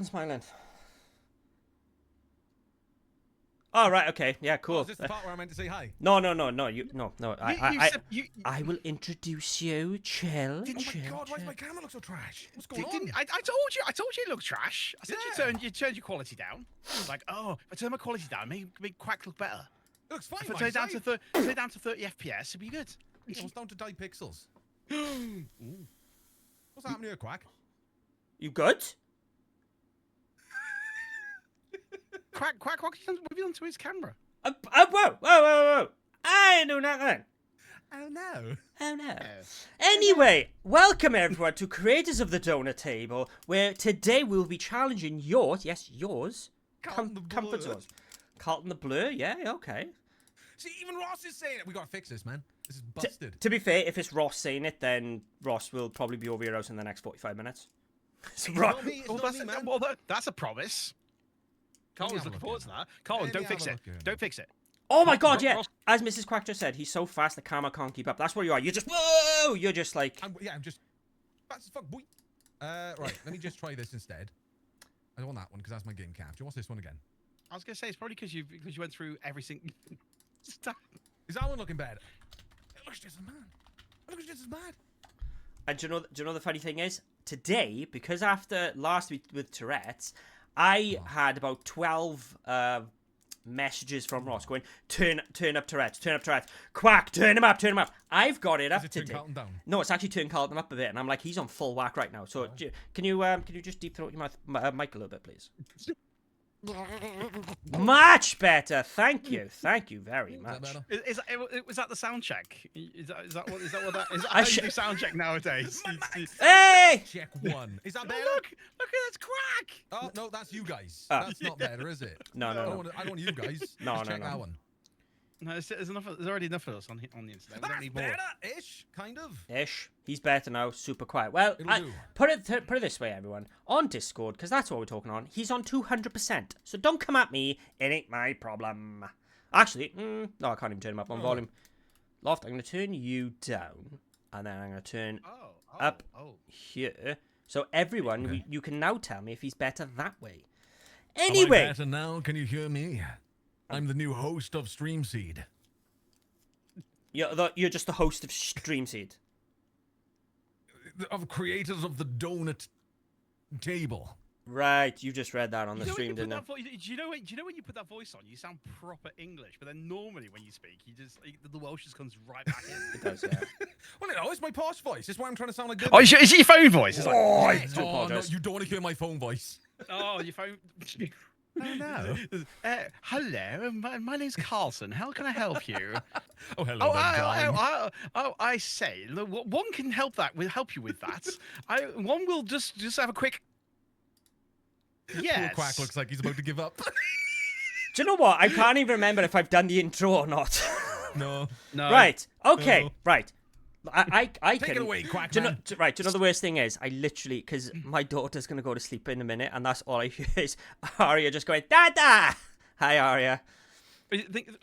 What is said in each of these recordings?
done smiling? Oh, right, okay. Yeah, cool. Is this the part where I'm meant to say hi? No. I will introduce you. Chill. Oh my god, why does my camera look so trash? What's going on? I told you it looked trash. I said you turned your quality down. Like, oh, if I turn my quality down, make Quack look better. It looks fine, If I turn it down to 30 FPS, it'd be good. It's almost down to die pixels. Ooh. What's happening here, Quack? You good? Quack, what have you done to his camera? Whoa. I ain't do nothing. Oh no. Oh no. Anyway, welcome everyone to Creators of the Doughnut Table, where today we'll be challenging yours, comfort zones. Carlton the Blur, yeah, okay. See, even Ross is saying it. We gotta fix this, man. This is busted. To be fair, if it's Ross saying it, then Ross will probably be over your house in the next 45 minutes. So That's a promise. Colin's looking forward to that. Colin, don't fix it. Don't fix it. Oh my god, yeah. As Mrs. Quack just said, he's so fast the camera can't keep up. That's where you are. You're just, whoa! You're just like... I'm just... Fast as fuck, boy. Right, let me just try this instead. I don't want that one, because that's my game capture. What's this one again? I was going to say, it's probably because you went through everything. Is that one looking bad? It looks just as bad. It looks just as bad. And do you know the funny thing is? Today, because after last week with Tourette's, I had about 12 messages from Ross going, turn up Tourette's, Quack, turn him up. I've got it up today. Carlton down? No, it's actually turned Carlton up a bit, and I'm like, he's on full whack right now. So can you just deep throat your mic a little bit, please? Much better. Thank you very much. Was that the sound check? Is that what that is? How you do sound check nowadays? Hey! Check one. Is that better? Look, that's Quack. Oh no, that's you guys. That's not better, is it? No. I don't want you guys. No. Check that one. No, there's enough. There's already enough of us on the internet. We don't need more. Better-ish, kind of. Ish. He's better now. Super quiet. Well, put it this way, everyone. On Discord, because that's what we're talking on. He's on 200%. So don't come at me. It ain't my problem. Actually, no, I can't even turn him up on volume. Loft, I'm going to turn you down, and then I'm going to turn up here. So everyone, you can now tell me if he's better that way. Anyway. Am I better now? Can you hear me? I'm the new host of StreamSeed. You're just the host of StreamSeed. Of creators of the Doughnut Table. Right, you just read that on the stream, didn't you? Do you know when you put that voice on, you sound proper English, but then normally when you speak, the Welsh just comes right back in. It does, yeah. Well, no, it's my posh voice. It's why I'm trying to sound like. Oh, is it your phone voice? It's like, no, you don't want to hear my phone voice. Oh, your phone. Oh, no. Hello, my name's Carlson. How can I help you? Oh, hello, I say, look, one can help you with that. One will just have a quick. Yes. Poor Quack looks like he's about to give up. Do you know what? I can't even remember if I've done the intro or not. No. Right. Okay. No. Right. I Take can. it away, Quack. Do you know the worst thing is? I literally, because my daughter's gonna go to sleep in a minute, and that's all I hear is Arya just going, Dada! Hi, Arya.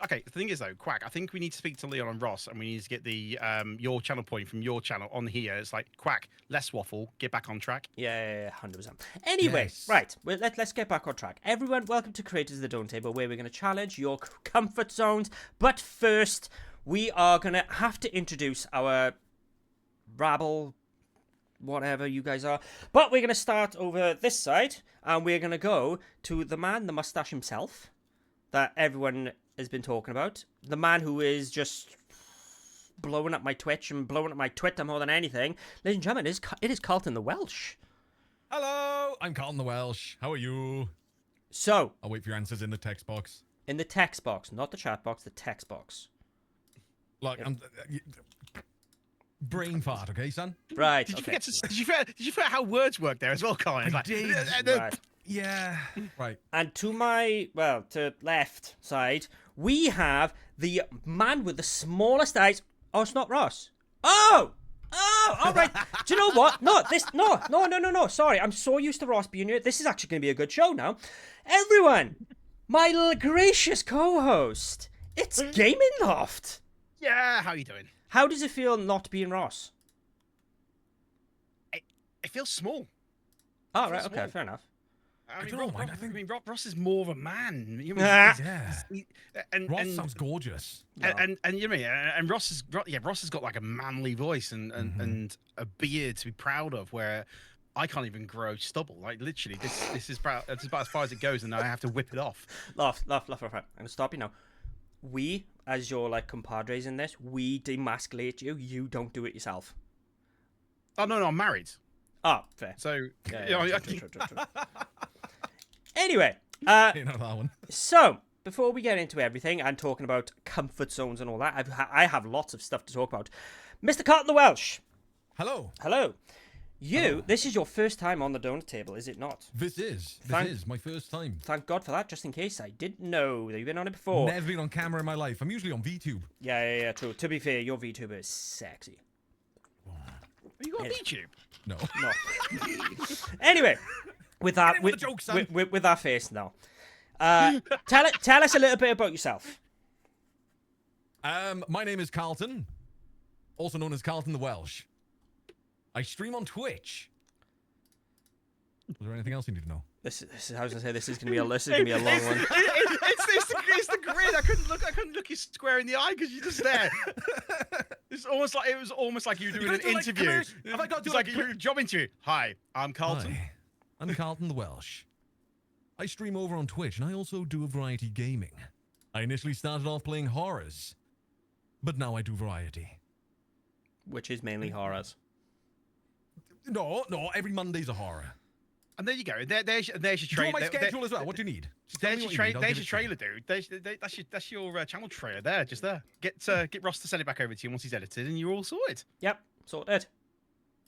Okay, the thing is though, Quack, I think we need to speak to Leon and Ross, and we need to get the your channel point from your channel on here. It's like, Quack, less waffle, get back on track. Yeah, 100%. Anyway, yes. Right, well, let's get back on track. Everyone, welcome to Creators of the Doughnut Table, where we're going to challenge your comfort zones. But first, we are going to have to introduce our rabble, whatever you guys are. But we're going to start over this side, and we're going to go to the man, the mustache himself, that everyone has been talking about. The man who is just blowing up my Twitch and blowing up my Twitter more than anything. Ladies and gentlemen, it is Carlton the Welsh. Hello, I'm Carlton the Welsh. How are you? So, I'll wait for your answers in the text box. in the text box, not the chat box, the text box. Look, I'm... brain fart, okay, son? Right. Did you forget how words work there as well, Colin? I did. Right. Yeah. Right. And to my, to left side, we have the man with the smallest eyes. Oh, it's not Ross. Oh, all right. Do you know what? No. Sorry, I'm so used to Ross being here. This is actually going to be a good show now. Everyone, my gracious co-host, it's Gaming Loft. Yeah, how you doing? How does it feel not being Ross? It feels small. Oh, right. Okay, fair enough. I mean, don't know, man, I think- Ross is more of a man. You know, Yeah. Ross and sounds gorgeous. and you know, and Ross has got like a manly voice and a beard to be proud of. Where I can't even grow stubble. Like literally, this is about that's about as far as it goes, and I have to whip it off. Laugh. I'm gonna stop you now. We, as your like compadres in this, we demasculate you. You don't do it yourself. Oh no, I'm married. Oh, fair. So Yeah, you know, yeah, I true, can- true. Anyway, You know that one. so before we get into everything and talking about comfort zones and all that, I have lots of stuff to talk about. Mr. Carlton the Welsh, Hello. hello. Hello. This is your first time on the donut table, is it not? This is my first time. Thank God for that, just in case I didn't know that you've been on it before. Never been on camera in my life. I'm usually on VTube. Yeah, true. To be fair, your VTuber is sexy. Have you got YouTube? No. No. Anyway, with that, Get in with the joke, son. with that face now, tell us a little bit about yourself. My name is Carlton, also known as Carlton the Welsh. I stream on Twitch. Is there anything else you need to know? This is how I was gonna say this is gonna be a long one. It's the grin. I couldn't look you square in the eye because you're just there. It was almost like you were doing an gotta do, like, interview. commercial- have I got to do, It's like, like your job interview. Hi, I'm Carlton. Hi, I'm Carlton the Welsh. I stream over on Twitch, and I also do variety gaming. I initially started off playing horrors, but now I do variety. Which is mainly horrors. No, every Monday's a horror. And there you go. There's your Do you trailer. want my schedule as well? What do you need? Just tell There's me your, what you tra- need, I'll there's give your it to you. trailer, dude. That's your channel trailer there, just there. Get Ross to send it back over to you once he's edited, and you're all sorted. Yep, sorted.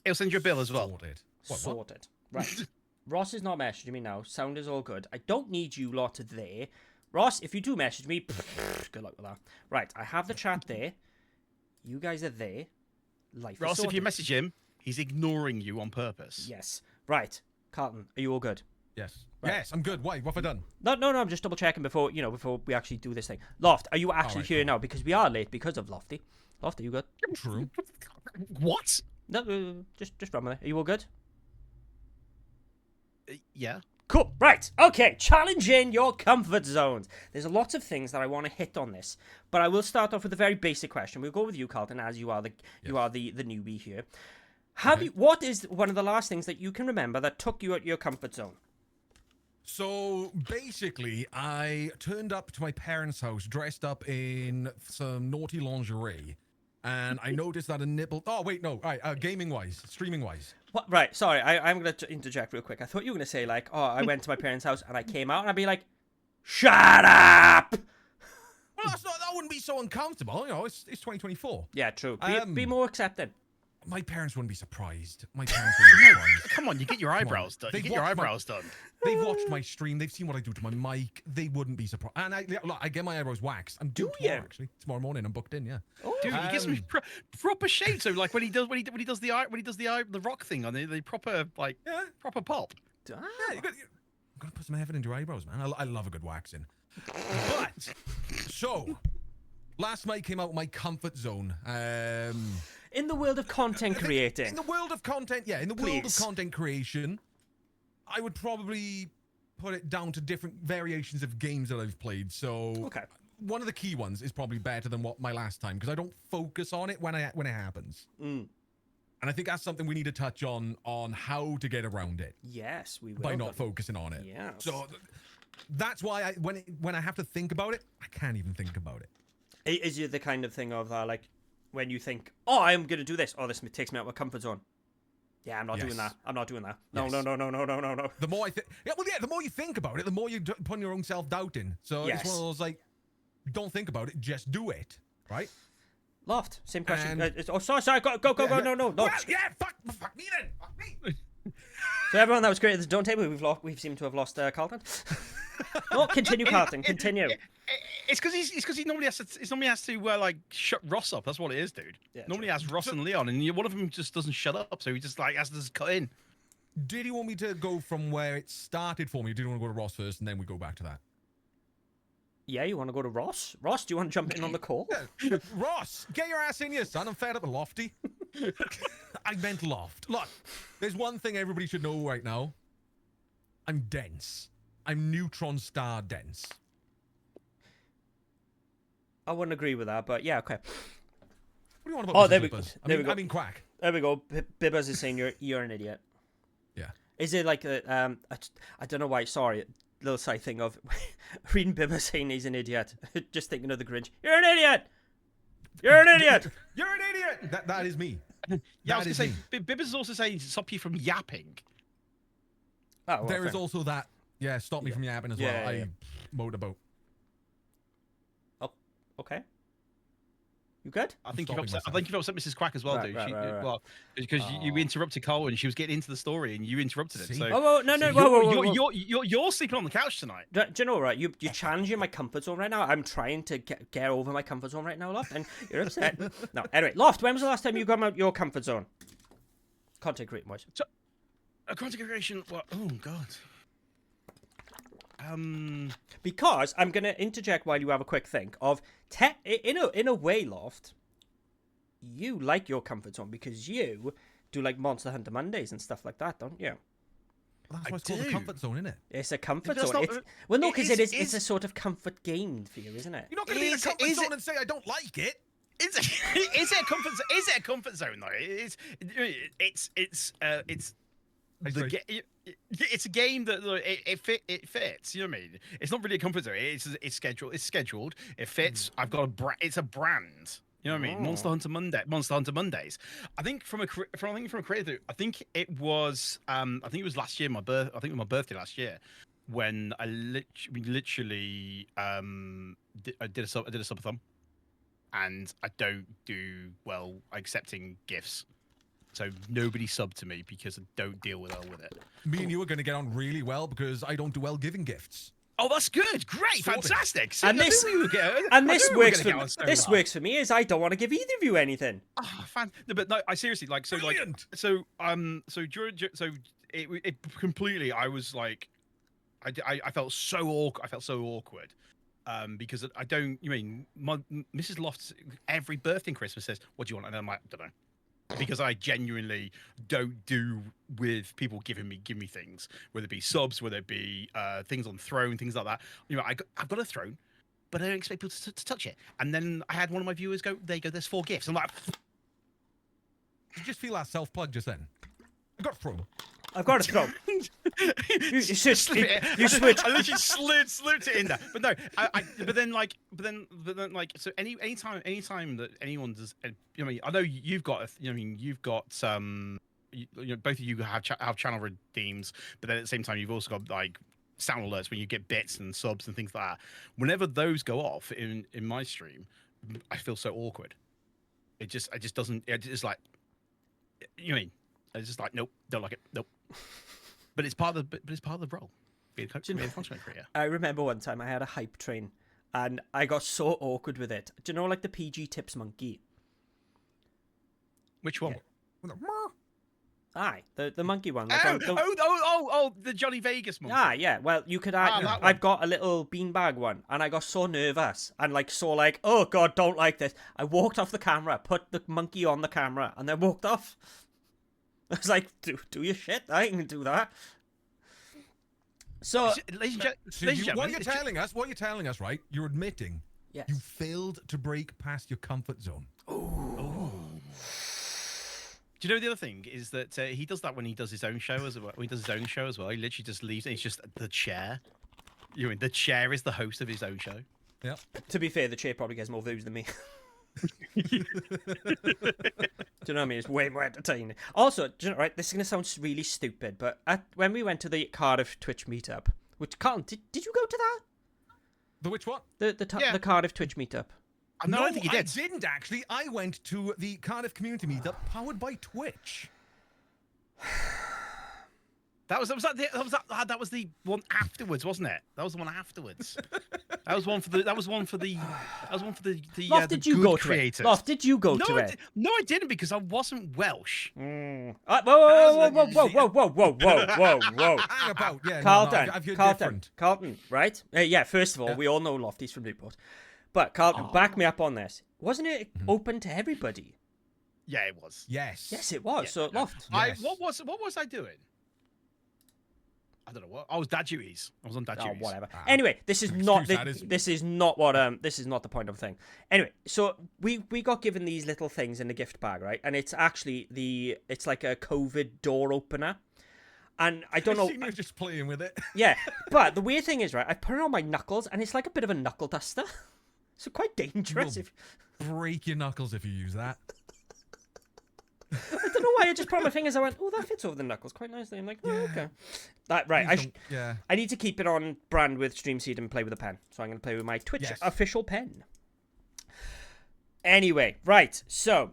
He'll send you a bill as well. Sorted. What? Sorted. Right. Ross is not messaging me now. Sound is all good. I don't need you lot there. Ross, if you do message me, good luck with that. Right, I have the chat there. You guys are there. Life is Ross, if you sorted. message him, he's ignoring you on purpose. Yes. Right. Carlton, are you all good? Yes. Right. Yes, I'm good. Why? What have I done? No, I'm just double checking before we actually do this thing. Loft, are you actually right, here cool. now? Because we are late because of Lofty. Loft, are you good? True. What? No, just run with it. Are you all good? Yeah. Cool. Right. Okay. Challenging your comfort zones. There's a lot of things that I want to hit on this, but I will start off with a very basic question. We'll go with you, Carlton, as you are the newbie here. What is one of the last things that you can remember that took you out of your comfort zone? So basically, I turned up to my parents' house dressed up in some naughty lingerie, and I noticed that a nipple. Oh wait, no. All right, gaming wise, streaming wise. What? Right. Sorry. I'm going to interject real quick. I thought you were going to say like, oh, I went to my parents' house and I came out and I'd be like, shut up. Well, that wouldn't be so uncomfortable. You know, it's 2024. Yeah. True. Be Um, more accepting. My parents wouldn't be surprised. My parents wouldn't be surprised. Come on, you get your on. eyebrows done. You They've get your watched my- eyebrows done. They've watched my stream. They've seen what I do to my mic. They wouldn't be surprised. And I get my eyebrows waxed. I'm due tomorrow, you? actually. Tomorrow morning, I'm booked in. Yeah. Dude, he gets some proper shape. So like when he does the rock thing on the proper Yeah. proper pop. Ah. Yeah, I'm gonna put some effort into your eyebrows, man. I love a good waxing. But so last night came out my comfort zone. In the world of content creating. In the world of content, yeah, in the world of Please. content creation, I would probably put it down to different variations of games that I've played. So Okay. one of the key ones is probably better than what my last time because I don't focus on it when it happens. Mm. And I think that's something we need to touch on how to get around it Yes, we will. by not focusing on it. Yes. So that's why when I have to think about it, I can't even think about it. Is it the kind of thing of like when you think, oh, I'm going to do this. Oh, this takes me out of my comfort zone. Yeah, I'm not doing Yes. that. I'm not doing that. No, Yes. no. The more the more you think about it, the more you put your own self-doubt in. So Yes. it's one of those like, don't think about it, just do it, right? Loft, same question. And- Sorry, go, Yeah. no. Well, yeah, fuck me then. Fuck me. So everyone that was great at the Don't Table, we've seemed to have lost Carlton. No, continue, Carlton, continue. It's because he normally has to like shut Ross up. That's what it is, dude. Yeah, normally true. has Ross and Leon, and one of them just doesn't shut up, so he just like has to just cut in. Did you want me to go from where it started for me? Or did you want to go to Ross first and then we go back to that? Yeah, you want to go to Ross? Ross, do you want to jump in on the call? Ross, get your ass in here, son. I'm fed up with Lofty. I meant Loft. Look, there's one thing everybody should know right now. I'm dense. I'm neutron star dense. I wouldn't agree with that, but yeah, okay. What do you want about Oh, Mrs. there we Lippers? there we go. I mean, quack. There we go. Bibbers is saying you're an idiot. Yeah. Is it like a I don't know why. Sorry, little side thing of reading Bibbers saying he's an idiot. Just thinking of the Grinch. You're an idiot. You're an idiot. You're an idiot. That is me. Yeah, I was That going is to say, Bibbers is also saying to stop you from yapping. Oh, well, There is fair. also that. Yeah, stop me from yapping as well. Yeah, yeah. I motorboat. Oh, okay. You good? I think stopping you've upset. I myself. think you've upset Mrs. Quack as well, Right, dude. right. Well, because you interrupted Cole and she was getting into the story and you interrupted it. See? So, Oh, no, so whoa. you're sleeping on the couch tonight. Do you know, right? You're challenging my comfort zone right now. I'm trying to get over my comfort zone right now, Loft, and you're upset. No, anyway, Loft, when was the last time you got out your comfort zone? Content creating wise. A content creation. What? Oh God. Because I'm gonna interject while you have a quick think of in a way, Loft, you like your comfort zone because you do like Monster Hunter Mondays and stuff like that, don't you? Well, that's I why it's called a do. comfort zone, isn't it? It's a comfort That's zone. not- Well, no, because it's it's- a sort of comfort game for you, isn't it? You're not going to be in a Is- comfort is zone it- and say I don't like it. Is it a comfort? Is it a comfort zone though? It's a game that it fits. You know what I mean? It's not really a comfort zone. It's scheduled. It's scheduled. It fits. I've got it's a brand. You know what I mean? Monster Hunter Mondays. I think from a creator, I think it was last year. I think it was my birthday last year when I literally I did a subathon, and I don't do well accepting gifts. So nobody subbed to me because I don't deal well with it. Me and you are going to get on really well because I don't do well giving gifts. Oh, that's good. Great. Sorted. Fantastic. See, And I this- knew we would get- And I this knew we were works gonna for get on so this well. works for me. Is I don't want to give either of you anything. Oh, no, but no, I seriously like so Brilliant. so it completely. I was like, I felt so awkward. I felt so awkward. Because I don't. You mean Mrs. Lofts every birthday and Christmas says, "What do you want?" And I'm like, I don't know. Because I genuinely don't do with people giving me things, whether it be subs, whether it be things on throne, things like that. You know, I've got a throne, but I don't expect people to touch it. And then I had one of my viewers go, "There you go, there's 4 gifts." I'm like, You just feel that self-plug just then. I got thrown. I've got a throw. You switch. I literally slid it in there. But no, but then like, so anytime that anyone does, I mean, I know you've got, you've got both of you have channel redeems, but then at the same time you've also got like sound alerts when you get bits and subs and things like that. Whenever those go off in my stream, I feel so awkward. It just doesn't. It's like, you know what I mean. It's just like, nope, don't like it, nope. But it's part of the role. Being a content creator. I remember one time I had a hype train, and I got so awkward with it. Do you know, like the PG Tips monkey? Which one? Aye, the monkey one. Like The Johnny Vegas one. Yeah. Well, you could. that one. I've got a little beanbag one, and I got so nervous and like, oh god, don't like this. I walked off the camera, put the monkey on the camera, and then walked off. I was like, do your shit. I can do that. So, Ladies and So gentlemen, what you're telling us, right? You're admitting yes. you failed to break past your comfort zone. do you know the other thing is that he does that when he does his own show as well. When he does his own show as well, he literally just leaves. It's just the chair. You mean the chair is the host of his own show? Yep. To be fair, the chair probably gets more views than me. Do you know what I mean? It's way more entertaining. Also, do you know, right? This is gonna sound really stupid, but when we went to the Cardiff Twitch meetup, which Carlton, did you go to that? The which what? The Cardiff Twitch meetup. No, I don't think he did. I didn't actually. I went to the Cardiff Community Meetup powered by Twitch. That was the one afterwards, wasn't it? That was the one afterwards. That was one for the. Loft, did you go to creators. it? Loft, did you go to it? No, I didn't because I wasn't Welsh. Whoa! Hang about, yeah. Carlton, no, I've heard Carlton, different. Carlton, right? Yeah, first of all, we all know Lofty's from Newport. But Carlton, back me up on this. Wasn't it open to everybody? Yeah, it was. Yes. Yes, it was. Yeah, So, no. Loft. Yes. What was I doing? I don't know what. I was dad duties. I was on dad Oh, duties. whatever. Anyway, this is not excuse this is not the point of the thing. Anyway, so we got given these little things in the gift bag, right? And it's actually it's like a COVID door opener. And I don't know. You're just playing with it. Yeah, but the weird thing is, right? I put it on my knuckles, and it's like a bit of a knuckle duster. So quite dangerous. You'll break your knuckles if you use that. I don't know why I just put on my fingers. I went, oh, that fits over the knuckles quite nicely. I'm like, oh, okay. Right. I need to keep it on brand with Stream Seed and play with a pen. So I'm going to play with my Twitch official pen. Anyway, right. So,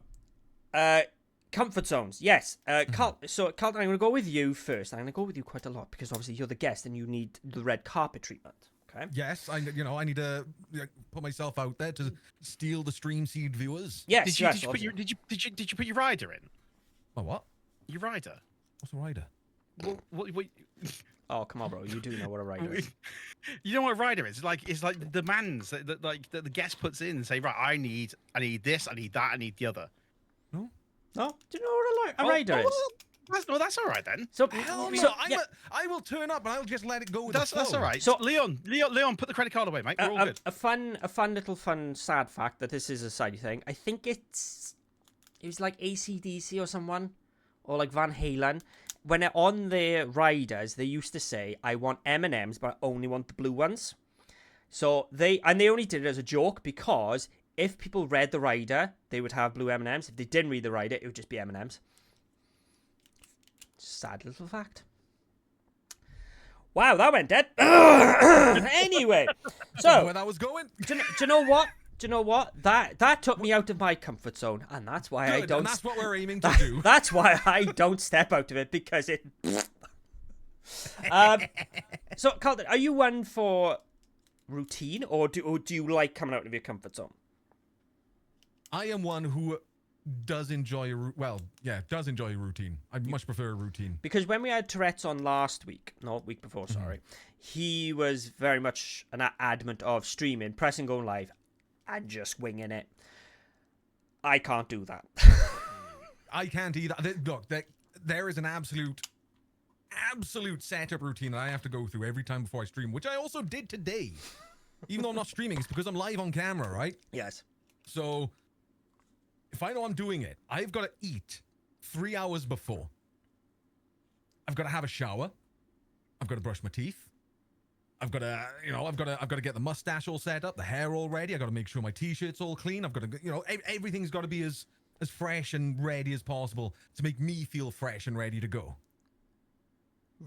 comfort zones. Yes. Carlton, I'm going to go with you first. I'm going to go with you quite a lot because obviously you're the guest and you need the red carpet treatment. Okay. Yes, I need to put myself out there to steal the Stream Seed viewers. Yes. Did you put your rider in? Oh, what? Your rider. What's a rider? What? Oh, come on, bro. You do know what a rider is. You know what a rider is? It's like the demands that the guest puts in and say, right, I need this, I need that, I need the other. No? Do you know what a rider is? That's all right then. I will turn up and I'll just let it go with that's all right. So Leon, put the credit card away, mate. We're all good. A fun sad fact that this is a side thing. I think it was like AC/DC or someone, or like Van Halen. When they're on their riders, they used to say, "I want M&Ms, but I only want the blue ones." So they only did it as a joke because if people read the rider, they would have blue M&Ms. If they didn't read the rider, it would just be M&Ms. Sad little fact. Wow, that went dead. Anyway, so where that was going. Do you know what? That took me out of my comfort zone, and that's why I don't. And that's what we're aiming to do. That's why I don't step out of it because it. So, Carlton, are you one for routine, or do you like coming out of your comfort zone? I am one who does enjoy a routine. I much prefer a routine. Because when we had Tourette's on week before, sorry, he was very much an adamant of streaming, pressing go live, and just winging it. I can't do that. I can't either. Look, there is an absolute setup routine that I have to go through every time before I stream, which I also did today. Even though I'm not streaming, it's because I'm live on camera, right? Yes. So if I know I'm doing it, I've got to eat 3 hours before. I've got to have a shower. I've got to brush my teeth. I've got to get the mustache all set up, the hair all ready. I've got to make sure my t-shirt's all clean. I've got to, everything's got to be as fresh and ready as possible to make me feel fresh and ready to go.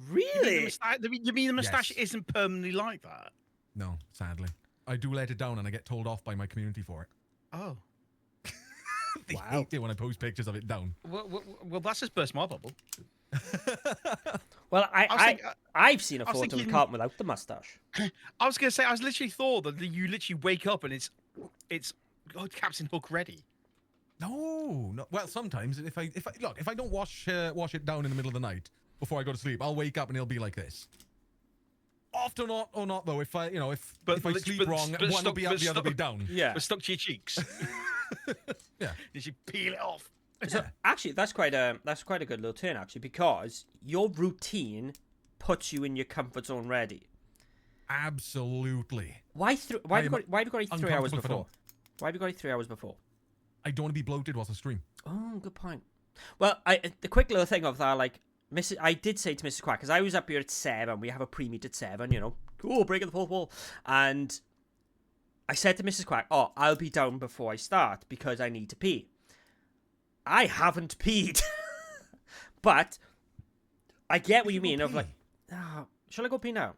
Really? You mean the mustache isn't permanently like that? No, sadly. I do let it down and I get told off by my community for it. Oh. They hate it when I post pictures of it down. Well, that's just burst my bubble. Well, I've seen a photo of Carlton without the mustache. I was going to say, I was literally thought that you literally wake up and it's Captain Hook ready. No. Well, sometimes if I don't wash it down in the middle of the night before I go to sleep, I'll wake up and it'll be like this. Often or not though. If I sleep wrong, one will be up, the other will be down. Yeah, but stuck to your cheeks. Yeah. Did you peel it off? So actually, that's quite a good little turn actually, because your routine puts you in your comfort zone ready. Absolutely. Why have you got to eat 3 hours before? Why have you got to eat 3 hours before? I don't want to be bloated whilst I stream. Oh, good point. Well, the quick little thing of that, like, I did say to Mrs. Quack, because I was up here at 7, we have a pre-meet at 7, breaking the fourth wall, and I said to Mrs. Quack, I'll be down before I start because I need to pee. I haven't peed. But I get what you mean of like, shall I go pee now?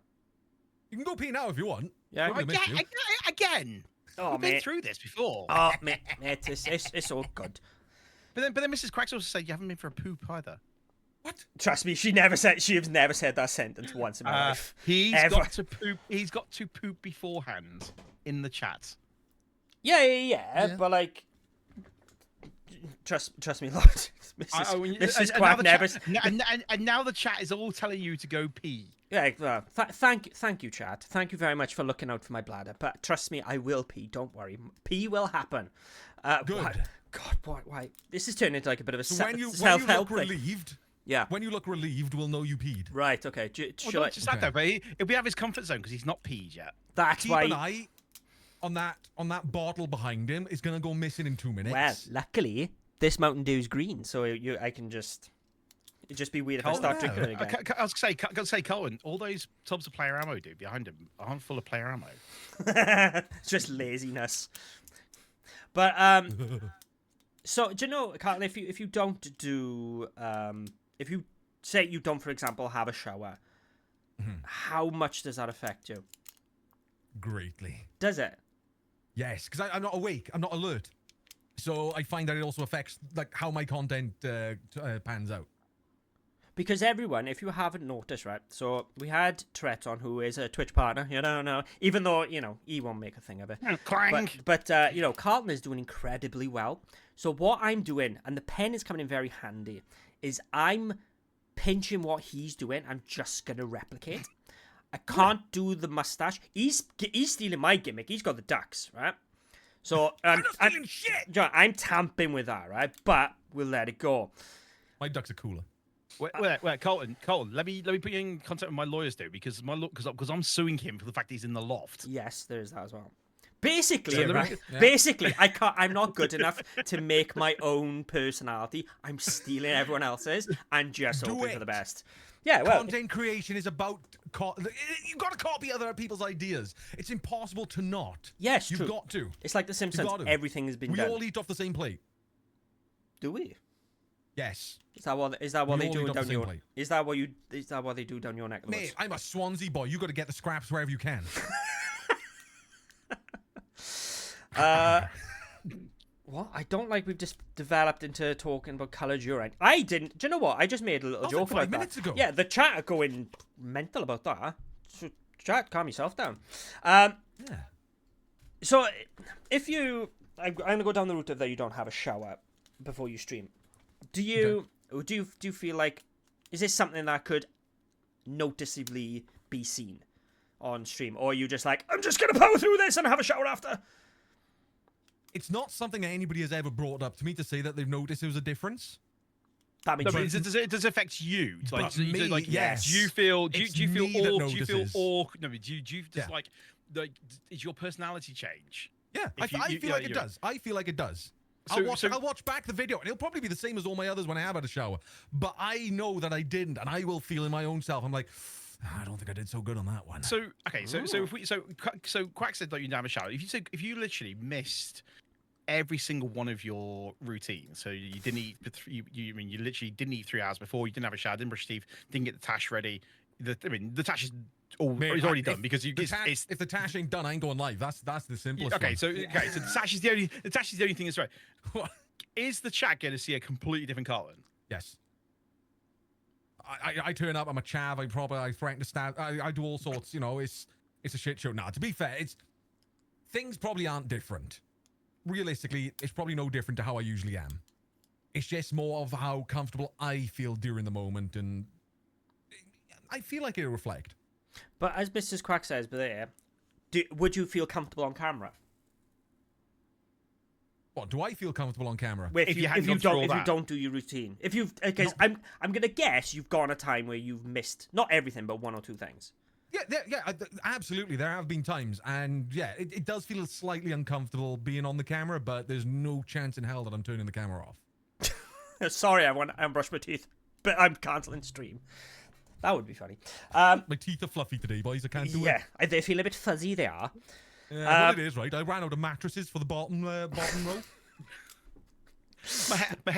You can go pee now if you want. Yeah. Again. Oh, We've been through this before. Oh, mate, it's all good. But then Mrs. Quacks also said you haven't been for a poop either. What? Trust me, she has never said that sentence once in my life. He's got to poop beforehand in the chat. Yeah. But like, trust me, Lord. Mrs. Quack never. And now the chat is all telling you to go pee. Yeah. Thank you, chat. Thank you very much for looking out for my bladder. But trust me, I will pee. Don't worry. Pee will happen. Good. God, why? This is turning into like a bit of a when you self-help look thing. relieved, Yeah. When you look relieved, we'll know you peed. Right. Okay. Well, Shall not I? just that though, but he'll be out of his comfort zone because he's not peed yet. That's Keep why. an eye on that bottle behind him. Is gonna go missing in 2 minutes. Well, luckily, this Mountain Dew's green, so I can just. It'd just be weird if I start drinking it again. I was gonna say, Colin, all those tubs of player ammo, dude, behind him aren't full of player ammo. It's just laziness. But so do you know, Carl? If you don't do if you say you don't, for example, have a shower, how much does that affect you? Greatly. Does it? Yes, because I'm not awake. I'm not alert. So I find that it also affects like how my content pans out. Because everyone, if you haven't noticed, right? So we had Tret on, who is a Twitch partner. You know, even though he won't make a thing of it. Clang. But Carlton is doing incredibly well. So what I'm doing, and the pen is coming in very handy, is I'm pinching what he's doing. I'm just gonna replicate. I can't do the mustache. He's stealing my gimmick. He's got the ducks, right? So I'm not stealing shit. I'm tamping with that, right? But we'll let it go. My ducks are cooler. Wait, Colin, let me put you in contact with my lawyers, dude, because I'm suing him for the fact he's in the loft. Yes, there's that as well. Basically, So let me- right? Basically, I'm not good enough to make my own personality. I'm stealing everyone else's and just Do hoping for it. the best. Yeah, well, Content creation is about you got to copy other people's ideas. It's impossible to not. yes, You've true. got to. It's like The Simpsons. got to. Everything has been We done. all eat off the same plate. Do we? Yes. Is that what We they all do eat off the down same your? plate. Is that what they do down your neck of the Mate, woods? I'm a Swansea boy. You got to get the scraps wherever you can. What? I don't like we've just developed into talking about coloured urine. I didn't. Do you know what? I just made a little That was joke like 5 about minutes that. ago. Yeah, the chat are going mental about that. So, chat, calm yourself down. Yeah. So, if you, I'm gonna go down the route of that you don't have a shower before you stream. Do you feel like, is this something that could noticeably be seen on stream, or are you just like, I'm just gonna power through this and have a shower after? It's not something anybody has ever brought up to me to say that they've noticed there was a difference. That means No, but does it affect you? But Like, me, like, yes. do you feel? Do It's you feel me that awkward? Do you feel notices. awkward? No, but do you just Yeah. like, is your personality change? Yeah, If I you- feel yeah, like it you're- does. I feel like it does. So- I'll watch back the video, and it'll probably be the same as all my others when I have had a shower. But I know that I didn't, and I will feel in my own self. I'm like, I don't think I did so good on that one. So okay, so Quack said that you didn't have a shower. If you literally missed every single one of your routines, so you didn't eat for you literally didn't eat 3 hours before, you didn't have a shower, didn't brush your teeth, didn't get the tash ready. The tash is Mate, it's already if done because you the it's if the tash ain't done, I ain't going live. That's the simplest. okay. one. So the tash is the only thing that's right. Is the chat going to see a completely different Colin? Yes. I turn up. I'm a chav. I threaten to stab. I do all sorts. It's a shit show. Now, to be fair, things probably aren't different. Realistically, it's probably no different to how I usually am. It's just more of how comfortable I feel during the moment, and I feel like it'll reflect. But as Mrs. Quack says, would you feel comfortable on camera? What, do I feel comfortable on camera? If you hadn't gone through all if you that. don't do your routine, because I'm gonna guess you've gone a time where you've missed not everything but one or two things. Yeah, absolutely. There have been times, and yeah, it does feel slightly uncomfortable being on the camera, but there's no chance in hell that I'm turning the camera off. Sorry, I brushed my teeth, but I'm cancelling stream. That would be funny. My teeth are fluffy today, boys. I can't do it. Yeah, they feel a bit fuzzy. They are. Yeah, well, it is, right? I ran out of mattresses for the bottom row. My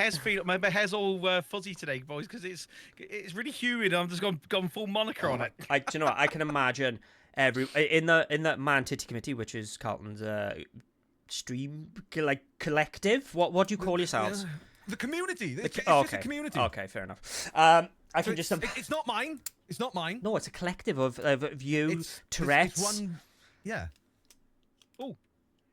hair's all fuzzy today, boys, because it's really humid. I'm just gone full moniker on it. Do you know what? I can imagine in the Man Titty Committee, which is Carlton's stream collective. What do you call yourselves? The community. It's just okay. a community. Okay, fair enough. I can just. It's not mine. It's not mine. No, it's a collective of you, It's Tourette's. one. Yeah. Oh,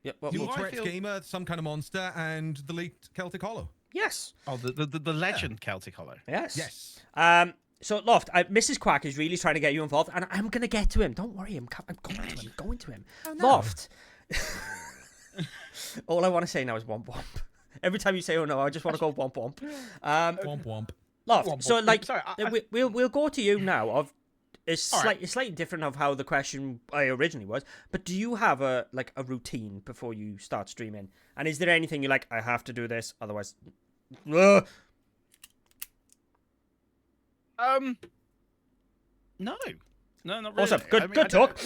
Yeah, You I Tourette's feel- gamer, some kind of monster, and the late Celtic Hollow. yes. oh, the legend Celtic Hollow. Yes. Yes. So Loft, Mrs. Quack is really trying to get you involved, and I'm gonna get to him. Don't worry, I'm going to him. no. Loft. All I want to say now is womp womp. Every time you say oh no, I just want to go womp womp. Womp womp. Loft. Go on, So Bob. like, Sorry, we'll go to you now. Of it's All right. it's slightly different of how the question I originally was. But do you have a routine before you start streaming? And is there anything you like? I have to do this, otherwise. Ugh. No, not really. Awesome. Good. I mean, Good talk.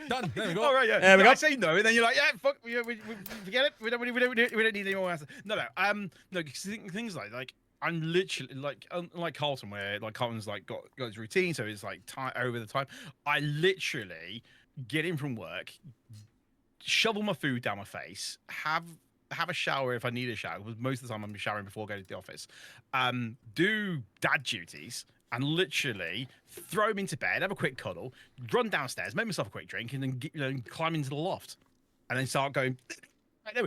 Done. There we go. All right, yeah. There we I go. say no, and then you're like, yeah, fuck, we forget it. We don't need any more answers. No. No, because things like I'm literally like unlike Carlton, where like Carlton's like got his routine, so it's like time over the time. I literally get in from work, shovel my food down my face, have a shower if I need a shower, because most of the time I'm showering before going to the office. Do dad duties. And literally throw him into bed, have a quick cuddle, run downstairs, make myself a quick drink, and then climb into the loft, and then start going. It's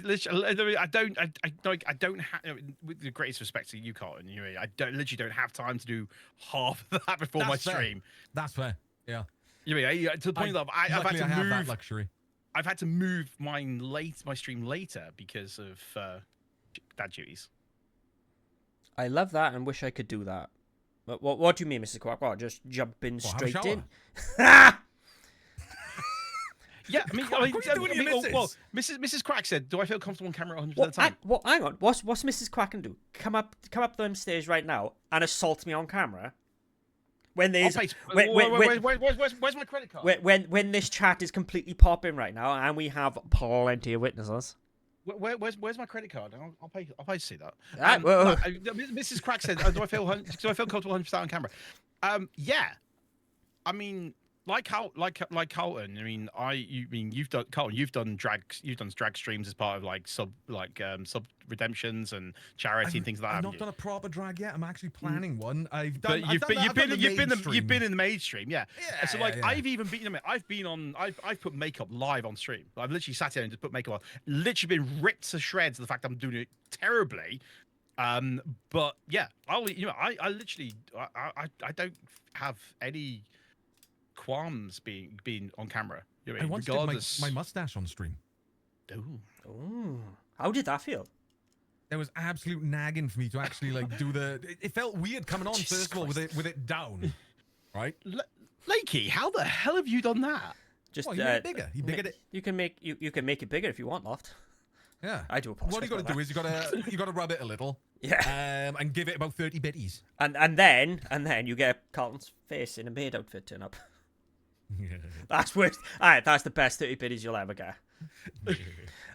literally, I don't have, with the greatest respect to you, Carlton. I literally don't have time to do half of that before my stream. That's fair. Yeah. To the point that I've had to have move. that luxury. I've had to move my stream later because of dad duties. I love that and wish I could do that. But what do you mean, Mrs. Quack? What, just jumping Well, have a straight in? Yeah, I mean, Quack, what are you doing to your well, Mrs. Quack said, "Do I feel comfortable on camera 100% of the time?" Hang on. What's Mrs. Quack can do? Come up them stairs right now and assault me on camera. When there's where's my credit card? when this chat is completely popping right now and we have plenty of witnesses. Where's my credit card? I'll pay to see that. Mrs. Crack said, "Do I feel comfortable 100% on camera?" Yeah. I mean, like Carlton. I mean, you've done drag streams as part of like sub redemptions and charity and things like that. I've not done a proper drag yet. I'm actually planning one. You've been in the mainstream, yeah. So like, yeah. I've even been. I've put makeup live on stream. I've literally sat here and just put makeup on. Literally been ripped to shreds. The fact I'm doing it terribly. But yeah, I literally don't have any qualms being on camera. I once did my mustache on stream. Ooh. How did that feel? It was absolute nagging for me to actually like do the. It felt weird coming on Jesus first of all with it down, right? Lakey, how the hell have you done that? Just you made it bigger. You bigger it. You can make it bigger if you want, Loft. Yeah, I do apologize. What you got to do is you got to rub it a little. Yeah. And give it about 30 bitties. And then you get Carlton's face in a maid outfit turn up. That's worst. Alright, that's the best 30 biddies you'll ever get.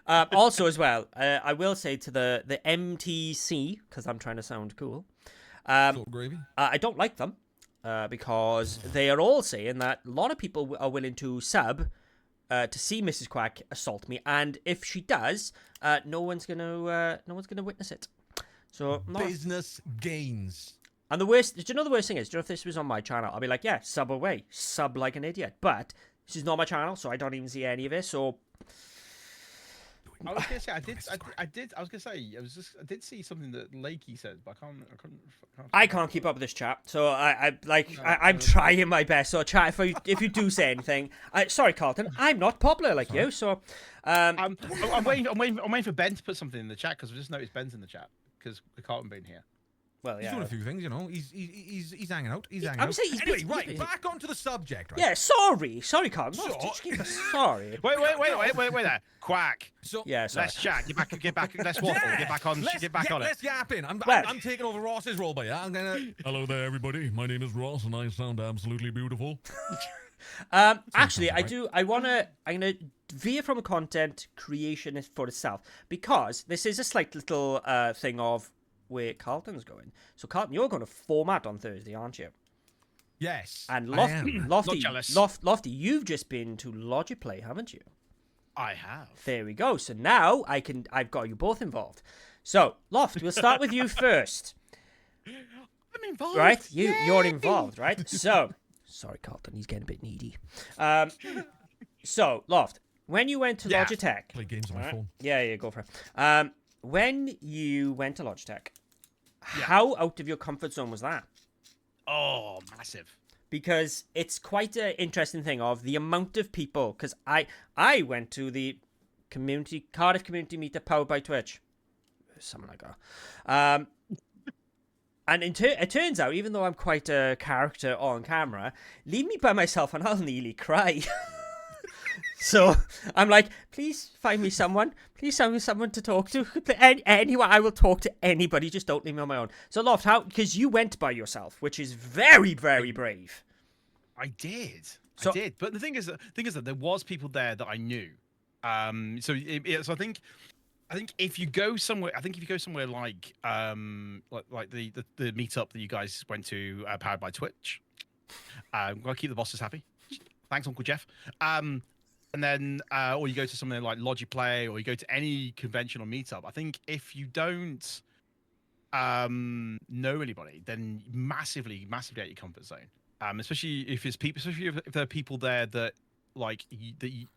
Also, as well, I will say to the MTC, because I'm trying to sound cool. Gravy. I don't like them because they are all saying that a lot of people are willing to sub to see Mrs. Quack assault me, and if she does, no one's gonna witness it. So business gains. And the worst, do you know the worst thing is? Do you know if this was on my channel, I'll be like, yeah, sub away, sub like an idiot. But this is not my channel, so I don't even see any of it. So I was gonna say I did see something that Lakey said, but I can't keep up with this chat. So I'm trying my best. So chat, if you do say anything, sorry, Carlton, I'm not popular like you. So I'm waiting for Ben to put something in the chat because I just noticed Ben's in the chat because Carlton being here. Well, yeah. He's doing a few things, you know. He's hanging out. I'm saying anyway, right. Back onto the subject, right? Yeah, sorry, Carlton. Sorry. Wait there. Quack. So yeah, sorry. Let's chat. Get back. Let's waffle. Yeah, Get back on it. Let's yap in. I'm taking over Ross's role, but yeah, I'm gonna. Hello there, everybody. My name is Ross, and I sound absolutely beautiful. Actually, I do. I'm gonna veer from the content creation for itself because this is a slight little thing of where Carlton's going. So, Carlton, you're going to format on Thursday, aren't you? Yes. And Lofty, you've just been to Logiplay, haven't you? I have. There we go. So now I've got you both involved. So, Loft, we'll start with you first. I'm involved. Right? You're involved, right? So, sorry, Carlton, he's getting a bit needy. So, Loft, when you went to Logitech, play games on my phone. Yeah, go for it. When you went to Logitech, how out of your comfort zone was that? Oh, massive. Because it's quite an interesting thing of the amount of people. Because I went to the Cardiff community meetup powered by Twitch. Something like that. And it turns out, even though I'm quite a character on camera, leave me by myself and I'll nearly cry. So I'm like, please find me someone. Please find me someone to talk to. Anyone, I will talk to anybody. Just don't leave me on my own. So Loft, because you went by yourself, which is very, very brave. I did. So, I did. But the thing is that there was people there that I knew. So I think if you go somewhere, like the meetup that you guys went to, powered by Twitch, gotta keep the bosses happy. Thanks, Uncle Jeff. And then, or you go to something like Logiplay, or you go to any convention or meetup. I think if you don't know anybody, then massively out your comfort zone. Especially if it's people, especially if there are people there that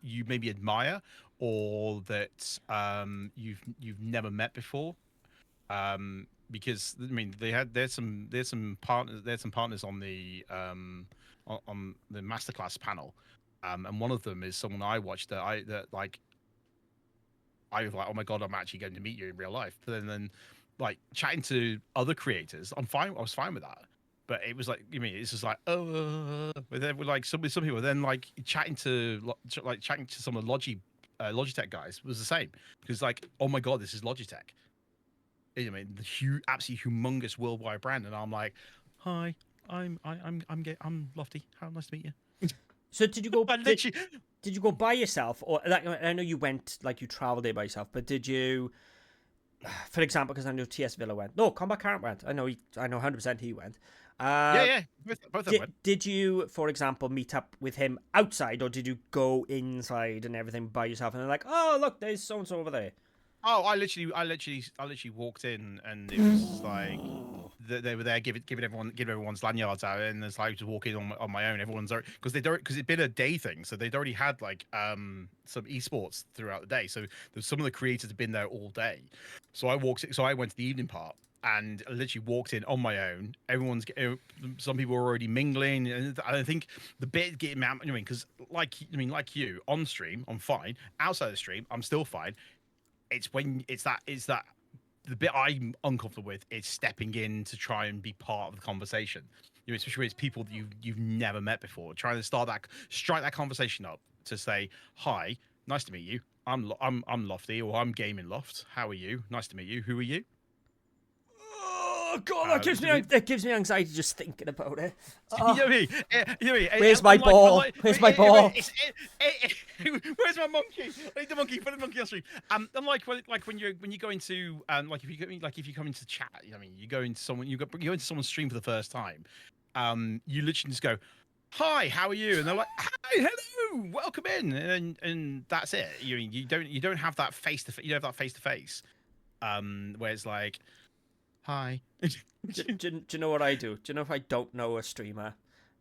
you maybe admire, or that you've never met before. Because I mean, there's some partners on the masterclass panel. And one of them is someone I watched that I was like, oh my god, I'm actually going to meet you in real life. But then like chatting to other creators, I was fine with that. But it was like, it's just like, but then with like some people, then like chatting to some of the Logitech guys was the same, because like, oh my god, this is Logitech. I mean, the absolutely humongous worldwide brand, and I'm like, hi, I'm Lofty. How nice to meet you. So did you go? Did you go by yourself, or like, I know you went, like, you traveled there by yourself, but did you, for example, because I know TS Villa went. No, Combat Current went. I know 100% he went. Yeah, both of them went. Did you, for example, meet up with him outside, or did you go inside and everything by yourself? And they're like, oh look, there's so and so over there. Oh, I literally walked in, and it was like they were there giving everyone's lanyards out, and it's like just walking on my own. Everyone's because it's been a day thing, so they'd already had like some esports throughout the day. So some of the creators have been there all day. So I went to the evening part, and I literally walked in on my own. Some people were already mingling, and I think the bit getting out. I mean, because like you on stream, I'm fine. Outside the stream, I'm still fine. It's that the bit I'm uncomfortable with is stepping in to try and be part of the conversation. Especially when it's people that you've never met before, trying to strike that conversation up to say, hi, nice to meet you. I'm Lofty, or I'm Gaming Loft. How are you? Nice to meet you. Who are you? Oh god, that gives me anxiety just thinking about it. You know what I mean? Where's my ball? Where's my ball? Where's my monkey? I need the monkey. Put the monkey on stream. I'm like when you go into if you come into chat, I mean, you go into someone's stream for the first time. You literally just go, hi, how are you? And they're like, hi, hello, welcome in, and that's it. You don't have that face to face. Where it's like, hi. Do you know what I do? Do you know, if I don't know a streamer,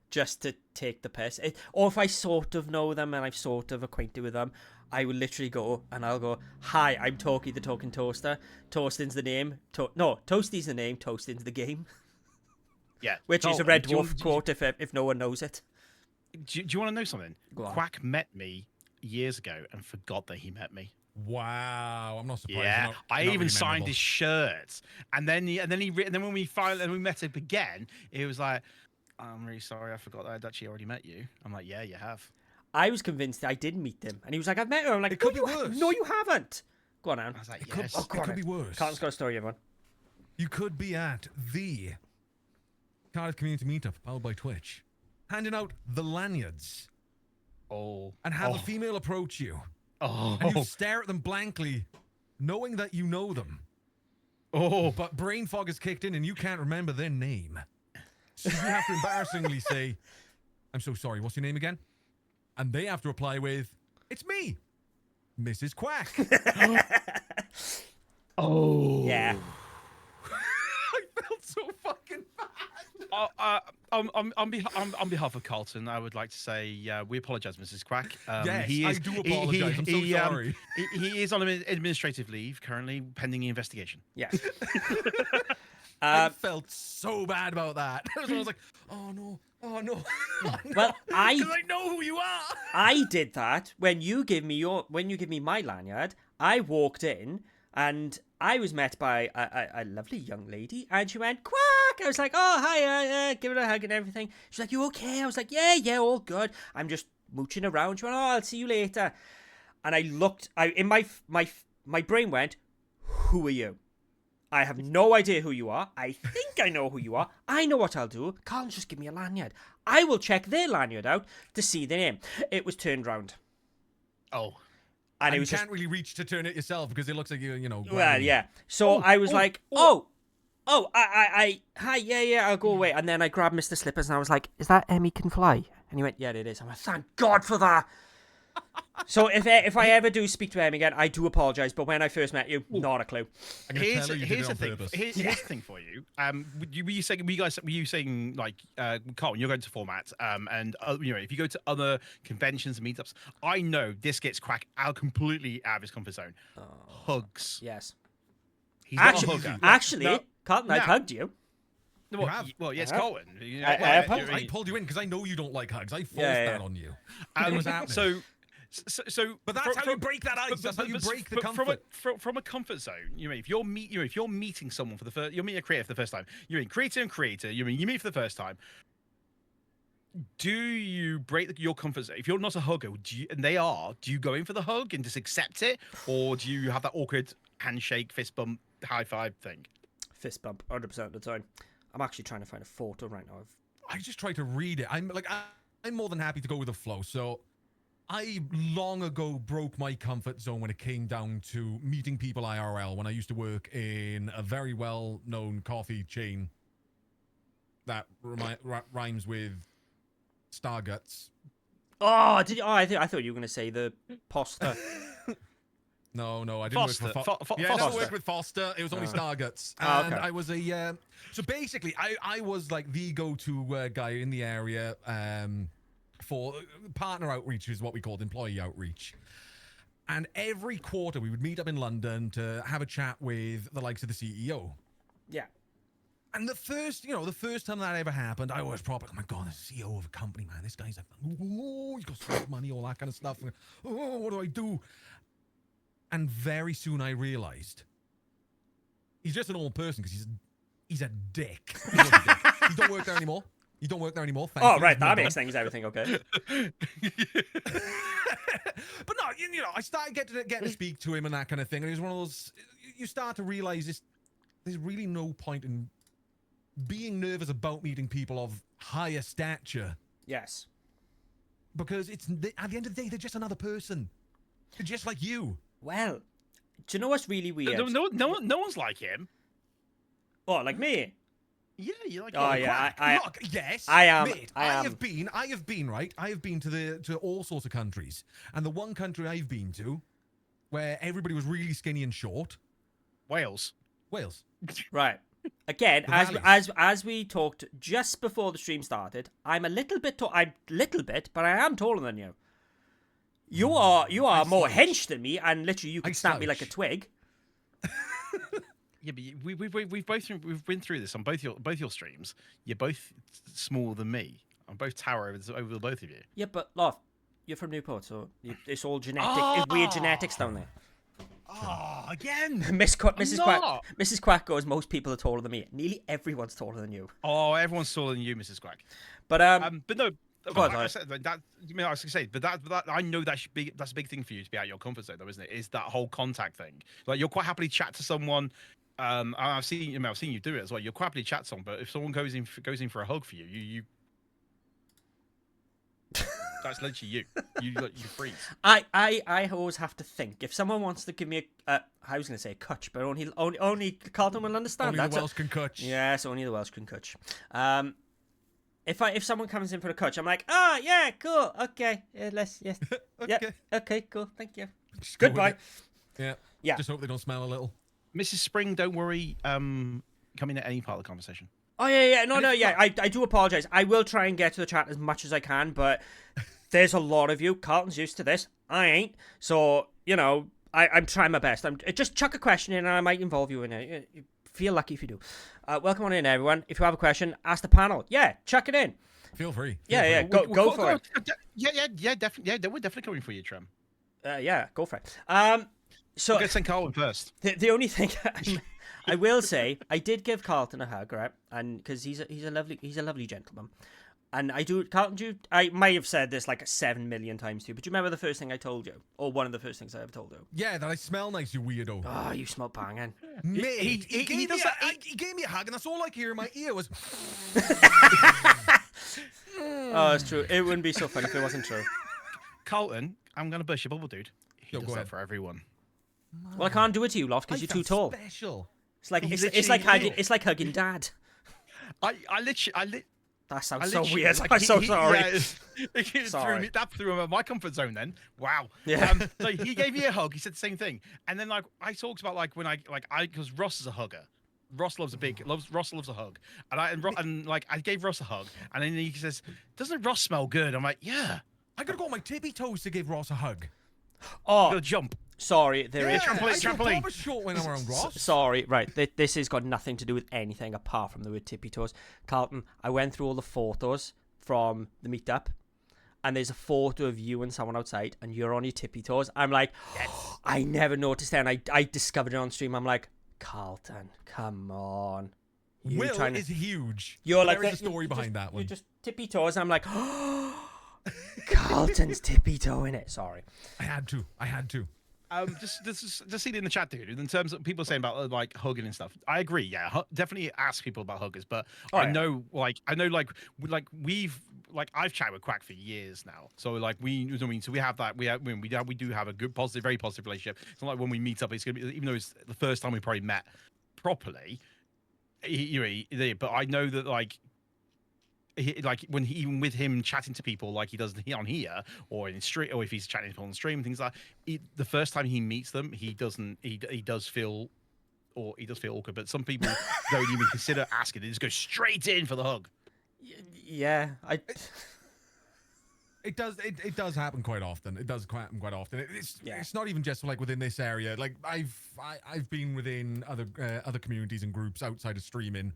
just to take the piss, or if I sort of know them and I've sort of acquainted with them, I will literally go and I'll go, hi, I'm Toki the Talking Toaster. Toastin's the name. Toasty's the name. Toastin's the game. Yeah. Which is a Red Dwarf quote if no one knows it. Do you want to know something? Quack met me years ago and forgot that he met me. Wow, I'm not surprised. Yeah, I even really signed his shirt, and then when we met up again, he was like, "I'm really sorry, I forgot that I'd actually already met you." I'm like, "Yeah, you have." I was convinced I did meet him, and he was like, "I've met him." I'm like, "It could be worse." No, you haven't. Go on, Aaron. I was like, "Yes, it could be worse." Carlton's got a story, everyone. You could be at the Cardiff Community Meetup, powered by Twitch, handing out the lanyards. And have a female approach you. And you stare at them blankly, knowing that you know them. But brain fog is kicked in and you can't remember their name. So you have to embarrassingly say, I'm so sorry, what's your name again? And they have to reply with, it's me, Mrs. Quack. Yeah. I felt so fucking bad. On behalf of Carlton, I would like to say we apologise, Mrs. Quack. Yes, I do apologise. I'm so sorry. He is on administrative leave currently, pending investigation. Yes. I felt so bad about that. I was like, oh no. Oh no. Well, because I know who you are. I did that when you give me my lanyard. I walked in and I was met by a lovely young lady, and she went quack. I was like, oh hi, give her a hug and everything. She's like, you okay? I was like, yeah, all good. I'm just mooching around. She went, oh, I'll see you later. And I looked. In my brain went, who are you? I have no idea who you are. I think I know who you are. I know what I'll do. Carl, just give me a lanyard. I will check their lanyard out to see their name. It was turned round. Oh. And it you was can't really reach to turn it yourself because it looks like you know. Well, yeah. So I was like, hi, yeah, I'll go away. And then I grabbed Mr. Slippers and I was like, is that Emmy Can Fly? And he went, yeah, it is. I'm like, thank God for that. So if I ever do speak to Em again, I do apologise. But when I first met you, not a clue. Here's the thing. Here's the thing for you. Were you saying like, Carl, you're going to format, and you know, if you go to other conventions and meetups, I know this gets Quack out completely out of his comfort zone. Hugs. Yes. He's not a hugger. Actually, Carlton, I've hugged you. Well, yes, Colin. I pulled you in because I know you don't like hugs. I forced that on you. It was happening. But that's how you break that ice. That's how you break the comfort. From a comfort zone, you mean if you're meeting someone for the first, you're meeting a creator for the first time. You're in creator. You meet for the first time. Do you break your comfort zone? If you're not a hugger, do you go in for the hug and just accept it, or do you have that awkward handshake, fist bump, high five thing? Fist bump, 100% of the time. I'm actually trying to find a photo right now. I just try to read it. I'm more than happy to go with the flow. So I long ago broke my comfort zone when it came down to meeting people IRL when I used to work in a very well-known coffee chain that rhymes with Starguts. Oh, did you? Oh, I thought you were going to say the pasta. No, I didn't Foster. work for Foster. I never worked with Foster. It was only Starguts. And I was a... so basically, I was like the go-to guy in the area for partner outreach, is what we called employee outreach. And every quarter, we would meet up in London to have a chat with the likes of the CEO. Yeah. And the first time that ever happened, I was probably, oh my God, the CEO of a company, man. This guy's like, oh, he's got so much money, all that kind of stuff. Oh, what do I do? And very soon I realized he's just an old person because he's a dick. He don't work there anymore. Oh, right. That makes everything okay. But no, I started getting to speak to him and that kind of thing. And it was one of those, you start to realize there's really no point in being nervous about meeting people of higher stature. Yes. Because at the end of the day, they're just another person. They're just like you. Well, do you know what's really weird? No one's like him. Oh, like me? Yeah, you like. Oh yeah, Look, yes, I am. Mate, I have been right. I have been to all sorts of countries, and the one country I've been to, where everybody was really skinny and short, Wales. Right. Again, as we talked just before the stream started, I'm a little bit, but I am taller than you. You are more hench than me, and literally you can snap me like a twig. Yeah, but we've been through this on both your streams. You're both smaller than me. I'm both tower over the both of you. Yeah, but love, you're from Newport, so it's all genetic. It's weird genetics down there. Oh, again. Mrs. Quack goes, most people are taller than me. Nearly everyone's taller than you. Oh, everyone's taller than you, Mrs. Quack. But no. Like I said, I was going to say, but I know that's a big thing for you to be out of your comfort zone, though, isn't it? Is that whole contact thing? Like you'll quite happily chat to someone. I've seen you do it as well. You'll quite happily chat to someone, but if someone goes in for a hug for you that's literally you. You freeze. I always have to think if someone wants to give me I was going to say a cutch, but only Carlton will understand. Only the Welsh can cutch. Yes, only the Welsh can cutch. If someone comes in for a cutch, I'm like, oh yeah, cool, okay, yes, okay. Yeah, okay, cool, thank you. Just Goodbye. Yeah. Just hope they don't smell a little. Mrs. Spring, don't worry. Come in at any part of the conversation. Oh yeah. No, yeah. I do apologize. I will try and get to the chat as much as I can, but there's a lot of you. Carlton's used to this. I ain't. So I'm trying my best. I'm just chuck a question in, and I might involve you in it. feel lucky if you do. Welcome on in, everyone. If you have a question, ask the panel. Yeah, chuck it in. Feel free. Yeah, go for it. Yeah, definitely. Yeah, we're definitely coming for you, Trim. Yeah, go for it. So I'm gonna send Carlton first. the only thing I will say, I did give Carlton a hug, right? And because he's a lovely gentleman. And Carlton, I might have said this like 7 million times to you, but do you remember the first thing I told you? Or one of the first things I ever told you? Yeah, that I smell nice, you weirdo. Oh, you smell banging. Mate, He he gave me a hug, and that's all I could hear in my ear was... Oh, it's true. It wouldn't be so funny if it wasn't true. Carlton, I'm gonna burst your bubble, dude. He does go that ahead. for everyone. Well, I can't do it to you, Loft, because you're too tall. Special. It's like He's it's like literally- hugging. It's like hugging Dad. That sounds so weird. I'm so sorry. Sorry. That threw him out of my comfort zone. Then, wow. Yeah. So he gave me a hug. He said the same thing, and then like I talked about like when I because Ross is a hugger. Ross loves a hug, and I gave Ross a hug, and then he says, "Doesn't Ross smell good?" I'm like, "Yeah." I gotta go on my tippy toes to give Ross a hug. Oh, Gotta jump. sorry. There is. Trampoline. I feel short when I'm around Ross. Sorry, right. This has got nothing to do with anything apart from the word tippy toes. Carlton, I went through all the photos from the meetup, and there's a photo of you and someone outside, and you're on your tippy toes. I'm like, yes. I never noticed that, and I discovered it on stream. I'm like, Carlton, come on. Will is huge. You're like, there is a story behind that one. You're just tippy toes, and I'm like, Carlton's tippy toe in it. Sorry. I had to. Just see it in the chat, dude. In terms of people saying about like hugging and stuff, I agree. Yeah, definitely ask people about huggers. But I know we've I've chatted with Quack for years now. So like so we have that. We do have a good, positive, very positive relationship. It's not like when we meet up, it's gonna be, even though it's the first time we probably met properly. But I know that when even with him chatting to people like he does on here or in stream, or if he's chatting to people on stream and things like that, the first time he meets them, he does feel awkward. But some people don't even consider asking; they just go straight in for the hug. Yeah, It does happen quite often. It's not even just like within this area. Like I've been within other communities and groups outside of streaming,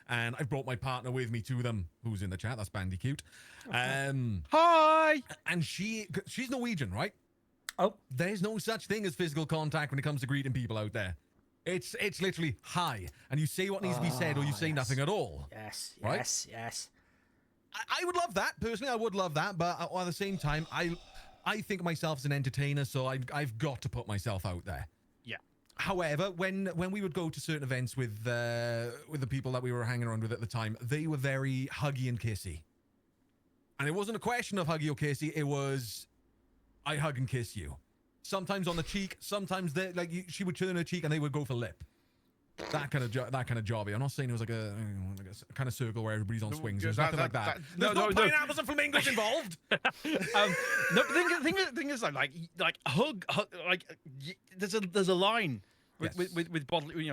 and I've brought my partner with me to them, who's in the chat. That's Bandicoot. Hi. And she's Norwegian, right? Oh, there's no such thing as physical contact when it comes to greeting people out there. It's literally hi, and you say what needs to be said, or you say nothing at all. Yes, right? yes. I would love that personally. I would love that, but at the same time, I think of myself as an entertainer, so I've got to put myself out there. Yeah. However, when we would go to certain events with the people that we were hanging around with at the time, they were very huggy and kissy, and it wasn't a question of huggy or kissy. It was, I hug and kiss you. Sometimes on the cheek. Sometimes she would turn her cheek and they would go for lip. That kind of jobby. I'm not saying it was like a kind of circle where everybody's on swings. There's nothing like that. There's no pineapples and flamingos involved. No, the thing is like hug like there's a line with bodily.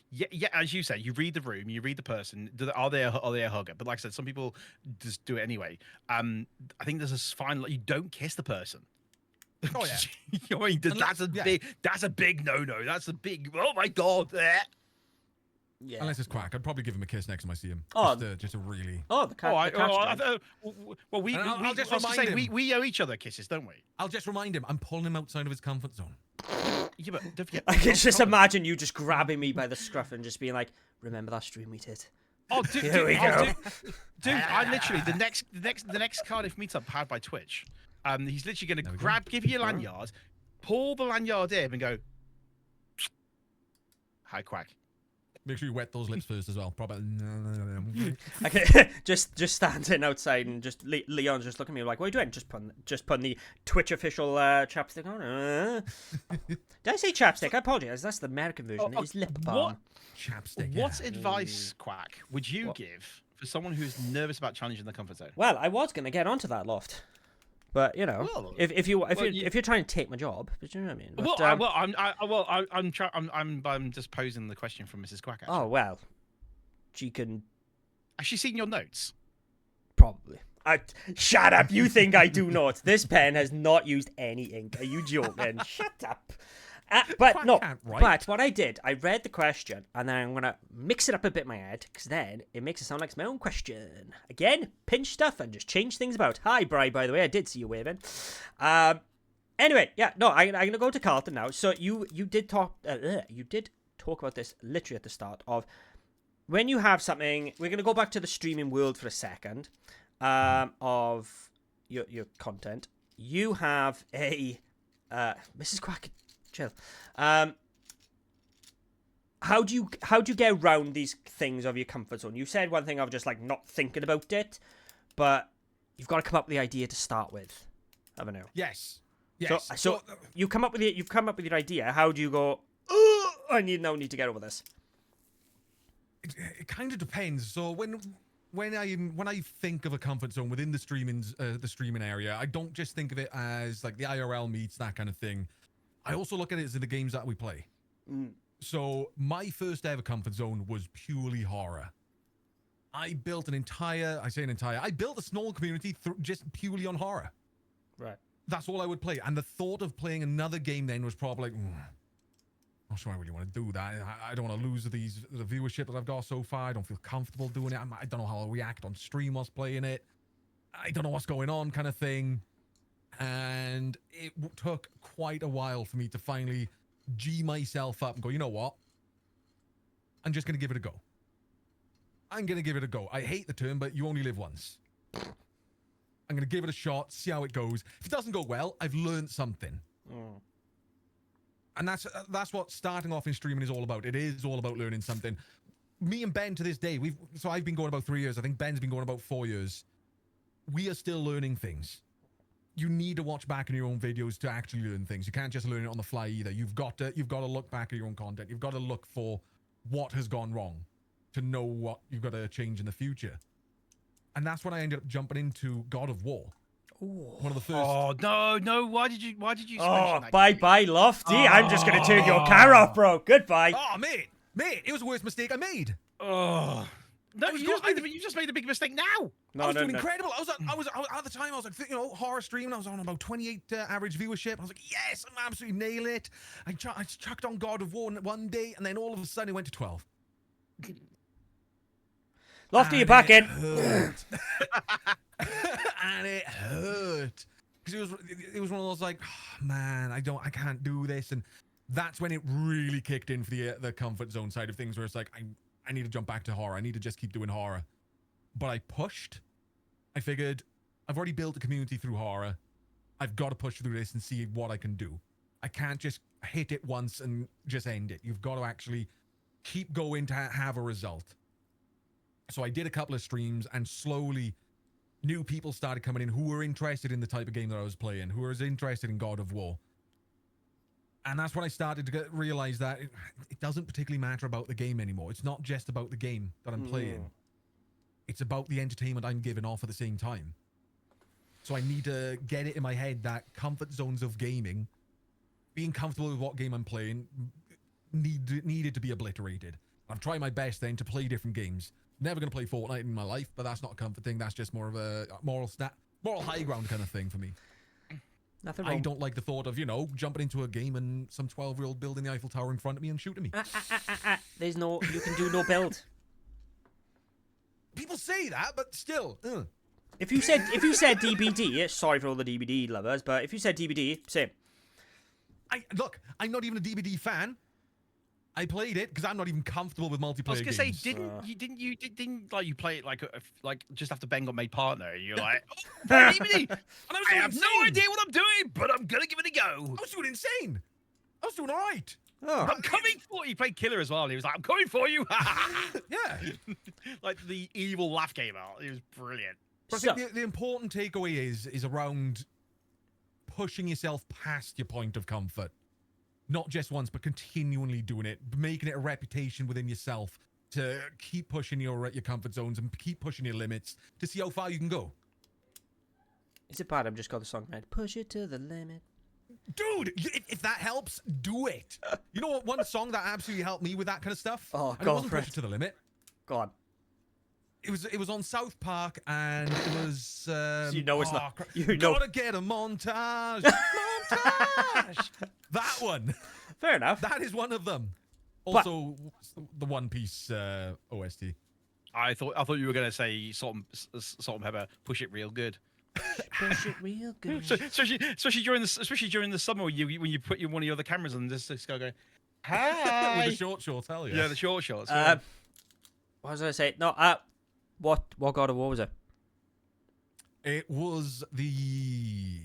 Yeah. As you say, you read the room, you read the person. Are they a hugger? But like I said, some people just do it anyway. I think there's a fine. You don't kiss the person. Oh yeah. You know what I mean? That's a big no. That's a big, oh my god. Yeah. Unless it's Quack, I'd probably give him a kiss next time I see him. Oh, just a really. Oh, the cat. Well, I'll just remind him. We owe each other kisses, don't we? I'll just remind him. I'm pulling him outside of his comfort zone. Yeah, but don't forget. I can just imagine you just grabbing me by the scruff and just being like, "Remember that stream we did?" Oh, dude, Here we go. Dude, I literally the next Cardiff meetup powered by Twitch. He's literally going to give you a lanyard, pull the lanyard in, and go, "Hi, Quack." Make sure you wet those lips first as well. Probably. Okay, just standing outside and just Leon's just looking at me like, "What are you doing?" Just putting the Twitch official chapstick on. Did I say chapstick? I apologize. That's the American version. It's lip balm. Chapstick. What advice, Quack, would you give for someone who's nervous about challenging the comfort zone? Well, I was going to get onto that, Loft. But if you're trying to take my job, but you know what I mean. But, I'm just posing the question from Mrs. Quack. Actually. Oh well, she can. Has she seen your notes? Probably. Shut up! You think I do not? This pen has not used any ink. Are you joking? Shut up. But I no, can't write. but what I did, I read the question, and then I'm going to mix it up a bit in my head, because then it makes it sound like it's my own question. Again, pinch stuff and just change things about. Hi, Bri, by the way, I did see you waving. Anyway, yeah, no, I'm going to go to Carlton now. So you did talk about this literally at the start of when you have something. We're going to go back to the streaming world for a second of your content. You have a Mrs. Quack, chill. How do you get around these things of your comfort zone? You said one thing of just like not thinking about it, but you've got to come up with the idea to start with, haven't you? Yes. Yes. So you've come up with your idea. How do you go? Oh, I need to get over this. It kind of depends. So when I think of a comfort zone within the streaming area, I don't just think of it as like the IRL meets, that kind of thing. I also look at it as in the games that we play. So my first ever comfort zone was purely horror. I built I built a small community just purely on horror. Right. That's all I would play. And the thought of playing another game then was probably like, not sure I really want to do that. I don't want to lose the viewership that I've got so far. I don't feel comfortable doing it. I don't know how I'll react on stream whilst playing it. I don't know what's going on, kind of thing. And it took quite a while for me to finally G myself up and go, you know what? I'm just going to give it a go. I'm going to give it a go. I hate the term, but you only live once. I'm going to give it a shot, see how it goes. If it doesn't go well, I've learned something. And that's what starting off in streaming is all about. It is all about learning something. Me and Ben to this day, I've been going about 3 years. I think Ben's been going about 4 years. We are still learning things. You need to watch back in your own videos to actually learn things. You can't just learn it on the fly either. You've got to look back at your own content. You've got to look for what has gone wrong to know what you've got to change in the future. And that's when I ended up jumping into God of War. Ooh. One of the first. Oh no! Why did you? Oh, bye, Lofty. I'm just gonna turn your car off, bro. Goodbye. Oh, mate, it was the worst mistake I made. Oh. No, you just made a big mistake now. I was doing incredible. I was at the time. I was like, horror streaming. I was on about 28 average viewership. I was like, yes, I'm absolutely nailing it. I chucked on God of War one day, and then all of a sudden it went to 12. Lofty, you're back in. And it hurt because it was one of those like, oh, man, I can't do this, and that's when it really kicked in for the comfort zone side of things, where it's like I need to jump back to horror. I need to just keep doing horror. But I pushed. I figured I've already built a community through horror. I've got to push through this and see what I can do. I can't just hit it once and just end it. You've got to actually keep going to have a result. So I did a couple of streams, and slowly new people started coming in who were interested in the type of game that I was playing, who was interested in God of War. And that's when I started to realize that it doesn't particularly matter about the game anymore. It's not just about the game that I'm playing. It's about the entertainment I'm giving off at the same time. So I need to get it in my head that comfort zones of gaming, being comfortable with what game I'm playing, needed to be obliterated. I'm trying my best then to play different games. Never going to play Fortnite in my life, but that's not a comfort thing. That's just more of a moral high ground kind of thing for me. Nothing wrong. I don't like the thought of, jumping into a game and some 12-year-old building the Eiffel Tower in front of me and shooting me. You can do no build. People say that, but still. If you said DBD, sorry for all the DBD lovers, but if you said DBD, same. Look, I'm not even a DBD fan. I played it because I'm not even comfortable with multiplayer games. I was gonna say, didn't you play it like just after Ben got made partner? You're like, oh, DBD. And I have no idea what I'm doing, but I'm gonna give it a go. I was doing insane. I was doing all right. Oh. I'm coming for you. He played killer as well. And he was like, I'm coming for you. Yeah. Like the evil laugh came out. It was brilliant. But I think the important takeaway is around pushing yourself past your point of comfort. Not just once, but continually doing it, making it a reputation within yourself to keep pushing your comfort zones and keep pushing your limits to see how far you can go. Is it bad? I've just got the song right. Push it to the limit. Dude, if that helps, do it. You know what? One song that absolutely helped me with that kind of stuff? Oh, and it wasn't Push It to the Limit. Go on. It was on South Park, and it was. So you know it's not. Gotta get a montage. Montage. That one. Fair enough. That is one of them. Also, the One Piece OST. I thought you were gonna say salt and pepper, push it real good. Push it real good. Especially during the summer when you put one of your other cameras on, just go, hi. With the shorts, hell yeah. Yeah, the shorts. What was I gonna say? No, what God of War was it? It was the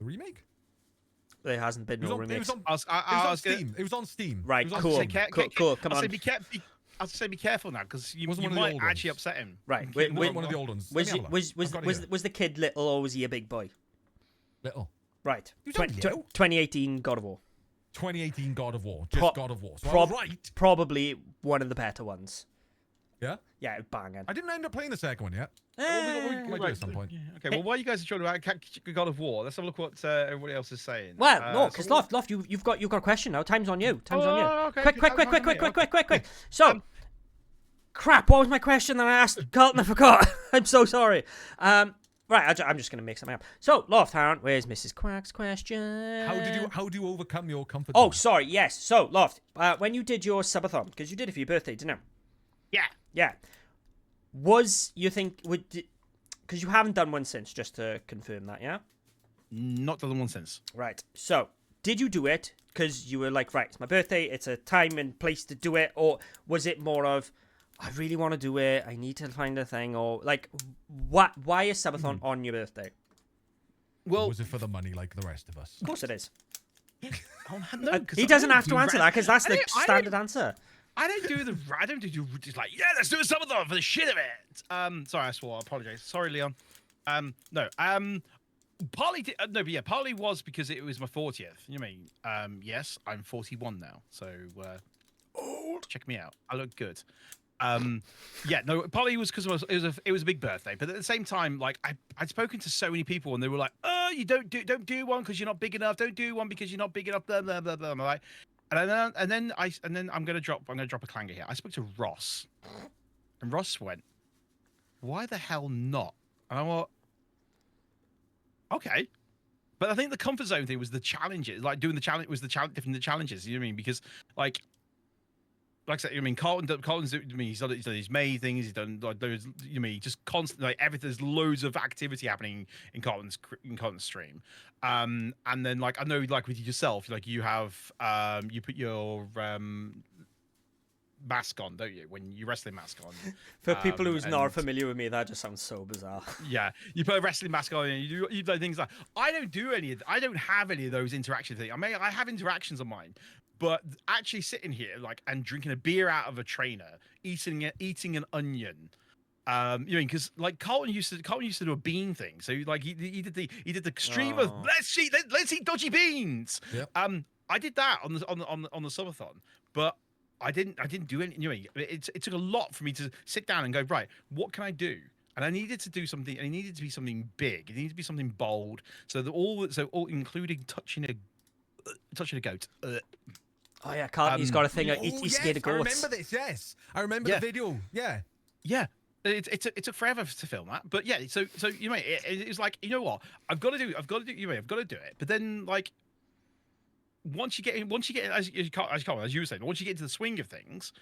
remake. There hasn't been no remakes. It was on Steam. It was on Steam. Right, It was on cool. Steam. Cool. Come on. I'll say be careful now because you Wasn't one of the might old actually ones. upset him. Right. It wasn't one of the old ones. Was Let me have a look. was the kid little or was he a big boy? Little. Right. You don't know. 2018 God of War. 2018 God of War. Just God of War. So I was right. Probably one of the better ones. Yeah? Yeah, banging. I didn't end up playing the second one yet. We might do it at some point. Yeah, okay, well, while you guys are talking about God of War, let's have a look what everybody else is saying. Well, no, because Loft, you've got a question now. Time's on you. Okay, Quick. So, crap. What was my question that I asked Carlton? I forgot. I'm so sorry. Right, I'm just gonna make something up. So, Loft, where's Mrs. Quack's question? How do you overcome your comfort Oh, zone? sorry. Yes. So, Loft, when you did your subathon, because you did it for your birthday, didn't you? Yeah. Was you think because you haven't done one since, just to confirm that, yeah? Not done one since. Right. So, did you do it because you were like, right, it's my birthday, it's a time and place to do it, or was it more of, I really want to do it, I need to find a thing, or like, why is subathon on your birthday? Well, or was it for the money like the rest of us? Of course it is. No, he doesn't have to answer that because that's the standard answer. I don't do just like, yeah, let's do a subathon for the shit of it. Sorry, I swore. I apologize. Sorry, Leon. Partly was because it was my 40th. You mean, yes, I'm 41 now, so check me out. I look good. Partly was because it was a big birthday, but at the same time, like I'd spoken to so many people and they were like, oh, you don't do one because you're not big enough. Don't do one because you're not big enough. Blah blah blah blah. I'm like, and then I'm gonna drop a clanger here. I spoke to Ross, and Ross went, "Why the hell not?" And I went, "Okay." But I think the comfort zone thing was the challenges, like doing the challenge was the challenges. You know what I mean? Because like I said, I mean, Carlton's. I mean, he's done his May things. He's done like those. You mean, just constantly like everything. There's loads of activity happening in Carlton's stream. And then like I know like with yourself, like you have you put your mask on, don't you? When you wrestling mask on. For people who's not familiar with me, that just sounds so bizarre. Yeah, you put a wrestling mask on and you do things like I don't have any of those interaction things. I mean, I have interactions on mine. But actually sitting here, like, and drinking a beer out of a trainer, eating an onion, you know, because like Carlton used to do a bean thing. So like he did the stream of let's eat dodgy beans. Yep. I did that on the subathon, but I didn't do anything. You know, it took a lot for me to sit down and go, right, what can I do? And I needed to do something, and it needed to be something big. It needed to be something bold. So all including touching a goat. Oh yeah, Carlton, he's got a thing. He's scared of goats. I remember this. Yes, I remember the video. Yeah. It took forever to film that, but yeah. So you know, it was like, you know what, I've got to do. You know, I've got to do it. But then like, once you get in, as you were saying, once you get into the swing of things,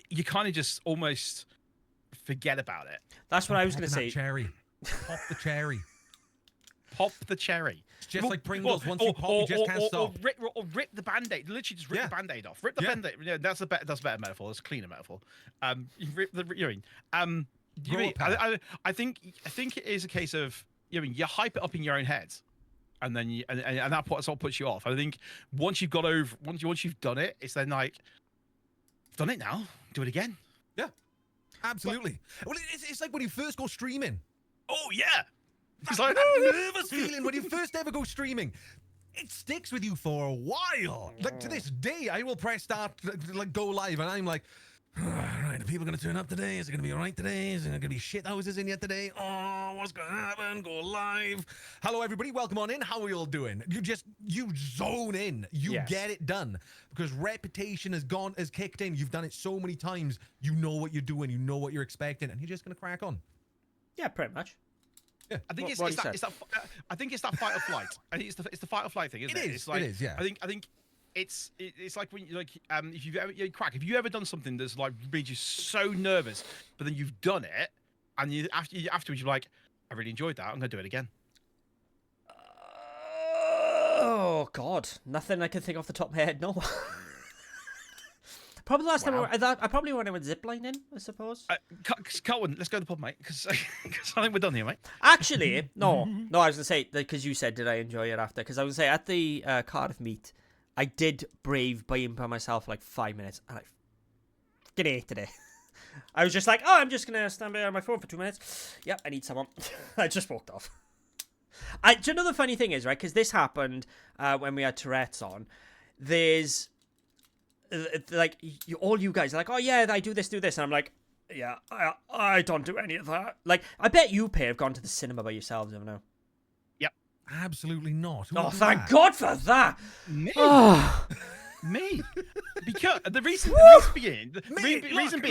you kind of just almost forget about it. That's what I was going to say. Cherry, pop the cherry. Pop the cherry. It's just like Pringles. Once you pop, you just can't stop. Or rip the Band-Aid. Literally just rip the Band-Aid off. Rip the Band-Aid. Yeah, that's a better metaphor. That's a cleaner metaphor. You rip the. You mean? I think it is a case of you hype it up in your own head, and then and that's what puts you off. I think once you've done it, it's then like, I've done it now. Do it again. Yeah, absolutely. Well, it's like when you first go streaming. Oh yeah. It's like that nervous feeling when you first ever go streaming. It sticks with you for a while. Like to this day, I will press start, like go live, and I'm like, right, are people going to turn up today? Is it going to be all right today? Is there going to be shit houses in yet today? Oh, what's going to happen? Go live. Hello, everybody. Welcome on in. How are you all doing? You zone in. You get it done because reputation has kicked in. You've done it so many times. You know what you're doing. You know what you're expecting, and you're just going to crack on. Yeah, pretty much. I think What it's he that, it's that. I think it's that fight or flight. I think it's the fight or flight thing, isn't it? It is. It's like, It is. Yeah. I think it's like when you like if you've ever crack, if you ever done something that's like made you so nervous, but then you've done it, and afterwards you're like, I really enjoyed that. I'm gonna do it again. Oh God, nothing I can think off the top of my head. No. Probably the last time I probably when I went ziplining, I suppose. Colin, let's go to the pub, mate, because I think we're done here, mate. Actually, no. I was gonna say because you said, did I enjoy it after? Because I was gonna say at the Cardiff meet, I did brave being by myself for like 5 minutes, and I fucking hated it. I was just like, oh, I'm just gonna stand by on my phone for 2 minutes. Yep, I need someone. I just walked off. Do you know the funny thing is, right? Because this happened when we had Tourette's on. There's like all you guys are like, oh yeah, I do this, and I'm like, yeah, I don't do any of that. Like, I bet you pair have gone to the cinema by yourselves, haven't you? Yep. Absolutely not. Who Oh, would do thank that? God for that. Me. Oh. Me. Because the reason being,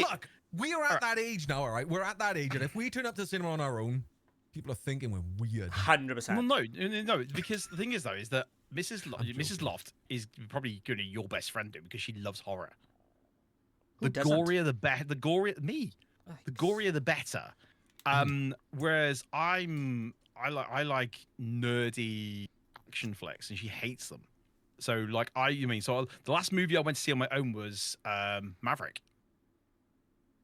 Look, we are at that age now, all right? We're at that age, and if we turn up to the cinema on our own, people are thinking we're weird. 100%. Well, no, because the thing is though, is that Mrs. Loft is probably going to be your best friend, because she loves horror. Who The doesn't? gorier the better. The gorier the better. Whereas I like nerdy action flicks, and she hates them. So like so the last movie I went to see on my own was Maverick.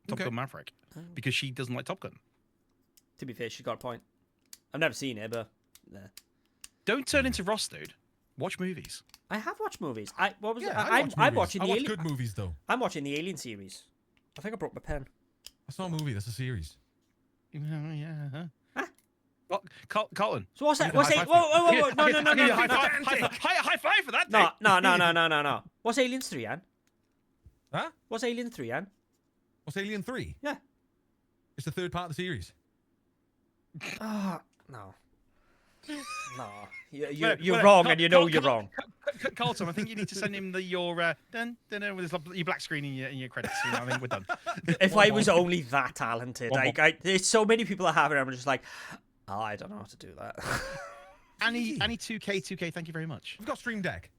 Top Gun Maverick, because she doesn't like Top Gun. To be fair, she's got a point. I've never seen it, but Don't turn into Ross, dude. Watch movies. I have watched movies. I'm watching I the watch Alien. good movies though. I'm watching the Alien series. I think I broke my pen. That's not a movie. That's a series. Yeah. Huh? Well, Colin. So what's that? Give me What's the it? high Whoa, five. whoa, whoa! No! High five for that. No! What's Aliens 3, Ann? Huh? What's Alien 3, Ann? What's Alien 3? Yeah. It's the third part of the series. No. You're wrong, and you know you're wrong. Colton, I think you need to send him your with your black screen in your credits. You know, I think we're done. If I was only that talented, there's so many people that have it. I'm just like, oh, I don't know how to do that. Any 2K, thank you very much. We've got Stream Deck.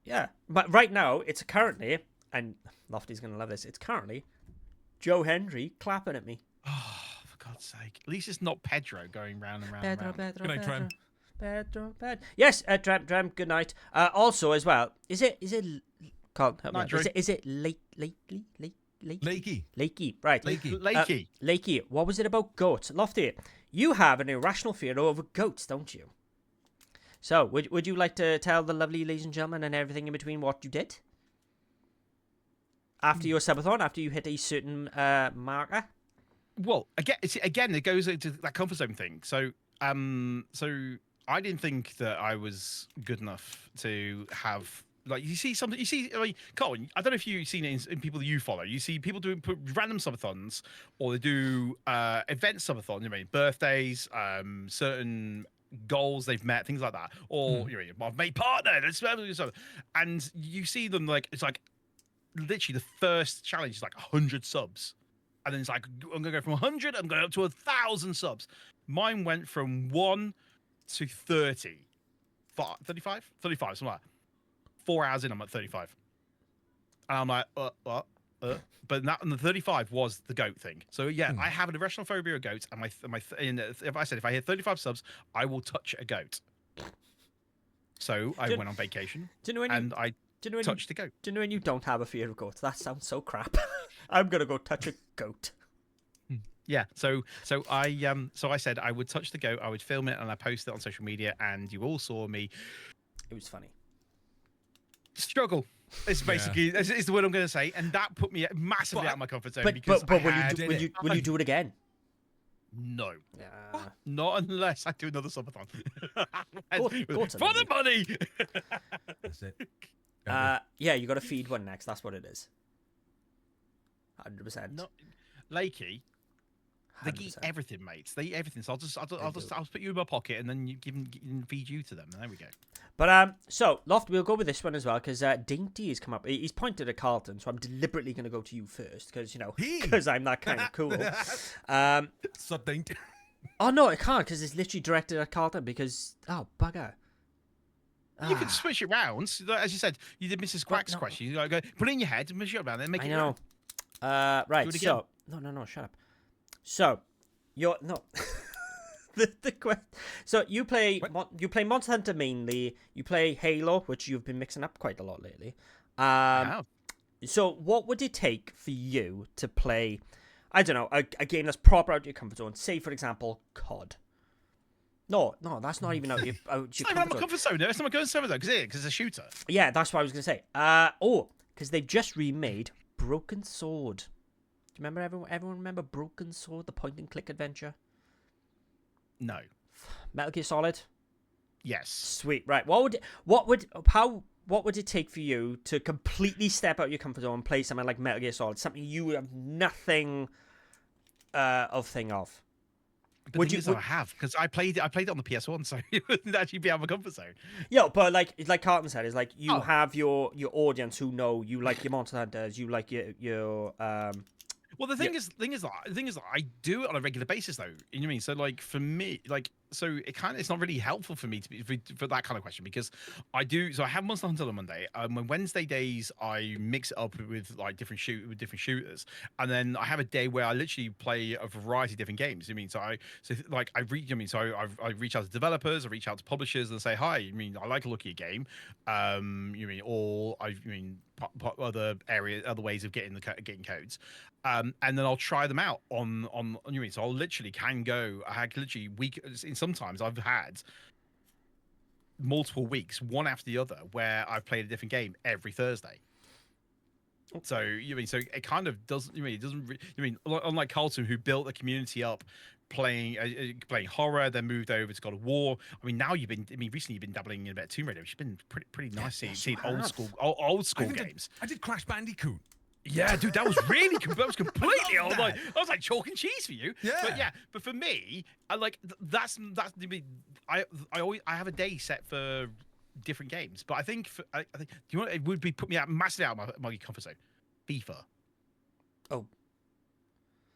Yeah, but right now it's currently, and Lofty's gonna love this. It's currently Joe Hendry clapping at me. Oh, for God's sake! At least it's not Pedro going round and round. Good night, Trem. Pedro. Yes, Dram. Good night. Also, as well, is it? Can't help me. Is it Lakey? Lakey, right? Lakey. What was it about goats? Lofty, you have an irrational fear over goats, don't you? So, would you like to tell the lovely ladies and gentlemen and everything in between what you did after your subathon, after you hit a certain marker? Well, again, it goes into that comfort zone thing. So I didn't think that I was good enough to have. Like, you see, I mean, Colin, I don't know if you've seen it in people that you follow. You see people put random subathons, or they do event subathons, birthdays, certain goals they've met, things like that. Or, I've made partner, and you see them, like, it's like, literally the first challenge is like 100 subs. And then it's like, I'm going to go from 100, I'm going up to 1,000 subs. Mine went from 1 to 30. 35, something like that. 4 hours in, I'm at 35. And I'm like, what? But the 35 was the goat thing. So yeah, I have an irrational phobia of goats. And if I hit 35 subs, I will touch a goat. So I went on vacation and I touched a goat. Do you know when you don't have a fear of goats? That sounds so crap. I'm gonna go touch a goat. Yeah, so I said I would touch the goat, I would film it, and I posted it on social media, and you all saw me. It was funny. Struggle. It's basically is the word I'm going to say, and that put me massively out of my comfort zone. But will you do it again? No. Yeah. Not unless I do another subathon. Go For the money. That's it. Yeah, you got to feed one next. That's what it is. 100%. No, Lakey. They eat everything, mates. They eat everything. So I'll put you in my pocket, and then you feed you to them. There we go. But so Loft, we'll go with this one as well because Dainty has come up. He's pointed at Carlton, so I'm deliberately going to go to you first because because I'm that kind of cool. Sup, Dainty? Oh no, it can't because it's literally directed at Carlton. Because bugger. You can switch it round. As you said, you did Mrs. Quack's no. question. You go put it in your head and switch it around, then make I it. know. Round. Right. Do it again. So no. Shut up. So you're no. So you play Monster Hunter mainly. You play Halo, which you've been mixing up quite a lot lately. So what would it take for you to play? I don't know, a game that's proper out of your comfort zone. Say, for example, COD. No, that's not even out of your comfort zone. No, it's not my comfort zone because it's a shooter. Yeah, that's what I was gonna say. Because they've just remade Broken Sword. Do you remember everyone remember Broken Sword, the point and click adventure? No. Metal Gear Solid. Yes. Sweet. Right. What would it take for you to completely step out your comfort zone and play something like Metal Gear Solid, something you have nothing of? But would you? I have because I played it on the PS1, so it wouldn't actually be out of my comfort zone. Yeah, but like Carlton said, is like you have your audience who know you like your Monster Hunters, you like your Well, the thing is that I do it on a regular basis, though. You know what I mean? So, like, for me, like, so it's not really helpful for me for that kind of question because I do. So I have Monster Hunter on Monday. On Wednesday days, I mix it up with like different shooters, and then I have a day where I literally play a variety of different games. I mean, I reach out to developers, I reach out to publishers, and say, hi. I mean, I like a look at your game. Other ways of getting codes. And then I'll try them out on so I'll literally sometimes I've had multiple weeks, one after the other, where I've played a different game every Thursday. So so it kind of doesn't unlike Carlton, who built the community up playing horror, then moved over to God of War. I mean, recently you've been dabbling in a bit of Tomb Raider, which has been pretty nice seeing old school games. I did Crash Bandicoot. Yeah, dude, that was really completely old. I was like chalk and cheese for you. Yeah, but for me, I like I have a day set for different games. But I think do you know what it would be put me out massively out of my comfort zone? FIFA. Oh.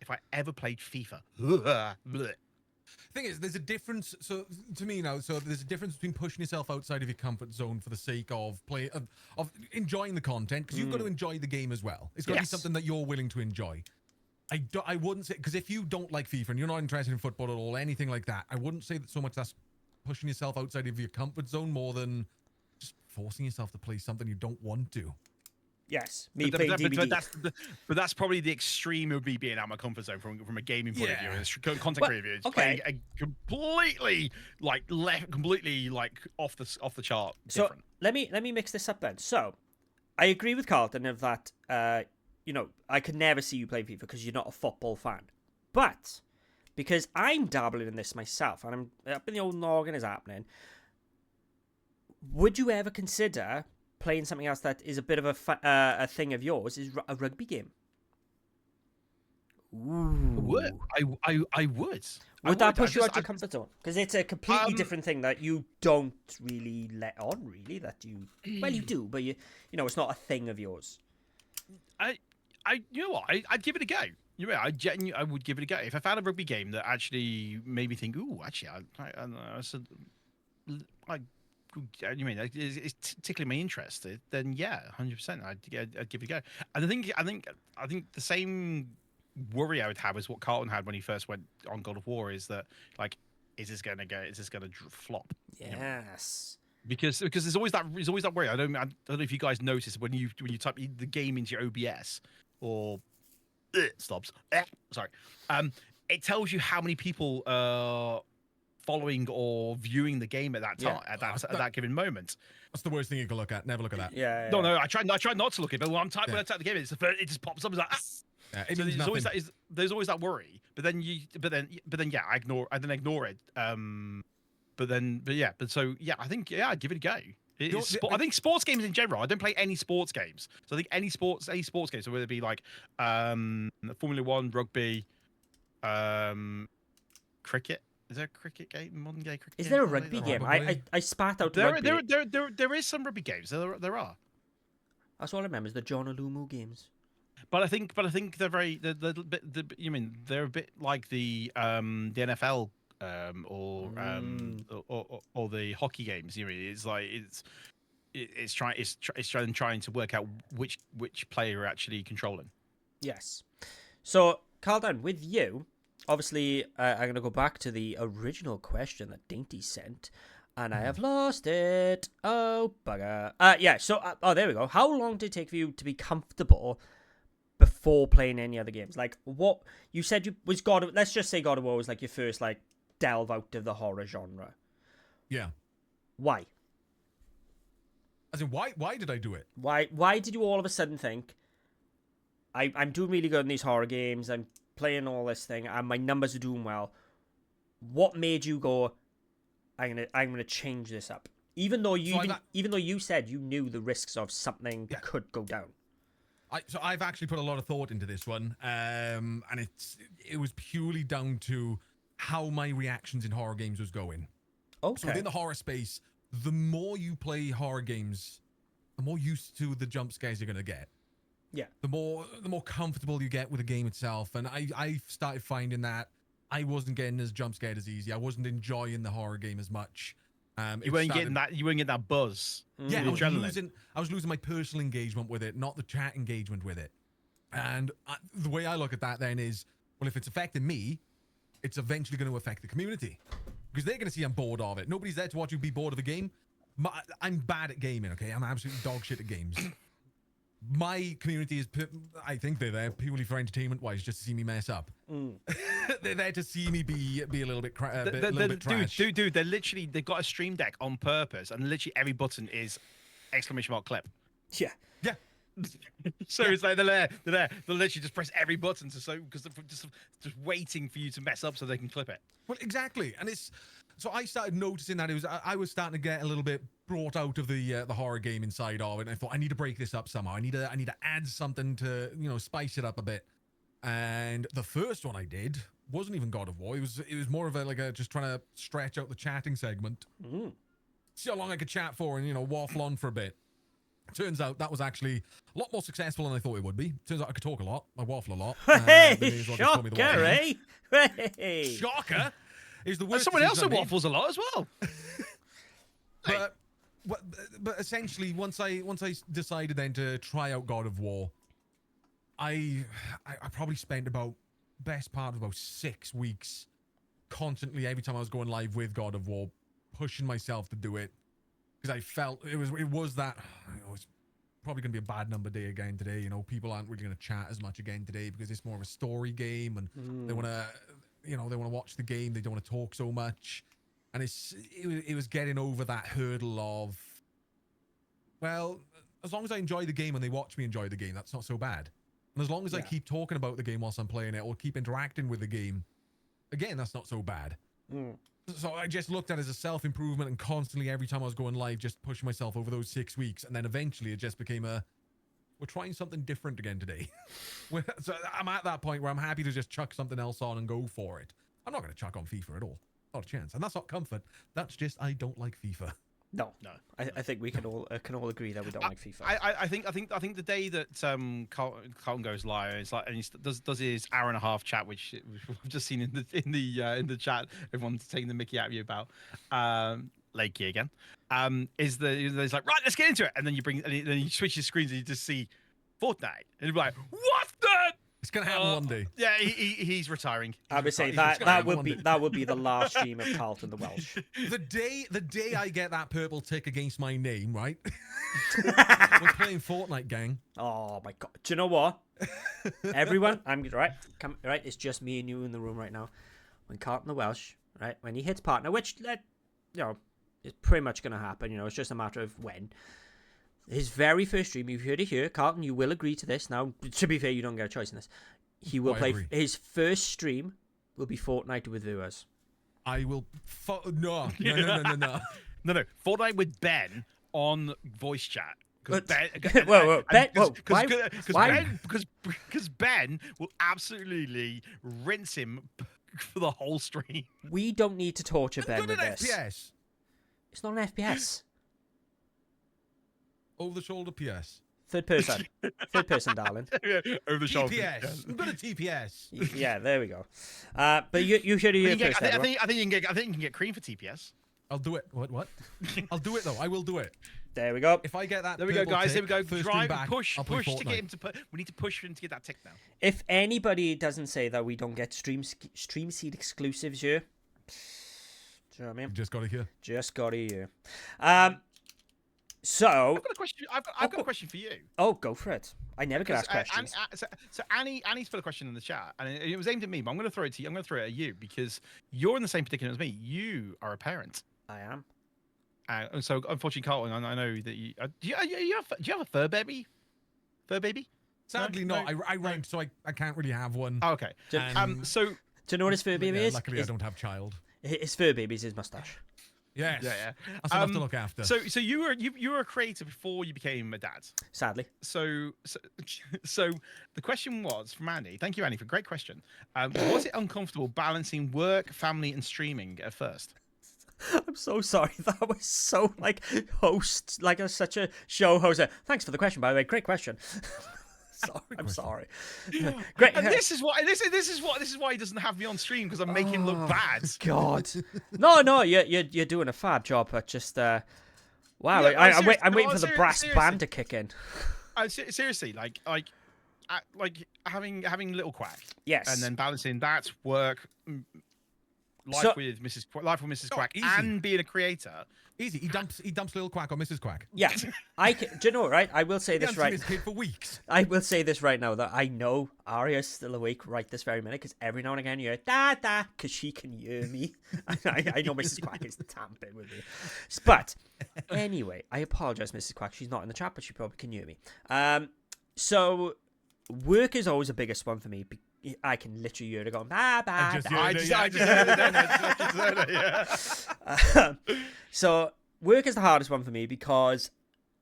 If I ever played FIFA. Thing is, there's a difference. So to me now, there's a difference between pushing yourself outside of your comfort zone for the sake of of enjoying the content, because you've got to enjoy the game as well. It's got to be something that you're willing to enjoy. I wouldn't say, because if you don't like FIFA and you're not interested in football at all, anything like that, I wouldn't say that so much that's pushing yourself outside of your comfort zone more than just forcing yourself to play something you don't want to. Yes, playing DVD. But that's probably the extreme of me being out of my comfort zone from a gaming point of view, and content creator. Okay. Playing a completely off the chart. So different. let me mix this up then. So I agree with Carlton of that. I could never see you play FIFA because you're not a football fan. But because I'm dabbling in this myself, and I'm up in the old noggin is happening. Would you ever consider playing something else that is a bit of a thing of yours, is a rugby game? Ooh. I would. Would that push you out your comfort zone? Because it's a completely different thing that you don't really let on, really. That you do, but it's not a thing of yours. You know what? I'd give it a go. I would give it a go if I found a rugby game that actually made me think, ooh, actually, it's tickling my interest, then yeah, 100%, I'd give it a go. And I think the same worry I would have is what Carlton had when he first went on God of War, is that like, is this gonna flop? Yes. Because there's always that worry. I don't know if you guys notice when you type the game into your OBS or stops. Sorry. It tells you how many people following or viewing the game at that time, at that given moment. That's the worst thing you can look at. Never look at that. Yeah. No, I try not to look at it, but when I type the game, it just pops up as like, so there's always that worry. But then I ignore it. I think I'd give it a go. I think sports games in general. I don't play any sports games, so I think any sports games, so whether it be like Formula 1, rugby, cricket. Is there a cricket game? Modern day cricket? Is there a rugby game? I spat out rugby. There is some rugby games. There are. That's all I remember is the John Alumu games. But I think they're a bit like the NFL or the hockey games. You know, it's like it's trying to work out which player you're actually controlling. Yes. So, Carlton, with you, obviously, I'm going to go back to the original question that Dainty sent, and I have lost it. Oh, bugger. Yeah, so, there we go. How long did it take for you to be comfortable before playing any other games? Like, what, you said was let's just say God of War was like your first, like, delve out of the horror genre. Yeah. Why? As in, why did I do it? Why did you all of a sudden think, I'm doing really good in these horror games, I'm playing all this thing, and my numbers are doing well. What made you go, I'm gonna change this up? Even though you said you knew the risks of something could go down. So I've actually put a lot of thought into this one, and it was purely down to how my reactions in horror games was going. Okay. So within the horror space, the more you play horror games, the more used to the jump scares you're gonna get. Yeah. The more comfortable you get with the game itself, and I started finding that I wasn't getting as jump scared as easy. I wasn't enjoying the horror game as much. You weren't getting that buzz. Yeah, adrenaline. I was losing my personal engagement with it, not the chat engagement with it. And the way I look at that then is, well, if it's affecting me, it's eventually going to affect the community, because they're going to see I'm bored of it. Nobody's there to watch you be bored of a game. I'm bad at gaming, okay? I'm absolutely dog shit at games. My community is, I think they're there purely for entertainment-wise, just to see me mess up. They're there to see me be a little bit, trash. Dude, they've got a stream deck on purpose, and literally every button is ! Clip. Yeah. Yeah. So it's like they're there. They'll literally just press every button because they're just waiting for you to mess up so they can clip it. Well, exactly, and so I started noticing that I was starting to get a little bit brought out of the horror game inside of it, and I thought I need to break this up somehow. I need to add something to spice it up a bit. And the first one I did wasn't even God of War. It was more of a just trying to stretch out the chatting segment. See how long I could chat for and waffle on for a bit. Turns out that was actually a lot more successful than I thought it would be. Turns out I could talk a lot. I waffle a lot. Hey, shocker, eh? Hey. Shocker is the word. Someone else that waffles a lot as well. But essentially, once I decided then to try out God of War, I probably spent about best part of about 6 weeks constantly every time I was going live with God of War, pushing myself to do it. Because I felt it was that it's probably going to be a bad number day again today. People aren't really going to chat as much again today because it's more of a story game, and they want to, they want to watch the game. They don't want to talk so much, and it was getting over that hurdle of, well, as long as I enjoy the game and they watch me enjoy the game, that's not so bad. And as long as I keep talking about the game whilst I'm playing it or keep interacting with the game, again, that's not so bad. So I just looked at it as a self-improvement, and constantly every time I was going live, just pushing myself over those 6 weeks. And then eventually it just became we're trying something different again today. So I'm at that point where I'm happy to just chuck something else on and go for it. I'm not going to chuck on FIFA at all. Not a chance. And that's not comfort. That's just, I don't like FIFA. No. I think we can all agree that we don't like FIFA. I think the day that Carlton goes live, it's like, and he does his hour and a half chat, which we've just seen in the chat, everyone's taking the mickey out of you about Lakey again. Is like, right, let's get into it, and then you switch your screens and you just see Fortnite, and you're like, what the? It's gonna happen one day. Yeah, he's retiring. I would say that would be the last stream of Carlton the Welsh. The day I get that purple tick against my name, right? We're playing Fortnite, gang. Oh my god! Do you know what? Everyone, I'm right. Right, it's just me and you in the room right now. When Carlton the Welsh, right, when he hits partner, which is pretty much gonna happen. It's just a matter of when. His very first stream, you've heard it here, Carlton, you will agree to this. Now, to be fair, you don't get a choice in this. He will play. His first stream will be Fortnite with viewers. I will. No. Fortnite with Ben on voice chat. Whoa, Ben, why? Because Ben will absolutely rinse him for the whole stream. We don't need to torture Ben with this. FPS. It's not an FPS. Over the shoulder PS. Third person. Third person, darling. Over the shoulder. TPS. We've got a TPS. Yeah, there we go. But you should hear first. I think you can get cream for TPS. I'll do it. What? I'll do it though. I will do it. There we go. If I get that, There we go, purple guys. tick, There we go. first Drive, back, push I'll play to get Fortnite. him to put. We need to push for him to get that tick now. If anybody doesn't say that we don't get stream seed exclusives here, do you know what I mean? Just got to hear. Just got to hear. So, I've got a question. I've got a question for you. oh, go for it. I never get asked questions. So Annie's put a question in the chat, and it was aimed at me, but I'm going to throw it to you. I'm going to throw it at you because you're in the same predicament as me. You are a parent. I am. And so, unfortunately, Carlton, I know that you do you have a fur baby? Fur baby? Sadly, No, not. I rent, so I can't really have one. Oh, okay. So Do you know what his fur baby is? Luckily, I don't have child. His fur baby is his mustache. Yes. yeah. That's enough to look after. So you were a creator before you became a dad. Sadly. So the question was from Annie. Thank you, Annie, for a great question. Was it uncomfortable balancing work, family, and streaming at first? I'm so sorry. That was so such a show host. Thanks for the question, by the way. Great question. Sorry, I'm sorry. Great. And this is why he doesn't have me on stream because I'm making him look bad. God. No, you're doing a fab job, but just wow. Yeah, I'm waiting for the brass band to kick in. Seriously, like having little Quack. Yes. And then balancing that work. Life with Mrs. Quack, easy. and being a creator. Easy. He dumps little Quack on Mrs. Quack. Yeah, do you know what, right? I will say He this hasn't seen right. his kid for weeks. I will say this right now that I know Arya's still awake right this very minute because every now and again you hear da because she can hear me. I know Mrs. Quack is tamping with me. But anyway, I apologize, Mrs. Quack. She's not in the chat, but she probably can hear me. So work is always the biggest one for me. I can literally hear her going, I just heard it, yeah. So work is the hardest one for me because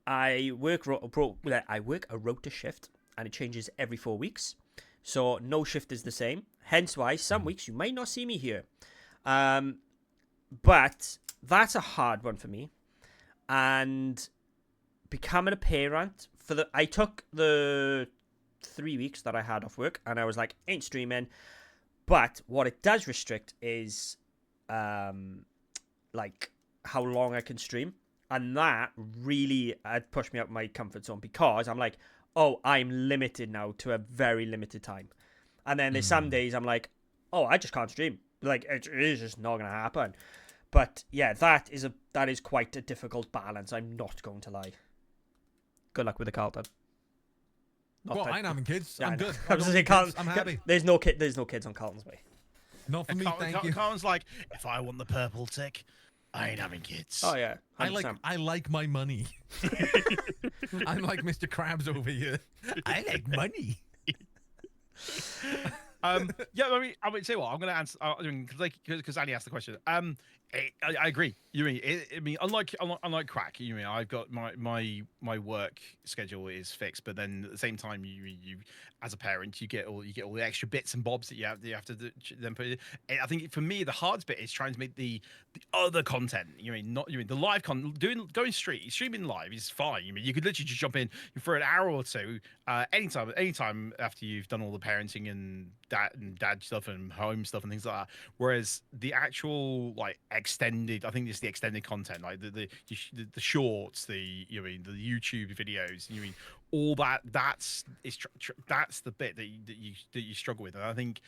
I work a rota shift and it changes every 4 weeks. So no shift is the same. Hence why some weeks you might not see me here. But that's a hard one for me. And becoming a parent I took the 3 weeks that I had off work and I was like, ain't streaming. But what it does restrict is like how long I can stream, and that really had pushed me out my comfort zone because I'm like, oh, I'm limited now to a very limited time. And then there's some days I'm like, oh, I just can't stream, like it is just not gonna happen. But yeah, that is quite a difficult balance, I'm not going to lie. Good luck with the Carlton. Well, I ain't having kids. I'm good. I was gonna say, Carlton, I'm happy. There's no kids on Carlton's way. Not for me, thank you. Carlton's like, if I want the purple tick, I ain't having kids. Oh yeah, 100%. I like my money. I'm like Mr. Krabs over here. I like money. Yeah, I mean, say what I'm going to answer. Because Annie asked the question. I agree. You mean? I mean, unlike Crack, you mean I've got my work schedule is fixed, but then at the same time, you as a parent, you get all the extra bits and bobs that you have to then put. I think for me, the hardest bit is trying to make the other content. You mean the live content, streaming live is fine. You mean you could literally just jump in for an hour or two, anytime after you've done all the parenting and dad stuff and home stuff and things like that. Whereas the actual like extended, I think it's the extended content, like the shorts, the YouTube videos. You mean all that's the bit that you struggle with, and I think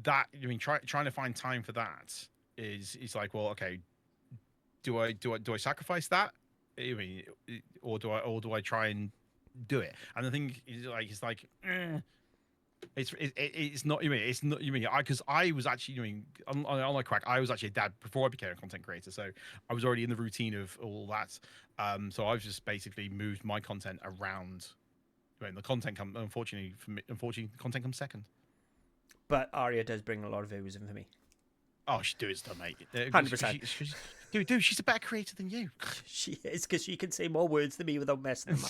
that trying to find time for that is like, well, okay, do I sacrifice that? I mean, or do I try and do it? And the thing is like. It's not. Because I was actually unlike Crack. I was actually a dad before I became a content creator, so I was already in the routine of all that. So I've just basically moved my content around. The content unfortunately, content comes second. But Arya does bring a lot of views in for me. Oh, she do it stuff, mate. 100%. Dude, she's a better creator than you. She is, because she can say more words than me without messing them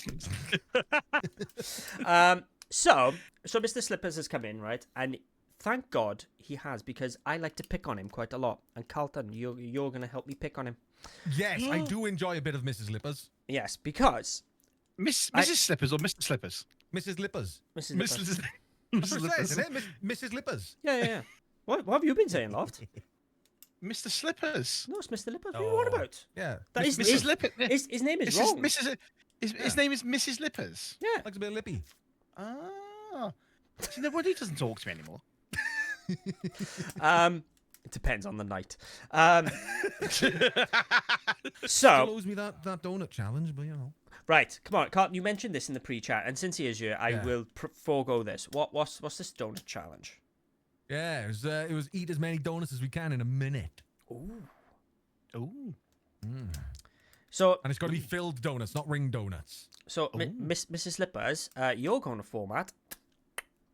up. So Mr. Slippers has come in, right? And thank God he has, because I like to pick on him quite a lot. And Carlton, you're going to help me pick on him. Yes, I do enjoy a bit of Mrs. Lippers. Yes, because Mrs. Slippers or Mr. Slippers? Mrs. Lippers. Mrs. Lippers. Mrs. That's Mrs. what it says, Lippers. isn't it? Mrs. Lippers. Yeah. What have you been saying, Loft? Mr. Slippers. No, it's Mr. Lippers. What are you on Oh. about? Yeah. That is Mrs. Lippers. His name is His wrong. His name is Mrs. Lippers. Yeah. Likes a bit of lippy. Ah. See, nobody doesn't talk to me anymore. It depends on the night. Still So, owes me that donut challenge, but you know. right, come on, Carlton. You mentioned this in the pre-chat, and since he is here, I Yeah. will forego this. What's this donut challenge? Yeah, it was eat as many donuts as we can in a minute. Ooh. Ooh. So, And it's got to be filled donuts, not ring donuts. so Mrs. Slippers, you're going to format.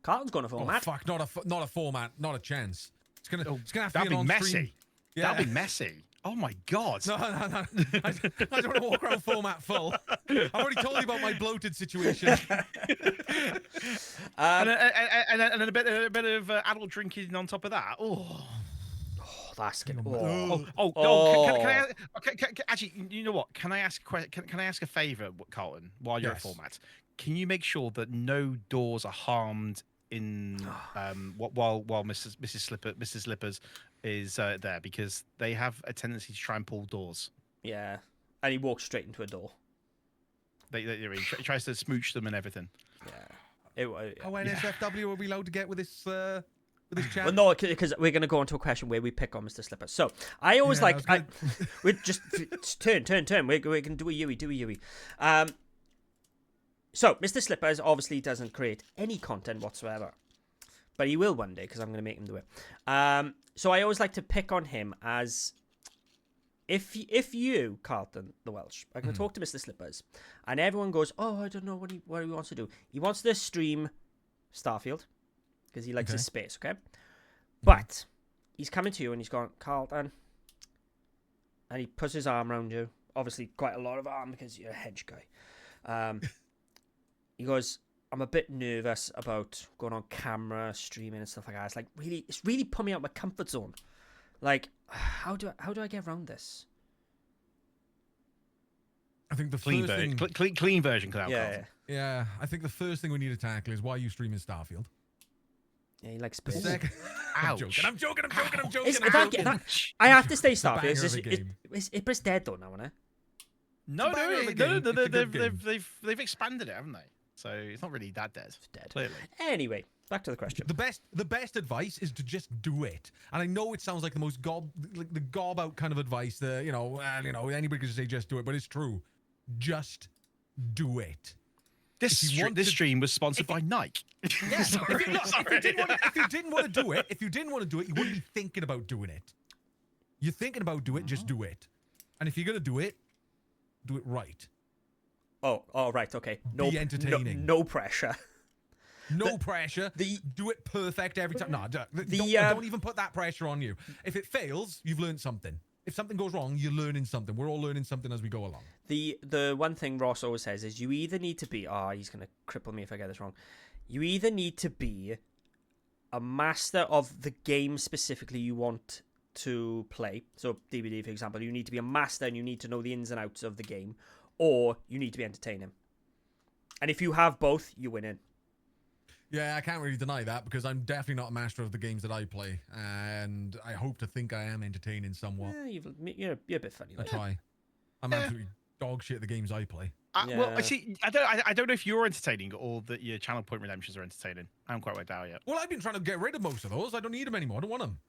Carlton's going to Oh format. fuck! Not a format, not a chance. It's gonna have to That'd be be an on-stream. messy. Yeah. That'd be messy. Oh my god. No. I don't want to walk around format full. I've already told you about my bloated situation. And a bit of adult drinking on top of that. Oh. That's good. Oh. Actually, you know what? Can I ask can I ask a favor, Carlton, while you're Yes. at format? Can you make sure that no doors are harmed in while Mrs. Slippers is there, because they have a tendency to try and pull doors. Yeah. And he walks straight into a door. He tries to smooch them and everything. Yeah. How NSFW are we allowed to get with this chat? Well, no, because we're going to go into a question where we pick on Mr. Slippers. So, I always Yeah, like... we just... turn. We can do a Yui. So, Mr. Slippers obviously doesn't create any content whatsoever. But he will one day, because I'm going to make him do it. So, I always like to pick on him as... If you, Carlton, the Welsh, are going to talk to Mr. Slippers, and everyone goes, oh, I don't know what he wants to do. He wants to stream Starfield, because he likes his space, okay? But he's coming to you and he's going, Carlton, and he puts his arm around you. Obviously, quite a lot of arm because you're a hedge guy. He goes, I'm a bit nervous about going on camera, streaming and stuff like that. It's really put me out of my comfort zone. Like, how do I get around this? I think the Clean first version. thing... Clean version. Yeah, I think the first thing we need to tackle is why you streaming Starfield. Yeah, he likes The space. second... I'm Ouch. joking. I'm joking. I have to say, It's a Starfield. banger of a game. It's dead though now, isn't it? No, It's a banger of a game. It's a good game. they've expanded it, haven't they? So it's not really that dead. It's dead. Clearly. Anyway, back to the question. The best advice is to just do it. And I know it sounds like the most the gob out kind of advice. Anybody could just say just do it, but it's true. Just do it. This stream was sponsored by Nike. Yeah. If you didn't want to do it, you wouldn't be thinking about doing it. You're thinking about doing it, just do it. And if you're gonna do it right. Oh, right, okay. Be entertaining. No pressure. No pressure. Do it perfect every time. No, don't even put that pressure on you. If it fails, you've learned something. If something goes wrong, you're learning something. We're all learning something as we go along. The one thing Ross always says is you either need to be... Oh, he's going to cripple me if I get this wrong. You either need to be a master of the game specifically you want to play. So, DVD, for example, you need to be a master and you need to know the ins and outs of the game. Or you need to be entertaining. And if you have both, you win in. Yeah, I can't really deny that because I'm definitely not a master of the games that I play, and I hope to think I am entertaining somewhat. Yeah, you're a bit funny. I try. I'm absolutely dog shit at the games I play. Well, I see. I don't know if you're entertaining or that your channel point redemptions are entertaining. I haven't quite worked out yet. Well, I've been trying to get rid of most of those. I don't need them anymore. I don't want them.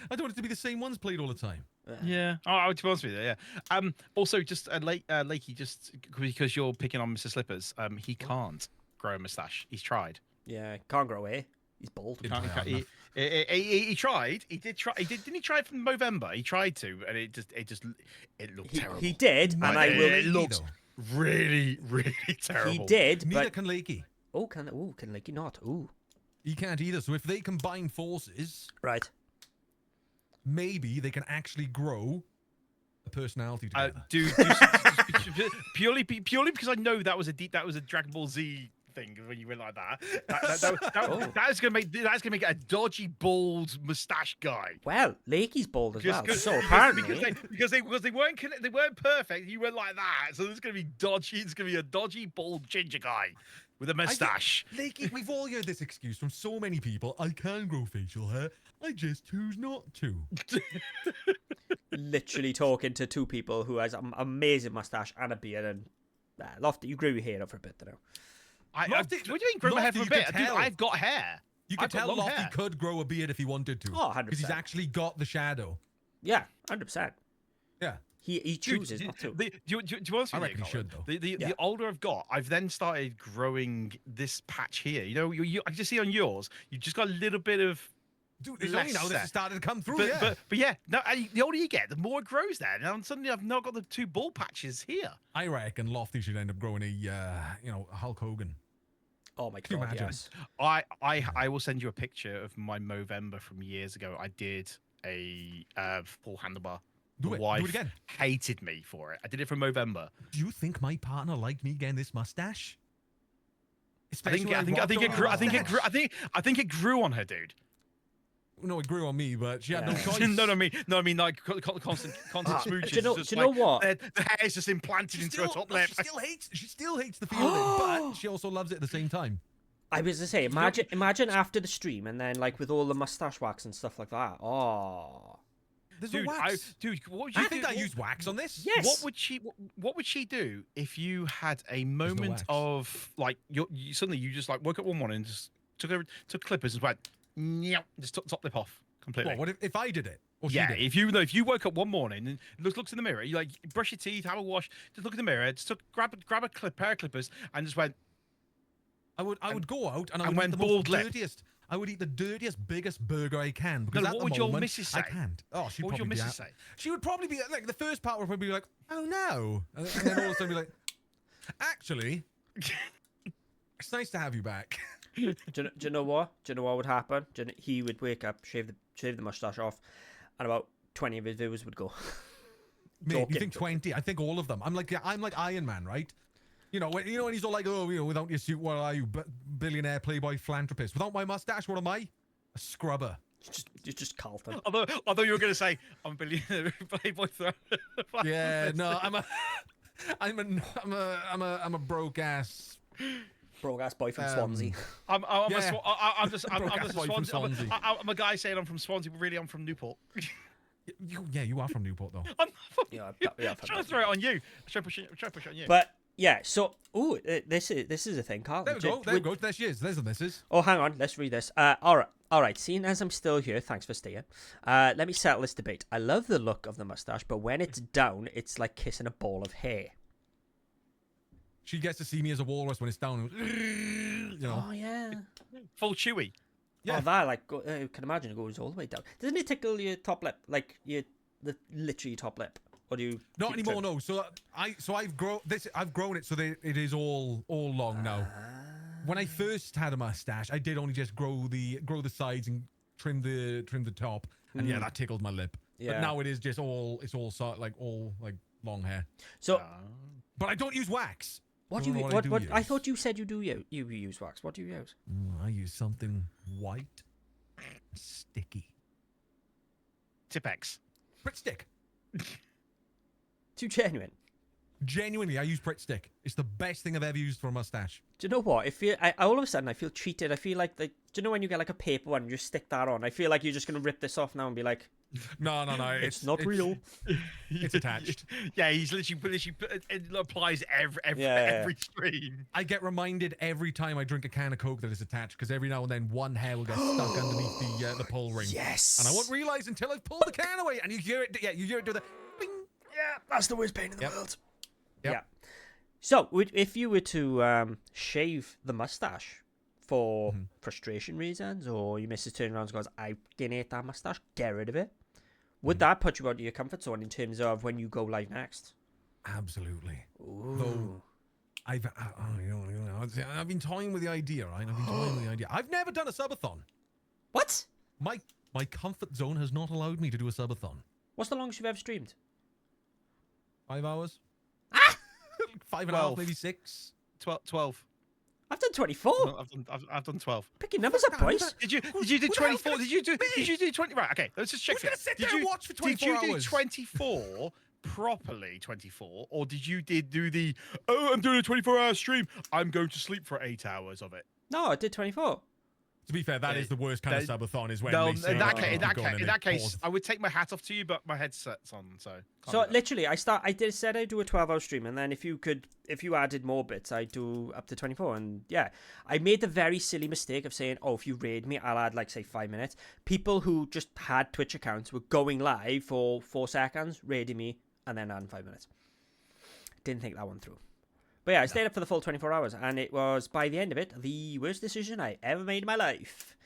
I don't want it to be the same ones played all the time. Yeah. Oh, to be honest with you, yeah. Also, just Lakey, just because you're picking on Mr. Slippers, he can't grow a moustache. He's tried. Yeah, can't grow hair. He's bald. He tried. He did try. Didn't he try from November? He tried to, and it looked terrible. He did, and I will. It looked really, really terrible. He did, Neither but can Lakey. can Lakey not? Ooh, He can't either. So if they combine forces, right. maybe they can actually grow a personality together. Dude, purely because I know that was a Dragon Ball Z thing when you went like that. That Oh. that's gonna make a dodgy bald mustache guy. Well, Lakey's bald as well. Because- So because- apparently, because they weren't perfect. You went like that, so there's gonna be dodgy. It's gonna be a dodgy bald ginger guy with a mustache. Lakey, we've all heard this excuse from so many people. I can grow facial hair. I just choose not to. literally talking to two people who has an amazing mustache and a beard, and Lofty, you grew your hair up for a bit, though. Lofty- what do you mean grow my hair Lofty, for a you bit? could Dude, tell. I've got hair. You could I've got tell long Lofty hair. could grow a beard if he wanted to. Oh, 100%. Because he's actually got the shadow. Yeah, 100%. Yeah. He chooses not to. Do you want to see I reckon he should, though. Yeah. The older I've got, I've then started growing this patch here. You know, I can just see on yours, you've just got a little bit of. Dude, it's only now this Lesser. has started to come through, But, yeah. but yeah, no, the older you get, the more it grows there. And suddenly I've now got the two bald patches here. I reckon Lofty should end up growing a Hulk Hogan. Oh my Can you god, imagine? yes. I will send you a picture of my Movember from years ago. I did a full handlebar. Do My it. wife Do it again. hated me for it. I did it for Movember. Do you think my partner liked me getting this mustache? I think it grew on her, dude. No, it grew on me, but she had no Yeah. choice. no, I mean, like constant smooches. do you know- It's just do you know like, what? The hair is just implanted into her top lip. She still hates the feel of it, but she also loves it at the same time. I was to say, imagine after the stream and then like with all the mustache wax and stuff like that. Oh, There's Dude, no wax. what would Do you you think do? I used wax on this? yes. What would she do if you had a no moment wax. of like suddenly you just like woke up one morning and just took clippers and went, "Nyeh," just took top lip off completely. What if I did it? Or she Yeah, did? if you woke up one morning and looks in the mirror, you like brush your teeth, have a wash, just look in the mirror, just grab a pair of clippers and just went. I would go out and I and would eat went the bald most lip. dirtiest. I would eat the dirtiest, biggest burger I can. Because No, at what the would your moment, missus I say? can't. Oh, she'd What would your probably be missus out- say? She would probably be like, the first part would probably be like, oh no. And then all of a sudden be like, actually, it's nice to have you back. do you know what? Do you know what would happen? He would wake up, shave the mustache off, and about 20 of his viewers would go. Mate, you Joking, think 20? I think all of them. I'm like Iron Man, right? You know when he's all like, oh, without your suit, what are you? Billionaire, playboy, philanthropist. Without my mustache, what am I? A scrubber. You're just Carlton. Although you were going to say I'm a billionaire playboy thrower. Yeah, no, I'm a broke ass. Broke ass boy from Swansea. I'm Yeah. I'm just Broke ass a boy from Swansea. Swansea. I'm a guy saying I'm from Swansea, but really I'm from Newport. You are from Newport though. I'm Yeah, I'm trying to throw it on you. I'm trying to push it on you. But yeah, so this is a thing, Carlton. There we go. There she is. There's the missus. Oh, hang on. Let's read this. All right. Seeing as I'm still here, thanks for staying. Let me settle this debate. I love the look of the mustache, but when it's down, it's like kissing a ball of hair. She gets to see me as a walrus when it's down. You know. Oh yeah. Full chewy. Yeah. Oh, that like I can imagine it goes all the way down. Doesn't it tickle your top lip, like literally your top lip? Or do you? Not keep it anymore. trim? No. I've grown it so that it is all long now. When I first had a mustache, I did only just grow the sides and trim the top, and yeah, that tickled my lip. Yeah. But now it is just all long hair. So But I don't use wax. what I do don't you? know what I What? do I use. thought you said you use wax. What do you use? I use something white, sticky. Tipex. Pritt stick. Too genuine. Genuinely, I use Pritt stick. It's the best thing I've ever used for a mustache. Do you know what? I all of a sudden I feel cheated. I feel like do you know when you get like a paper one, and you just stick that on? I feel like you're just gonna rip this off now and be like, No. it's not real. It's attached. Yeah, he's literally it applies every Yeah. stream. I get reminded every time I drink a can of Coke that it's attached because every now and then one hair will get stuck underneath the pull ring. Yes. And I won't realize until I've pulled the can away, and you hear it. Yeah, you hear it do the. Bing. Yeah, that's the worst pain in the Yep. world. Yep. Yeah. So, if you were to shave the mustache for frustration reasons, or your missus turns around and goes, "I can hate that mustache, get rid of it," would that put you out of your comfort zone in terms of when you go live next? Absolutely. Ooh. Though I've been toying with the idea, right? I've been toying with the idea. I've never done a subathon. What? My comfort zone has not allowed me to do a subathon. What's the longest you've ever streamed? 5 hours. 5.5, 12. maybe 6. 12. I've done 24. I've done 12. Pick your numbers up, boys. Did you do Who the hell's 24? gonna Did you do 20? Right, okay, let's just check Who's gonna this. sit Did there and you watch for did 24 you do hours? 24 properly 24, or did you do the I'm doing a 24-hour stream, I'm going to sleep for 8 hours of it? No, I did 24. To be fair, that is the worst kind of subathon. Is when No, they say, in that "Oh, case, keep going," and in it that case, pauses. I would take my hat off to you, but my headset's on, so. can't So do that. literally, I said I'd do a 12-hour stream, and then if you added more bits, I'd do up to 24. And yeah, I made the very silly mistake of saying, oh, if you raid me, I'll add like say 5 minutes. People who just had Twitch accounts were going live for 4 seconds, raiding me, and then adding 5 minutes. Didn't think that one through. But yeah, I stayed up for the full 24 hours, and it was, by the end of it, the worst decision I ever made in my life.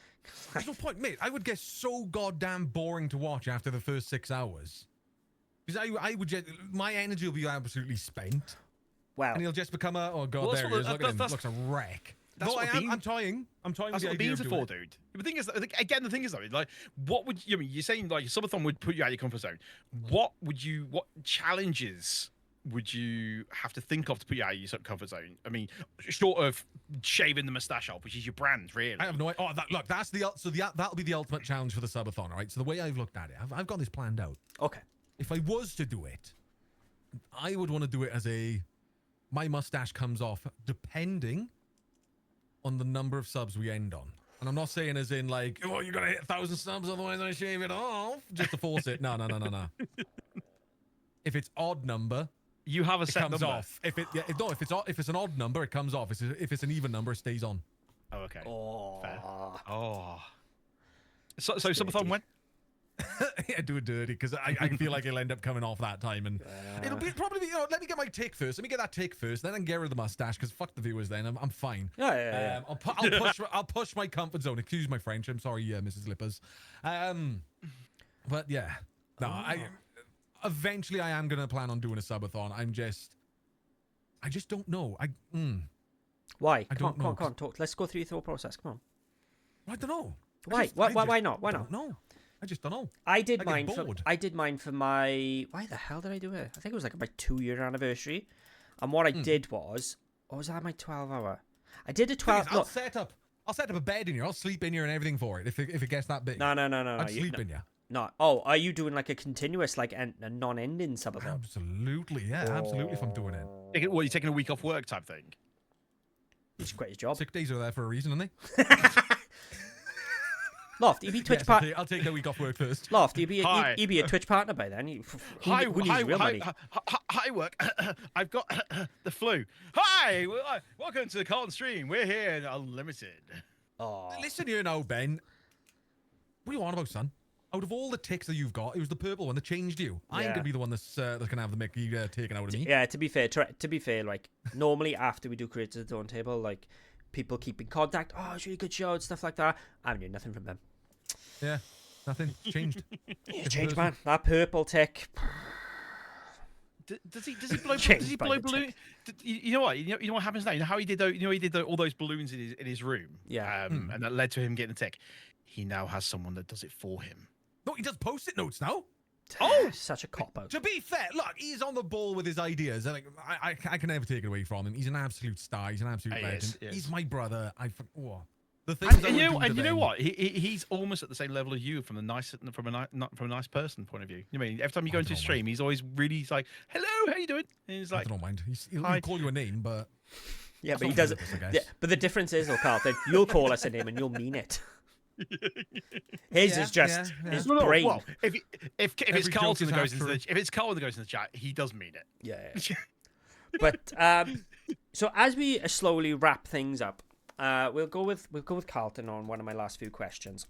There's no point, mate. I would get so goddamn boring to watch after the first 6 hours. Because I would just, my energy will be absolutely spent. Wow. And he'll just become oh god, Well, there he is. Look at him. Looks a wreck. That's No, what I'm toying. I'm toying That's with what the the idea beans of are doing for, it. dude. The thing is, again, the thing is though, like, what would you I mean? You're saying like subathon would put you out of your comfort zone. What challenges would you have to think of to put you out of your comfort zone? I mean, short of shaving the mustache off, which is your brand, really. I have no idea. Oh, look, that's that'll be the ultimate challenge for the subathon, all right? So the way I've looked at it, I've got this planned out. Okay. If I was to do it, I would want to do it as my mustache comes off depending on the number of subs we end on. And I'm not saying as in like, oh, you're gonna hit 1,000 subs, otherwise I shave it off just to force it. No. If it's odd number, You have a it set comes number. off. If it's an odd number, it comes off. If it's an even number, it stays on. Oh, okay. Oh. Fair. Oh. So subathon when? Yeah, do it dirty because I feel like it'll end up coming off that time, and it'll probably be. Let me get my take first. Let me get that take first, then I can get rid of the mustache because fuck the viewers. Then I'm fine. Yeah. I'll push my comfort zone. Excuse my French. I'm sorry, Mrs. Lippers. But yeah, no. Eventually I am gonna plan on doing a subathon. I just don't know. Why? I Come don't know, on, talk. Let's go through your thought process. Come on. I don't know. Why? Why not? Why not? No, I just don't know. I did I get mine bored. I did mine for my. Why the hell did I do it? I think it was like my 2-year anniversary, and what I did was that my 12-hour? I did a 12. I'll set up a bed in here. I'll sleep in here and everything for it. If it gets that big. No. I'd sleep in you. No. Oh, are you doing like a continuous, like a non-ending subathon? Absolutely, yeah, absolutely. If I'm doing it, You're taking a week off work type thing. He's quit his job. sick days are there for a reason, aren't they? Loft, you'd be Twitch Yes, partner. I'll take the week off work first. Loft, you'd be Hi. a Twitch partner by then. Who needs real money? Hi, work. I've got the flu. Hi, welcome to the Carlton stream. We're here in Unlimited. Oh. Listen here now, Ben. What are you on about, son? Out of all the ticks that you've got, it was the purple one that changed you. I ain't Yeah. gonna be the one that's gonna have the Mickey taken out of me. Yeah, to be fair, like normally after we do Creators at the Dawn Table, like people keep in contact. Oh, it's a really good show and stuff like that. I haven't heard nothing from them. Yeah, nothing changed. It's changed, man. That purple tick. Does he blow? Changed Does he by blow the balloon? You know what? You know what happens now. You know how he did. He did all those balloons in his room. Yeah. And that led to him getting a tick. He now has someone that does it for him. No, he does post-it notes now. Oh, such a cop out. To be fair, look, he's on the ball with his ideas. And, like, I can never take it away from him. He's an absolute star. He's an absolute He legend. is, he is. He's my brother. The things And I you would do to know them- what? He's almost at the same level as you from a nice person point of view. You know what I mean, every time you go into a don't stream, he's always really like, "Hello, how you doing?" And he's I like, don't mind. He'll Hi. call you a name, but Yeah, That's but he not doesn't. purpose, I Yeah, guess. but the difference is, though, Carlton, you'll call us a name and you'll mean it. His is just his No, brain. well, if it's Every Carlton joke that is goes into half the if it's Carlton that goes in the chat, he does mean it. Yeah. But so as we slowly wrap things up, we'll go with Carlton on one of my last few questions.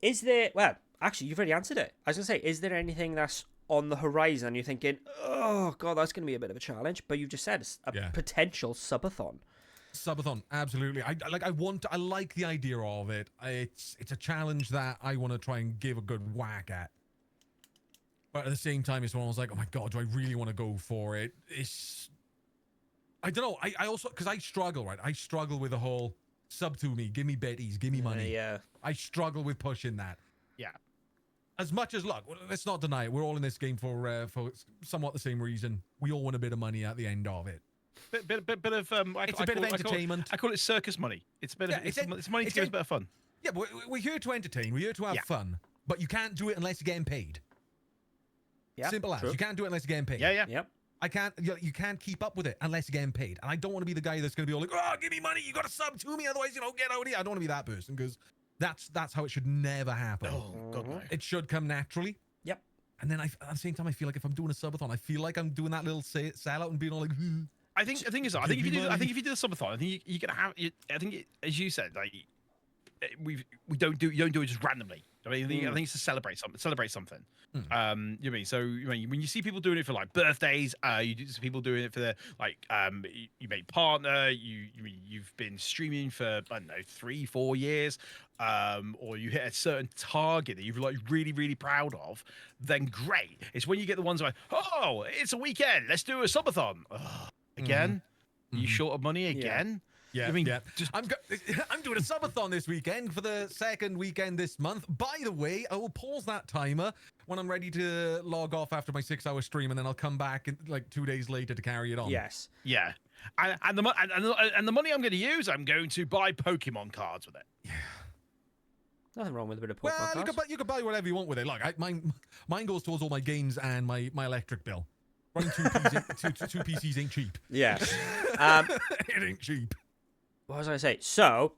Is there? Well, actually, you've already answered it. I was gonna say, is there anything that's on the horizon? You're thinking, oh god, that's gonna be a bit of a challenge. But you just said it's a potential subathon. Subathon, absolutely. I like the idea of it. It's a challenge that I want to try and give a good whack at. But at the same time, it's when I was like, oh my god, do I really want to go for it? I don't know. I also, because I struggle, right? I struggle with the whole sub to me, give me betties, give me money. Yeah. I struggle with pushing that. Yeah. As much as, look, let's not deny it. We're all in this game for somewhat the same reason. We all want a bit of money at the end of it. bit of It's a bit of entertainment. I call it circus money. It's a bit of it's money to give us a bit of fun. Yeah, but we're here to entertain. We're here to have fun. But you can't do it unless you're getting paid. Yeah, Simple as. You can't do it unless you're getting paid. Yeah. Yep. You can't keep up with it unless you're getting paid. And I don't want to be the guy that's going to be all like, oh, give me money. You got to sub to me. Otherwise, get out of here. I don't want to be that person because that's how it should never happen. Oh, God, no. It should come naturally. Yep. And then at the same time, I feel like if I'm doing a subathon, I feel like I'm doing that little sellout and being all like, I think if you do the subathon, I think you're gonna have. I think as you said, like you don't do it just randomly. I mean, I think it's to celebrate something. You mean so? When you see people doing it for like birthdays, you see people doing it for their like you made partner. You've been streaming for I don't know 3-4 years, or you hit a certain target that you're like really proud of. Then great. It's when you get the ones like, oh, it's a weekend. Let's do a subathon. Again, you short of money again. Yeah, I mean, I'm doing a subathon this weekend for the second weekend this month. By the way, I will pause that timer when I'm ready to log off after my 6-hour stream, and then I'll come back like 2 days later to carry it on. Yes. Yeah, and the money I'm going to use, I'm going to buy Pokemon cards with it. Yeah. Nothing wrong with a bit of Pokemon cards. You can buy whatever you want with it. Look, mine goes towards all my games and my electric bill. Running two PCs ain't cheap. Yeah. It ain't cheap. What was I going to say? So,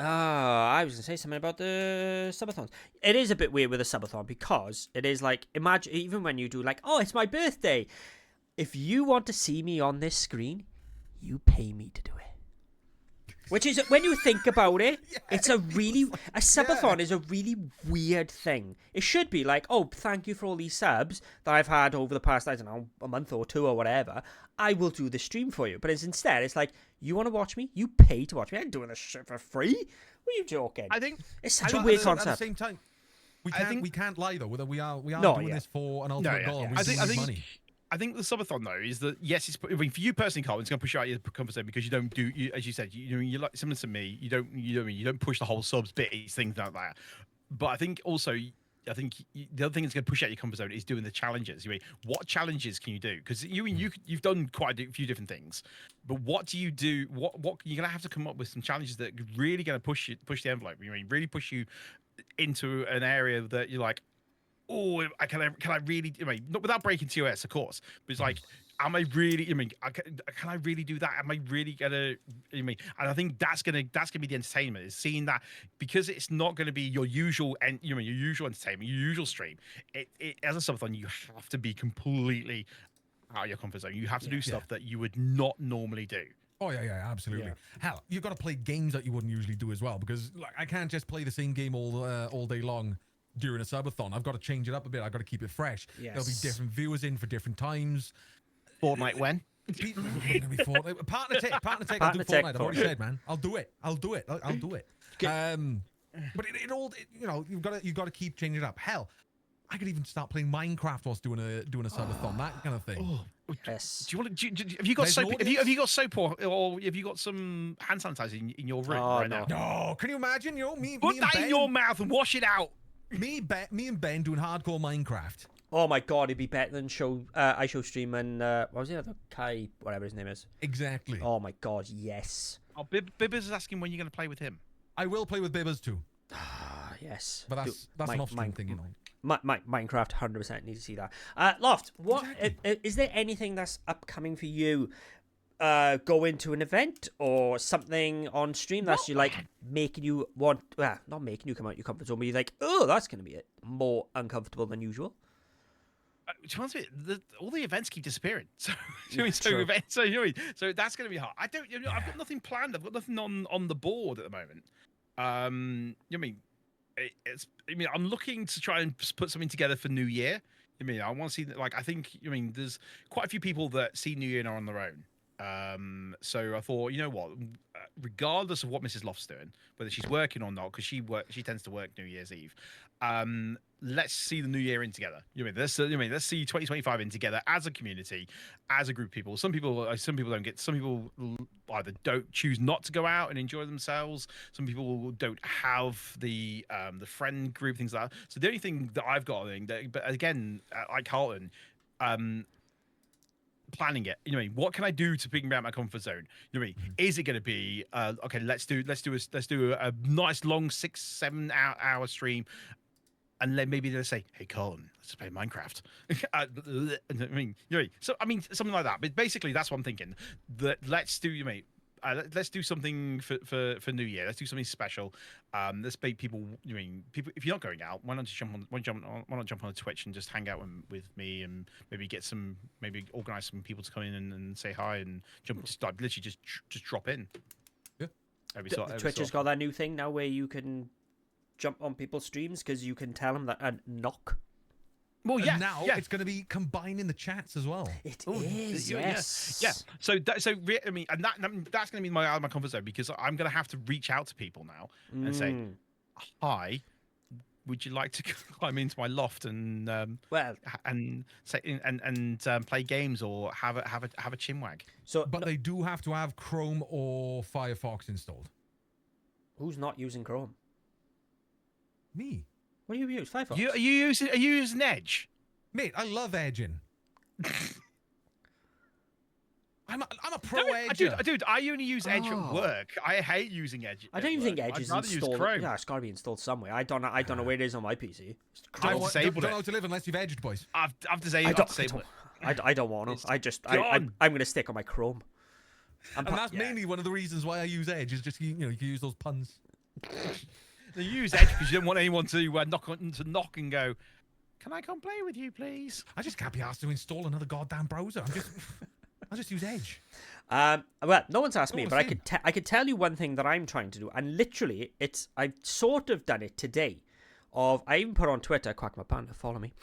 I was going to say something about the subathons. It is a bit weird with a subathon because it is like, imagine, even when you do like, oh, it's my birthday. If you want to see me on this screen, you pay me to do it. Which is, when you think about it, it's a subathon is a really weird thing. It should be like, oh, thank you for all these subs that I've had over the past, I don't know, a month or two or whatever. I will do the stream for you. But instead, it's like, you want to watch me? You pay to watch me. I ain't doing this shit for free. What are you joking? I think it's such a weird concept. At the same time, we can't lie though. We are doing this for an ultimate goal. I think money. I think the subathon though is that yes, I mean, for you personally, Carl, it's going to push you out your comfort zone because you don't do, as you said, you like similar to me. You don't push the whole subs bits, things like that. But I think also, the other thing that's going to push out your comfort zone is doing the challenges. What challenges can you do? Because you've done quite a few different things, but what do you do? What you're going to have to come up with some challenges that are really going to push the envelope. Really push you into an area that you're like, oh, can I really? Not without breaking TOS, of course. But it's like, am I really? Can I really do that? Am I really gonna? And I think that's gonna be the entertainment, is seeing that, because it's not gonna be your usual and your usual entertainment, your usual stream. It as a subathon, you have to be completely out of your comfort zone. You have to do stuff that you would not normally do. Oh yeah, absolutely. Yeah. Hell, you've got to play games that you wouldn't usually do as well, because like I can't just play the same game all day long during a subathon. I've got to change it up a bit. I've got to keep it fresh. Yes. There'll be different viewers in for different times. Fortnite when? Partner tech. I'll do Fortnite. I've already said, man. I'll do it. But you've got to keep changing it up. Hell, I could even start playing Minecraft whilst doing a subathon, that kind of thing. Oh, yes. Do you want to? Have you got soap? Have you got soap or have you got some hand sanitizer in your room right now? No, can you imagine? Me put and that Ben, in your mouth and wash it out. Me and Ben doing hardcore Minecraft. Oh my god, it'd be better than I show stream and what was the other Kai, whatever his name is. Exactly. Oh my god, yes. Oh, Bibbers is asking when you're going to play with him. I will play with Bibbers too. Yes. But that's an off-stream thing, Minecraft 100% need to see that. Loft, what is there anything that's upcoming for you? Going to an event or something on stream that's making you want, not making you come out your comfort zone, but you're like, oh, that's going to be more uncomfortable than usual. To be honest with you, all the events keep disappearing. So, true. So that's going to be hard. I've got nothing planned. I've got nothing on the board at the moment. I'm looking to try and put something together for New Year. I want to see there's quite a few people that see New Year and are on their own. So I thought, you know what, regardless of what Mrs. Loft's doing, whether she's working or not, because she tends to work New Year's Eve. Let's see the New Year in together. Let's see 2025 in together as a community, as a group of people. Some people don't get. Some people either don't choose not to go out and enjoy themselves. Some people don't have the friend group, things like that. So the only thing that I've got, but again, like Carlton, planning it. You know what I mean? What can I do to bring me out of my comfort zone? You know what I mean? Is it going to be okay? Let's do a nice long 6-7 hour stream, and then maybe they'll say, "Hey, Colin, let's play Minecraft." I mean, you know, so I mean, something like that. But basically, that's what I'm thinking. That let's do, you know, let's do something for New Year. Let's do something special. Let's make people. You mean people? If you're not going out, why not just why not jump on a Twitch and just hang out with me and maybe organize some people to come in and say hi and just like literally just drop in. Yeah. Twitch has got that new thing now where you can jump on people's streams because you can tell them that a knock. Well, yeah. And now it's going to be combining the chats as well. It is, yes. Yeah. I mean, and that's going to be out of my comfort zone because I'm going to have to reach out to people now and say, "Hi, would you like to climb into my loft and play games or have a chinwag?" But they do have to have Chrome or Firefox installed. Who's not using Chrome? Me. What do you use? Firefox? Are you using Edge? Mate, I love edging. I'm a pro edger. Dude, I only use Edge at work. I hate using Edge. I don't even think Edge I'd is rather use installed. Chrome. Yeah, it's got to be installed somewhere. I don't know where it is on my PC. I've disabled don't know it. how to live unless you've edged, boys. I've disabled it. I don't want to. I'm going to stick on my Chrome. And that's mainly one of the reasons why I use Edge is just you can use those puns. They use Edge because you don't want anyone to knock and go, "Can I come play with you, please?" I just can't be asked to install another goddamn browser. I'll just use Edge. Well, no one's asked me, but I could tell you one thing that I'm trying to do, and literally, I've sort of done it today. I even put on Twitter, Quack my panda, follow me.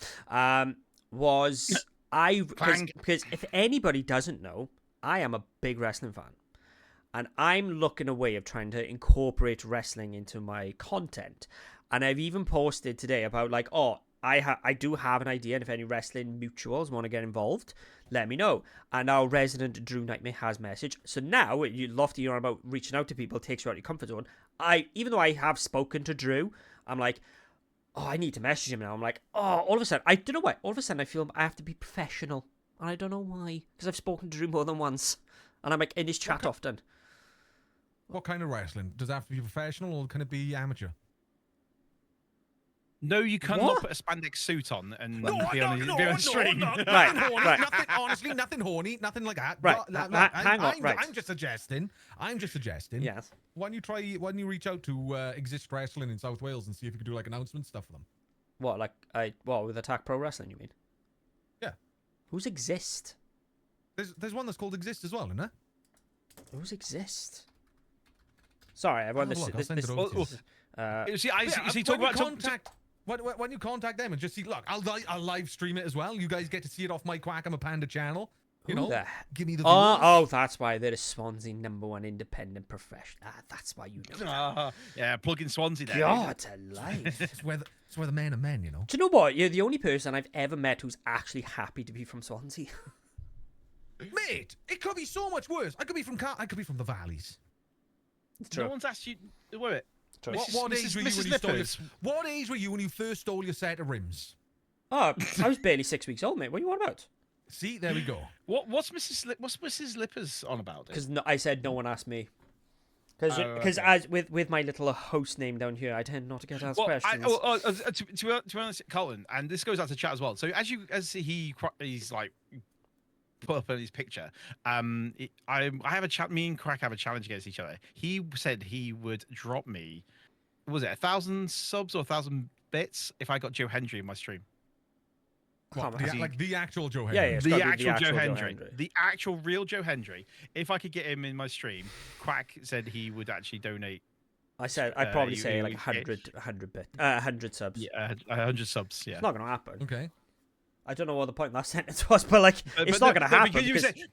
Because if anybody doesn't know, I am a big wrestling fan. And I'm looking a way of trying to incorporate wrestling into my content. And I've even posted today about like, I do have an idea, and if any wrestling mutuals want to get involved, let me know. And our resident Drew Nightmare has message. So now, you love to hear about reaching out to people, takes you out of your comfort zone. Even though I have spoken to Drew, I'm like, I need to message him now. I'm like, all of a sudden, I don't know why. All of a sudden, I feel I have to be professional. And I don't know why. Because I've spoken to Drew more than once. And I'm like in his chat often. What kind of wrestling? Does it have to be professional or can it be amateur? No, you cannot put a spandex suit on and be on stream. Right. Nothing, honestly, nothing horny, nothing like that. Right. Hang on. I'm just suggesting. Yes. Why don't you reach out to Exist Wrestling in South Wales and see if you could do like announcement stuff for them? What, with Attack Pro Wrestling, you mean? Yeah. Who's Exist? There's one that's called Exist as well, isn't there? Who's Exist? Sorry, everyone. When you contact them and just see, look, I'll live stream it as well. You guys get to see it off my Quack I'm a Panda channel. Give me the views. Oh, that's why they're a Swansea #1 independent professional. That's why you know. Yeah, plug in Swansea there. God alive. It's where the men are men, you know. Do you know what? You're the only person I've ever met who's actually happy to be from Swansea. Mate, it could be so much worse. I could be from the valleys. It's true. No one's asked you. Wait. What age were you when you first stole your set of rims? Oh, I was barely 6 weeks old, mate. What are you on about? See, there we go. What's Mrs. Lippers on about? Because I said no one asked me. Because as with my little host name down here, I tend not to get asked questions. To be honest, Colin, and this goes out to chat as well. So he's like put up in his picture. I have a chat. Me and Crack have a challenge against each other. He said he would drop me. Was it 1,000 subs or 1,000 bits if I got Joe Hendry in my stream? Like the actual Joe Hendry. Yeah, the actual Joe Hendry. The actual real Joe Hendry. If I could get him in my stream, Quack said he would actually donate. I said I'd probably say like 100 subs. Yeah, 100 subs. Yeah, it's not gonna happen. Okay. I don't know what the point of that sentence was, but like it's not gonna happen.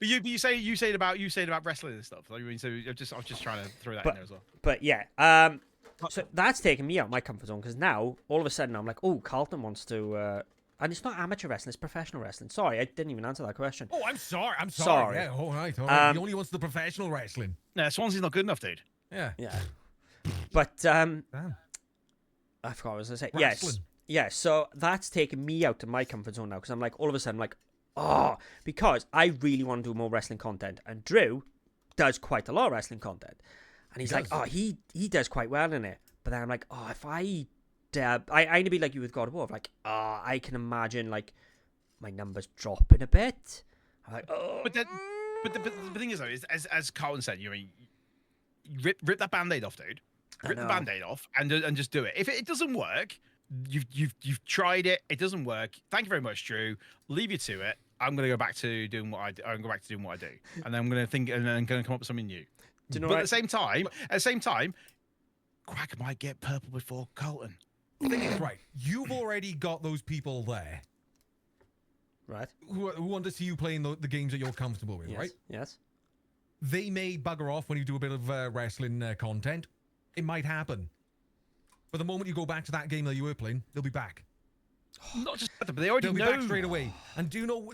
You say about wrestling and stuff. Like, I mean, so I was just trying to throw that in there as well. But yeah, so that's taken me out of my comfort zone because now all of a sudden I'm like, oh, Carlton wants to. And it's not amateur wrestling; it's professional wrestling. Sorry, I didn't even answer that question. Oh, I'm sorry. Yeah, all right. He only wants the professional wrestling. No, Swansea's not good enough, dude. Yeah. But Damn. I forgot what I was gonna say. Wrestling. Yes. So that's taken me out of my comfort zone now because I'm like, all of a sudden, like, oh, because I really want to do more wrestling content, and Drew does quite a lot of wrestling content, and he's like, oh, he does quite well in it. But then I'm like, oh, if I need to be like you with God of War, like, I can imagine like my numbers dropping a bit. I'm like, oh. But the thing is though, is as Carlton said, you mean rip that band-aid off, dude. Rip the band-aid off and just do it. If it doesn't work, you've tried it. It doesn't work. Thank you very much, Drew. Leave you to it. I'm gonna go back to doing what I do. I'm gonna go back to doing what I do, and then I'm gonna think, and then I'm gonna come up with something new. Do you know but at the same time, Quack might get purple before Colton. The thing is, right, you've already got those people there, Right. who want to see you playing the games that you're comfortable with, Yes. right? Yes. They may bugger off when you do a bit of wrestling content. It might happen. But the moment you go back to that game that you were playing, they'll be back. Not just that, but they already They'll be know. back straight away. And do you know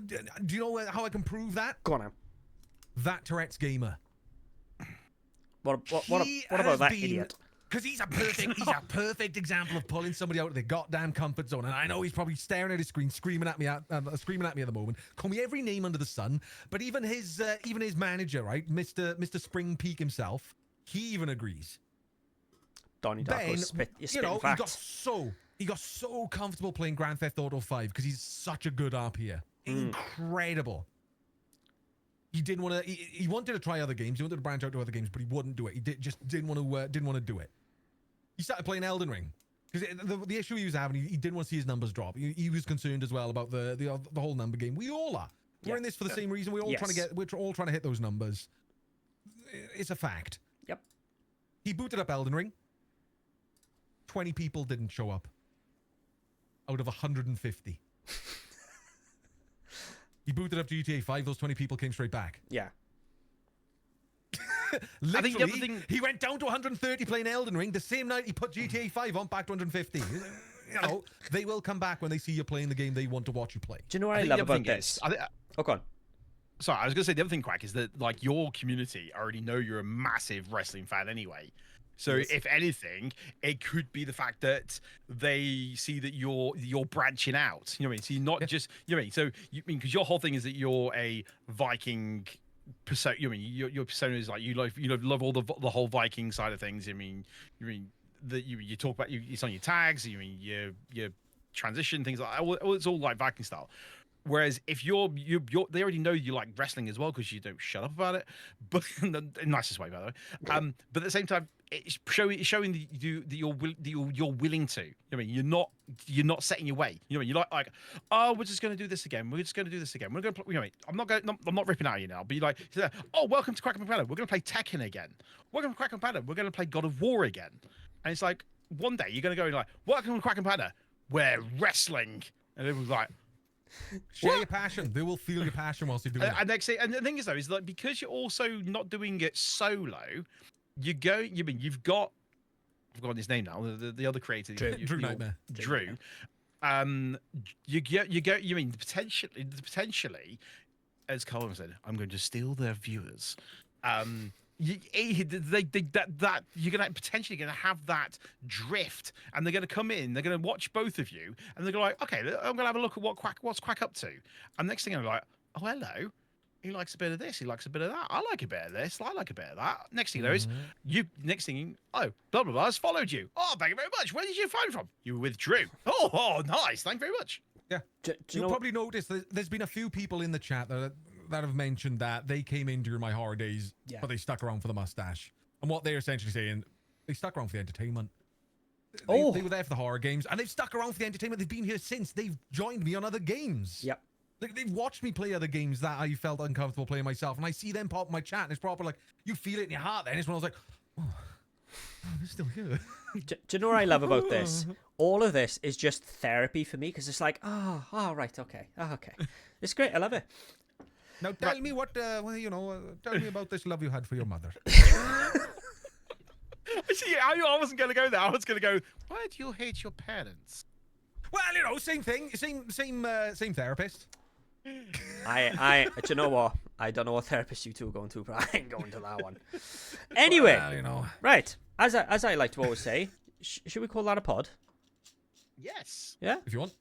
how I can prove that? Go on now. That Tourette's gamer. What about that idiot? Because he's a perfect example of pulling somebody out of their goddamn comfort zone. And I know he's probably staring at his screen, screaming at me at the moment. Call me every name under the sun. But even his manager, right, Mr. Spring Peak himself, he even agrees. Donnie Darko spit. You know, he got so comfortable playing Grand Theft Auto 5 because he's such a good RPer. Incredible. He didn't want to. He wanted to try other games. He wanted to branch out to other games, but he wouldn't do it. He didn't want to do it. He started playing Elden Ring because the issue he was having, he didn't want to see his numbers drop. He was concerned as well about the whole number game. We all are. We're in this for the same reason. We're all trying to hit those numbers. It's a fact. Yep. He booted up Elden Ring. 20 people didn't show up out of 150. He booted up GTA 5. Those 20 people came straight back. Yeah. Literally, I think the other thing... he went down to 130 playing Elden Ring. The same night he put GTA 5 on, back to 150. You know, they will come back when they see you playing the game they want to watch you play. Do you know what I love about this? Oh, go on. Sorry, I was going to say the other thing, Quack, is that like your community already know you're a massive wrestling fan anyway. So if anything, it could be the fact that they see that you're branching out. You know what I mean? So you're not just, you know what I mean? So you mean, because your whole thing is that you're a Viking persona. You know what I mean? Your persona is like you love all the whole Viking side of things. You mean that you talk about it's on your tags. You mean your transition things like that. It's all like Viking style. Whereas if you're they already know you like wrestling as well because you don't shut up about it, but in the nicest way, by the way. But at the same time, it's showing that you're willing to. You know what I mean, you're not setting your way. You know what I mean, you're like, oh, we're just going to do this again. We're just going to do this again. We're going to, you know what I mean, I'm not ripping out you now. But you're like, oh, welcome to Crack and Panda. We're going to play Tekken again. Welcome to Crack and Panda. We're going to play God of War again. And it's like one day you're going to go and like, welcome to Crack and Panda. We're wrestling, and everyone's like. Share your passion. They will feel your passion whilst you do it. And the thing is though, is like because you're also not doing it solo, you've got I've forgotten his name now. The other creator, Drew Nightmare. Drew. You mean potentially, as Colin said, I'm going to steal their viewers. You're gonna potentially have that drift, and they're gonna come in, they're gonna watch both of you, and they're gonna like, okay, I'm gonna have a look at what's Quack up to, and next thing I'm like, oh hello, he likes a bit of this, he likes a bit of that, I like a bit of this, I like a bit of that. Next thing you know is oh blah blah blah has followed you. Oh, thank you very much. Where did you find from? You were with Drew. Oh nice, thank you very much. Yeah, you'll probably notice that there's been a few people in the chat that have mentioned that they came in during my horror days, but they stuck around for the mustache. And what they're essentially saying, they stuck around for the entertainment. They were there for the horror games, and they've stuck around for the entertainment. They've been here since. They've joined me on other games. Yep. They've watched me play other games that I felt uncomfortable playing myself, and I see them pop in my chat, and it's proper like, you feel it in your heart then. It's when I was like, oh, they're still here. Do you know what I love about this? All of this is just therapy for me, because it's like, right, okay. It's great. I love it. Now tell me what, tell me about this love you had for your mother. See, I wasn't going to go there. I was going to go, why do you hate your parents? Well, same thing. Same therapist. Do you know what? I don't know what therapist you two are going to, but I ain't going to that one. Anyway, right. As I like to always say, should we call that a pod? Yes. Yeah? If you want.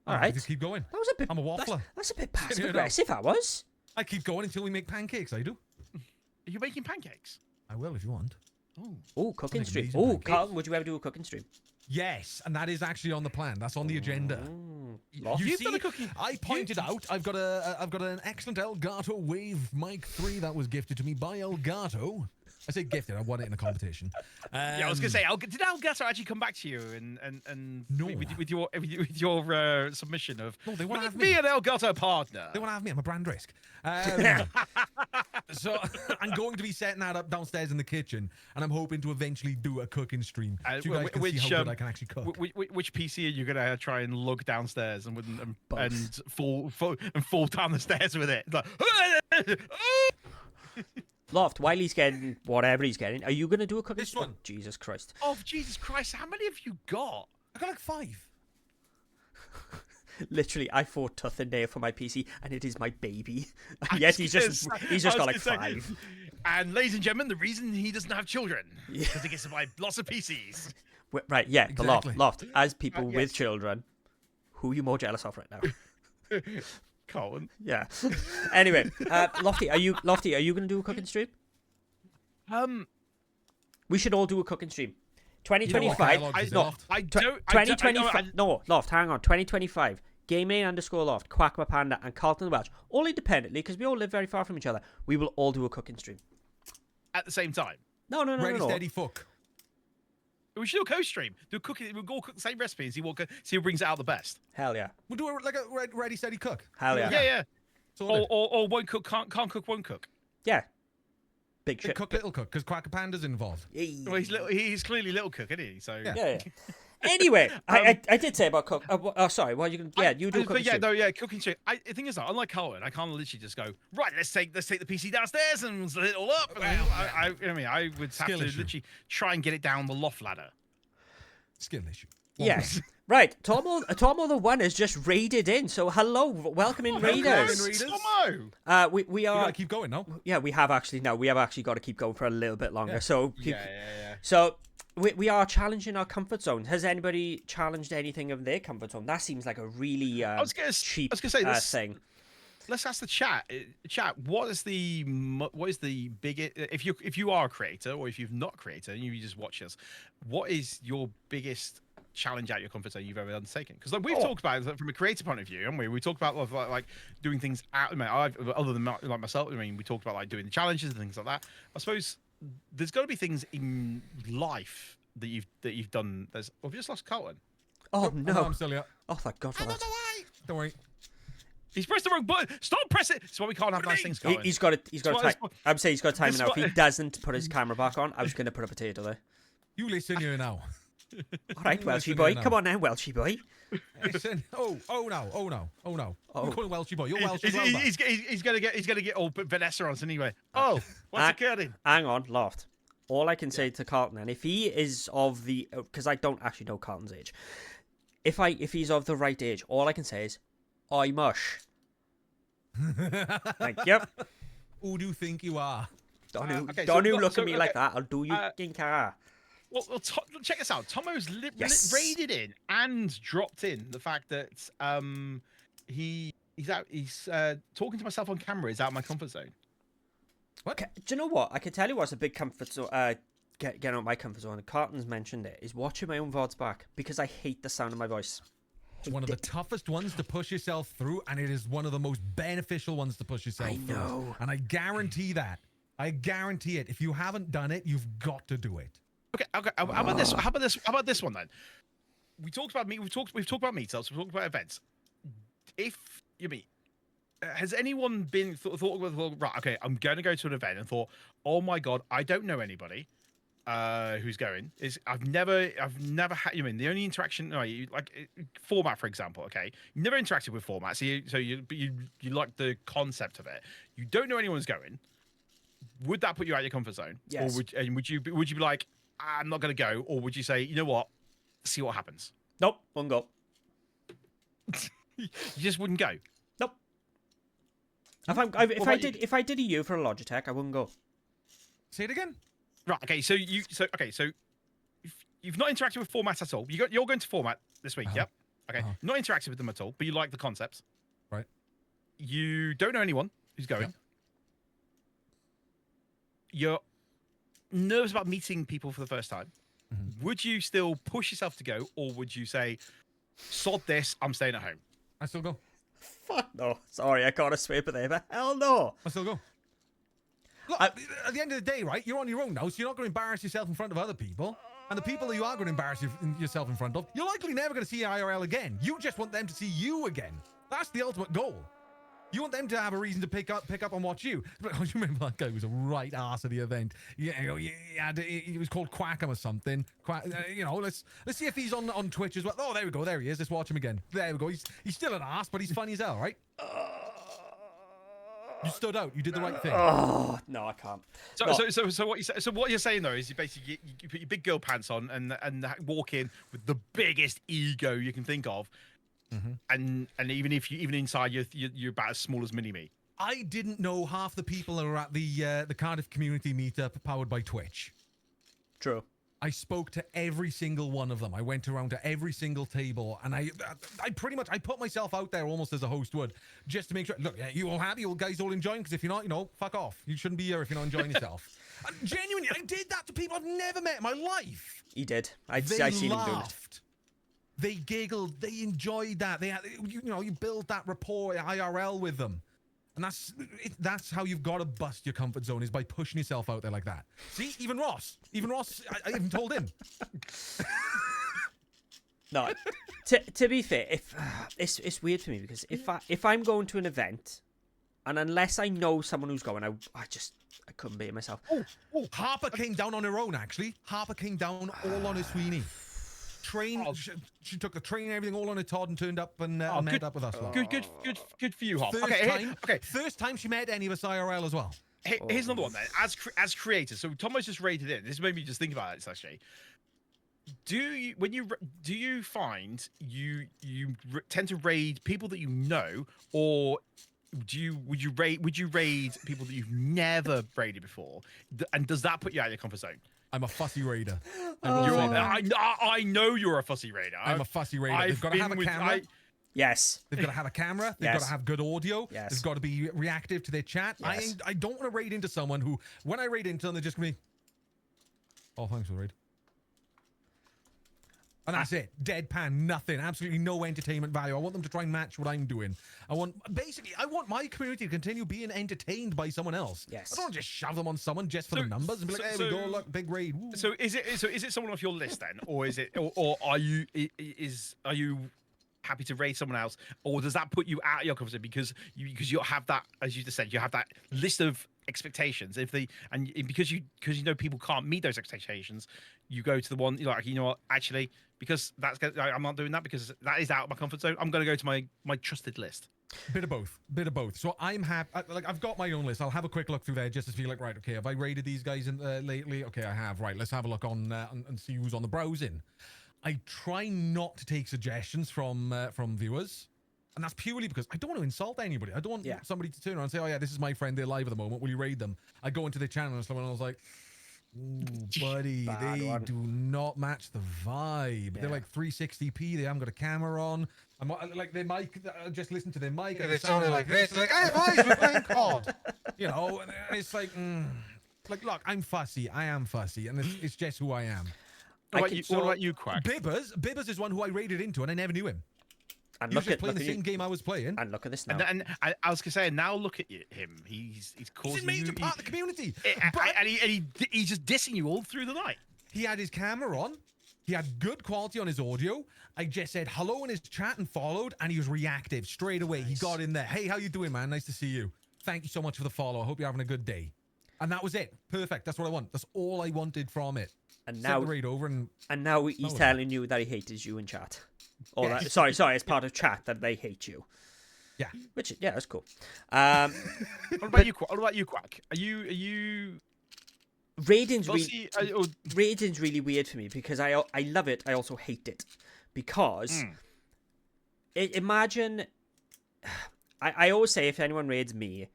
All I right. just keep going. That was a bit. I'm a waffler. That's a bit passive You know. aggressive. That was. I keep going until we make pancakes. I do. Are you making pancakes? I will if you want. Oh. Oh, cooking Make stream. amazing Oh, pancakes. Carlton, would you ever do a cooking stream? Yes, and that is actually on the plan. That's on the agenda. Loft? You You've see, done a cooking- I pointed out I've got an excellent Elgato Wave Mic 3 that was gifted to me by Elgato. I say gifted. I won it in a competition. Yeah, I was gonna say, did Elgato actually come back to you and No. with your submission of No, they wanna have be me. an Elgato partner? They want to have me. I'm a brand risk. So I'm going to be setting that up downstairs in the kitchen, and I'm hoping to eventually do a cooking stream. So you guys can see how good I can actually cook. Which PC are you gonna try and lug downstairs and fall down the stairs with it? It's like, Loft, while he's getting whatever he's getting, are you going to do a cooking This stream? one. Oh, Jesus Christ. oh Jesus Christ! How many have you got? I got like 5. Literally, I fought tooth and nail for my PC, and it is my baby. I And yet was he's gonna just say- I got was like gonna say, 5. And ladies and gentlemen, the reason he doesn't have children because he gets to buy lots of PCs. Right, yeah, the Exactly. loft. As people Yes. with children, who are you more jealous of right now? Colin. Yeah. Anyway, Lofty, are you going to do a cooking stream? We should all do a cooking stream. You know what 2025. dialogue is no, Loft? I tw- don't. 2025. No, Loft, hang on. 2025. Gaming_Loft, Quackma Panda, and Carlton the Welsh, all independently, because we all live very far from each other. We will all do a cooking stream. At the same time, No. Ready, steady, fuck. we should do a co-stream. Do cooking. We'll all cook the same recipe and see who brings it out the best. Hell yeah. We'll do it like a ready, steady, cook. Hell yeah. Yeah. Sorted. Or won't cook, can't cook, won't cook. Yeah. Big Big shit. cook, little cook, because Quacker Panda's involved. Well, he's clearly little cook, isn't he? So Yeah. Anyway, I did say about cook. Sorry. What you can? Yeah, you do a cooking stream. Cooking stream. The thing is, though, unlike Colin, I can't literally just go right. Let's take the PC downstairs and set it all up. I would have Skill to issue. literally try and get it down the loft ladder. Skill issue. Yes. Right. Tomo the One has just raided in. So hello, welcome in raiders. Raiders. Tomo! We You are. gotta keep going, no? Yeah, we have actually got to keep going for a little bit longer. Yeah. So Yeah. So we are challenging our comfort zone. Has anybody challenged anything of their comfort zone? That seems like a really cheap say this. thing. Let's ask the chat. Chat, what is the biggest? If you are a creator or if you've not a creator and you just watch us, what is your biggest challenge out your comfort zone you've ever undertaken? Because like we've talked about it from a creator point of view, haven't we? We talked about like doing things out. Other than like myself, I mean, we talked about like doing the challenges and things like that. I suppose there's got to be things in life that you've done. We've just lost Colin. Oh No, no! I'm still here. Oh thank God for that. Don't worry. He's pressed the wrong button. Stop pressing. That's why we can't have nice things, Colin. He's got it. I'm saying he's got time This now. If one- he doesn't put his camera back on, I was going to put a potato there. You listen here now. All right, Listen Welshie here boy, now. come on now, Welshie boy. Listen. Oh no. You're calling Welshie boy. You're Welsh as well, man. He's gonna get all Vanessa on us anyway. Oh, what's occurring? Hang on, Loft. All I can say to Carlton, and if he is of the, because I don't actually know Carlton's age, if he's of the right age, all I can say is, "Oi mush." Thank you. Who do you think you are? Don't okay, don't so- look so- at me like that. I'll do you in car. Well, check this out. Tomo's Yes. raided in and dropped in the fact that he's talking to myself on camera is out of my comfort zone. Okay, do you know what? I can tell you what's a big comfort zone. Getting out of my comfort zone. Carlton's mentioned it. Is watching my own VODs back because I hate the sound of my voice. It's one of the toughest ones to push yourself through, and it is one of the most beneficial ones to push yourself I through. know. And I guarantee that. I guarantee it. If you haven't done it, you've got to do it. Okay. How about this? How about this one then? We talked about We've talked about meetups. We've talked about events. Has anyone been thought well, right? Okay, I'm going to go to an event and thought, oh my god, I don't know anybody who's going. I've never had. The only interaction, format, for example. Okay, you never interacted with format, so you like the concept of it. You don't know anyone who's going. Would that put you out of your comfort zone? Yes. Or would you be like, I'm not going to go, or would you say, you know what, see what happens? Nope, won't go. You just wouldn't go. Nope. If I did a U for a Logitech, I wouldn't go. Say it again. Right. Okay. So you've not interacted with format at all. You're going to format this week. Yep. Okay, not interacting with them at all, but you like the concepts. Right. You don't know anyone who's going. You're nervous about meeting people for the first time. Would you still push yourself to go, or would you say, sod this, I'm staying at home? I still go. Fuck no. Sorry, I caught a sweeper there, but hell no. I still go. Look, at the end of the day, right, you're on your own now, so you're not going to embarrass yourself in front of other people. And the people that you are going to embarrass yourself in front of, you're likely never going to see IRL again. You just want them to see you again. That's the ultimate goal. You want them to have a reason to pick up and watch you. But you remember that guy was a right ass at the event. He was called Quackham or something. Let's see if he's on Twitch as well. Oh, there we go. There he is. Let's watch him again. There we go. He's still an ass, but he's funny as hell, right? You stood out. You did the right thing. Oh no, I can't. So what you're saying though is you basically you put your big girl pants on and walk in with the biggest ego you can think of, and even inside you're about as small as mini me. I didn't know half the people that were at the Cardiff community meetup powered by Twitch. True. I spoke to every single one of them. I went around to every single table, and I pretty much put myself out there almost as a host would, just to make sure. Look, you all happy? You guys all enjoying? Because if you're not, fuck off. You shouldn't be here if you're not enjoying yourself. And genuinely, I did that to people I've never met in my life. He did. I They seen him do it. laughed. They giggled. They enjoyed that. You build that rapport IRL with them. And that's how you've got to bust your comfort zone, is by pushing yourself out there like that. See, even Ross, I even told him. No, to be fair, if it's weird for me because if I'm going to an event, and unless I know someone who's going, I couldn't be it myself. Oh, Harper came down on her own. Actually, Harper came down all on her Sweeney. She took the train and everything all on her Todd and turned up and met up with us. Good for you, Hop. First time she met any of us IRL as well. Here's another one then. As creators, so Tomo's just rated in. This made me just think about it actually. Do you find you tend to raid people that you know, or would you raid people that you've never raided before? And does that put you out of your comfort zone? I'm a fussy raider. I know you're a fussy raider. I'm a fussy raider. They've got to have a camera. Yes. They've got to have a camera. They've got to have good audio. Yes. They've got to be reactive to their chat. Yes. I don't want to raid into someone who, when I raid into them, they're just going to be, oh, thanks for the raid. And that's it. Deadpan, nothing. Absolutely no entertainment value. I want them to try and match what I'm doing. I want my community to continue being entertained by someone else. Yes. I don't want to just shove them on someone just for the numbers and be like, there we go, look, big raid. Woo. So is it someone off your list then, or is it, or are you happy to raid someone else, or does that put you out of your comfort zone because you have that, as you just said, you have that list of expectations. Because you know people can't meet those expectations, you go to the one you're like, you know what, actually, because I'm not doing that because that is out of my comfort zone. I'm going to go to my trusted list. Bit of both. So I'm happy. I've got my own list. I'll have a quick look through there just to feel like, right, okay, have I raided these guys lately? Okay, I have. Right, let's have a look on and see who's on the browsing. I try not to take suggestions from viewers, and that's purely because I don't want to insult anybody. I don't want somebody to turn around and say, oh yeah, this is my friend, they're live at the moment, will you raid them? I go into their channel and someone, I was like, ooh, buddy, they do not match the vibe. Yeah. They're like 360p, they haven't got a camera on. I'm like, their mic, just listen to their mic. They sounded like this, like, hey boys, we're playing COD. You know, and it's like, like, look, I'm fussy, I am fussy, and it's just who I am. What about you, Quack? Bibbers is one who I raided into, and I never knew him. And he was just playing the same game I was playing. And look at this now. And I was gonna say, now look at him. He's causing He's a major part of the community. He's just dissing you all through the night. He had his camera on. He had good quality on his audio. I just said hello in his chat and followed, and he was reactive straight away. Nice. He got in there. Hey, how you doing, man? Nice to see you. Thank you so much for the follow. I hope you're having a good day. And that was it. Perfect. That's what I want. That's all I wanted from it. And now, the raid over and now he's telling you that he hates you in chat. Or that, sorry, it's part of chat that they hate you. Yeah. Which, that's cool. What about you, Quack? Are you? Raiding's really weird for me because I love it. I also hate it because imagine. I always say if anyone raids me,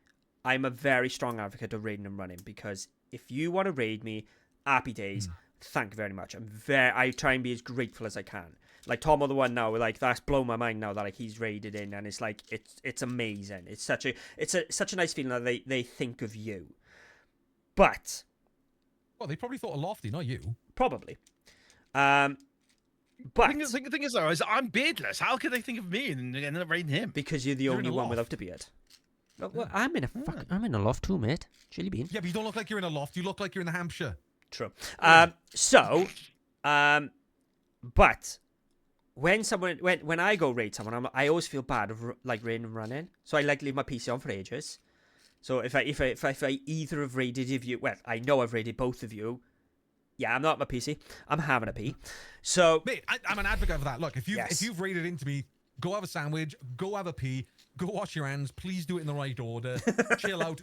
I'm a very strong advocate of raiding and running because if you want to raid me, happy days. Thank you very much. I try and be as grateful as I can. Like Tom, the one now, like that's blown my mind now that like he's raided in, and it's like it's amazing. It's such a nice feeling that they think of you. But Well, they probably thought of Lofty, not you. probably. But The thing is, though, is I'm beardless. How could they think of me and end up raiding him? because you're the You're in only a one loft. without a beard. Well, I'm in a loft too, mate. Chili bean. Yeah, but you don't look like you're in a loft. You look like you're in the Hampshire. True. But when I go raid someone, I always feel bad of like raiding and running. So I like leave my PC on for ages. So if I either have raided you, well, I know I've raided both of you. Yeah, I'm not my PC. I'm having a pee. So Mate, I'm an advocate for that. Look, if Yes. you've raided into me, go have a sandwich, go have a pee, go wash your hands. Please do it in the right order. Chill out.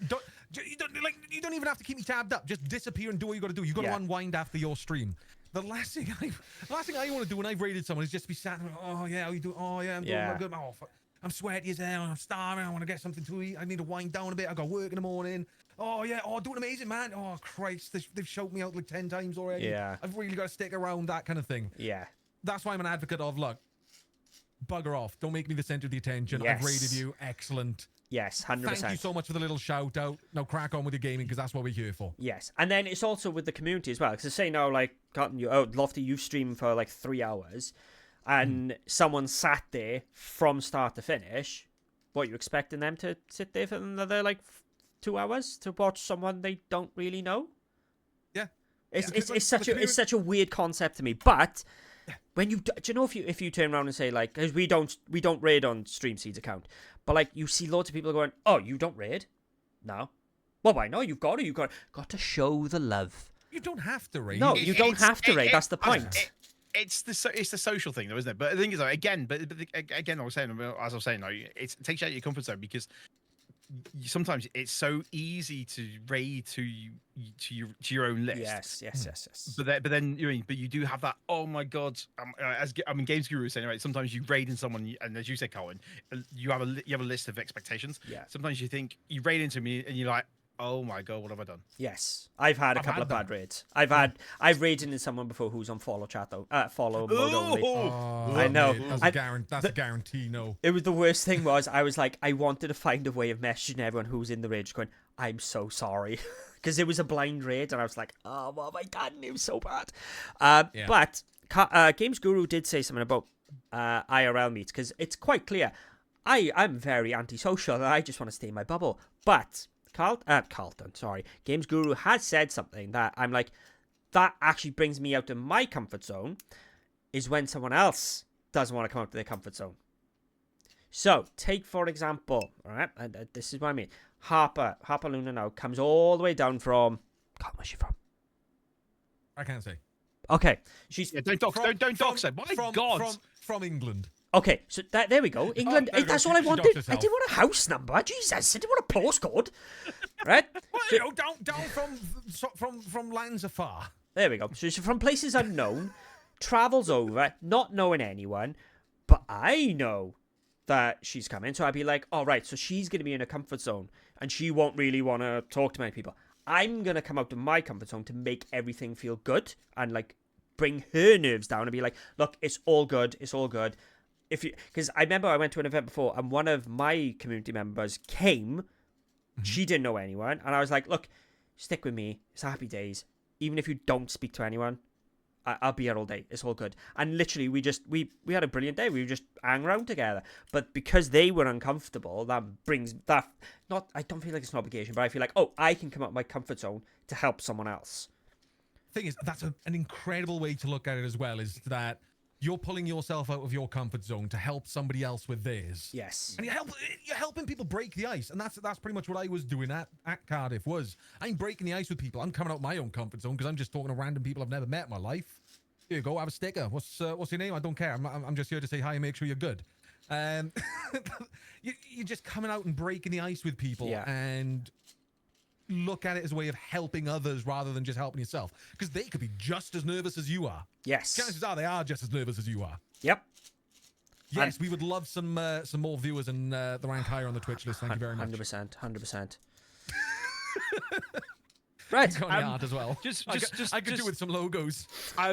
You don't even have to keep me tabbed up. Just disappear and do what you got to do. You got to Yeah. unwind after your stream. The last thing I want to do when I've raided someone is just be sat there. Oh yeah, how you doing? Oh yeah, I'm doing Yeah. good. Oh, I'm sweaty as hell. I'm starving. I want to get something to eat. I need to wind down a bit. I got work in the morning. Oh yeah. Oh, doing amazing, man. Oh Christ, they've shouted me out like 10 times already. Yeah. I've really got to stick around. That kind of thing. yeah, That's why I'm an advocate of, look, bugger off. Don't make me the center of the attention. Yes. I've rated you. Excellent. yes, 100%. Thank you so much for the little shout out. Now crack on with your gaming because that's what we're here for. Yes, and then it's also with the community as well. Because say now, like, Lofty, you stream for like 3 hours, and someone sat there from start to finish. What, you expecting them to sit there for another like 2 hours to watch someone they don't really know? Yeah. It's Yeah, it's, like, it's such the a it's such a weird concept to me. But when do you know if you turn around and say like, because we don't raid on StreamSeed's account, but like you see loads of people going, oh, you don't raid? No. Well, why not? You've got to show the love. You don't have to raid. No, you don't have to raid. That's the point. It's the social thing, though, isn't it? But the thing is, though, again, I was saying, as I was saying, though, it takes you out of your comfort zone because sometimes it's so easy to raid to your own list. Yes. But then you do have that. Oh my god! Games Guru was saying, right? Sometimes you raid in someone, and as you said, Colin, you have a list of expectations. Yeah. Sometimes you think you raid into me, and you're like, oh my god, what have I done? Yes, I've had a couple of bad raids. I've raided in someone before who's on follow chat though. Follow mode only. Oh, I know. mate, that's a guarantee. No. It was the worst thing was I was like I wanted to find a way of messaging everyone who's in the raid, just going, I'm so sorry, because it was a blind raid, and I was like, oh, what have I done? It was so bad. Yeah. But Games Guru did say something about IRL meets, because it's quite clear. I'm very antisocial, and I just want to stay in my bubble. But Carlton, sorry, Games Guru has said something that I'm like, that actually brings me out of my comfort zone, is when someone else doesn't want to come out of their comfort zone. So, take for example, all right, and this is what I mean. Harper Luna now comes all the way down from. God, where's she from? I can't say. Okay, she's Yeah, don't dox her. My god! From England. okay. So there we go. England. there we go. That's all She I wanted. doxed I herself. didn't want a house number. Jesus, I didn't want a postcode. Right? Well, you know, down from lands afar. There we go. So she's from places unknown, travels over, not knowing anyone, but I know that she's coming. So I'd be like, all right, so she's going to be in a comfort zone, and she won't really want to talk to many people. I'm going to come out of my comfort zone to make everything feel good and, like, bring her nerves down and be like, look, it's all good. It's all good. Because I remember I went to an event before, and one of my community members came. She didn't know anyone, and I was like, look, stick with me. It's happy days. Even if you don't speak to anyone, I'll be here all day. It's all good. And literally, we had a brilliant day. We just hang around together. But because they were uncomfortable, that brings that. Not, I don't feel like it's an obligation, but I feel like, oh, I can come out of my comfort zone to help someone else. Thing is, that's an incredible way to look at it as well. Is that you're pulling yourself out of your comfort zone to help somebody else with theirs. Yes. And you're helping people break the ice, and that's pretty much what I was doing at Cardiff. I'm breaking the ice with people. I'm coming out my own comfort zone because I'm just talking to random people I've never met in my life. Here you go, have a sticker. What's your name? I don't care. I'm just here to say hi and make sure you're good. You're just coming out and breaking the ice with people, Yeah. and look at it as a way of helping others rather than just helping yourself, because they could be just as nervous as you are. Yes. Chances are they are just as nervous as you are. Yep. Yes, we would love some more viewers and the rank higher on the Twitch list. Thank you very much. 100%. Right. Coney art as well. I could do with some logos.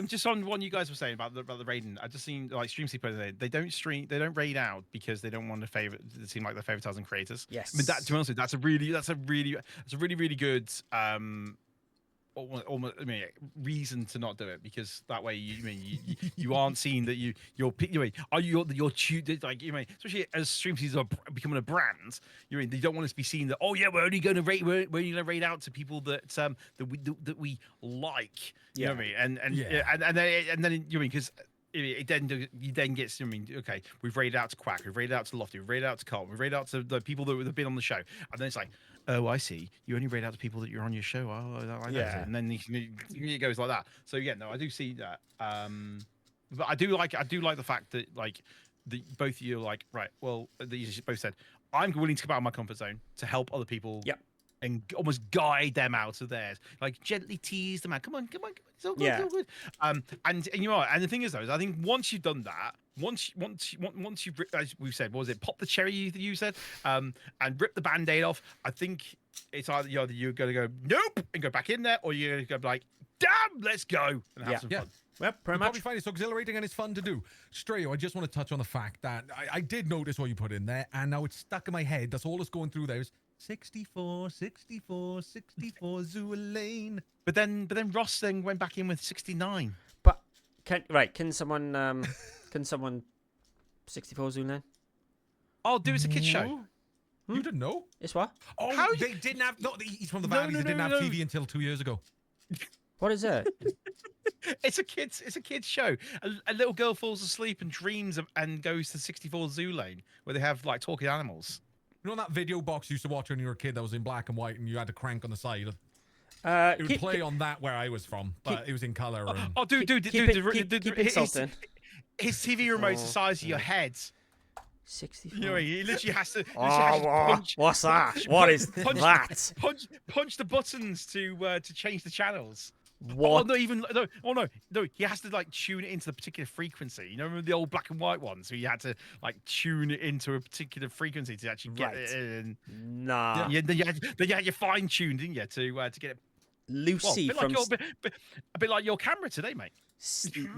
Just on what you guys were saying about the raiding. I just seen like stream sleepers. They don't raid out because they don't want to seem like they're favoritizing creators. Yes. I mean, to be honest with you, that's a really good almost, I mean, reason to not do it, because that way you aren't seen that you're like, especially as stream seasons are becoming a brand, you don't want us to be seen that, oh yeah, we're only going to raid out to people that that we like, you know what I mean, and then because you then gets, okay, we've raided out to Quack, we've raided out to Lofty, we've raided out to Carl, we've raided out to the people that have been on the show, and then it's like, oh, I see, you only raid out to people that you're on your show. Oh, I know. And then it goes like that. So yeah, no, I do see that. But I do like the fact that like both of you are like, right, well, you both said, I'm willing to come out of my comfort zone to help other people. Yep. And almost guide them out of theirs, like gently tease them out. Come on, it's all good, it's all good. And you know, and the thing is, though, is I think once you've done that, once you've, as we've said, what was it, pop the cherry you said, and rip the band-aid off. I think it's either you're going to go nope and go back in there, or you're going to go like, damn, let's go and have some fun. Well, pretty You much. probably find it's exhilarating and it's fun to do. Strayo, I just want to touch on the fact that I did notice what you put in there, and now it's stuck in my head. That's all that's going through there is 64, 64, 64, Zoo Lane. But then Ross then went back in with 69. But can someone 64 zoom in? Oh, dude, it's a kids show. You didn't know? It's what? Oh, How they didn't have. No, he's from the No, Valleys. no, They didn't no, have no. TV until 2 years ago. What is it? It's a kids show. A little girl falls asleep and dreams and goes to 64 Zoo Lane, where they have like talking animals. You know that video box you used to watch when you were a kid that was in black and white and you had to crank on the side? It would play on that where I was from, but it was in color. And... Oh, dude, keep insulting. His TV remote's the size of your head. 64. You know, he literally has to. What's that? What is that? Punch the buttons to change the channels. What? No. He has to like tune it into the particular frequency. You know, remember the old black and white ones? So you had to like tune it into a particular frequency to actually get it in. Nah. Yeah, then you had your fine tuned, didn't you, to get it. Lucy Well, a bit like your camera today, mate.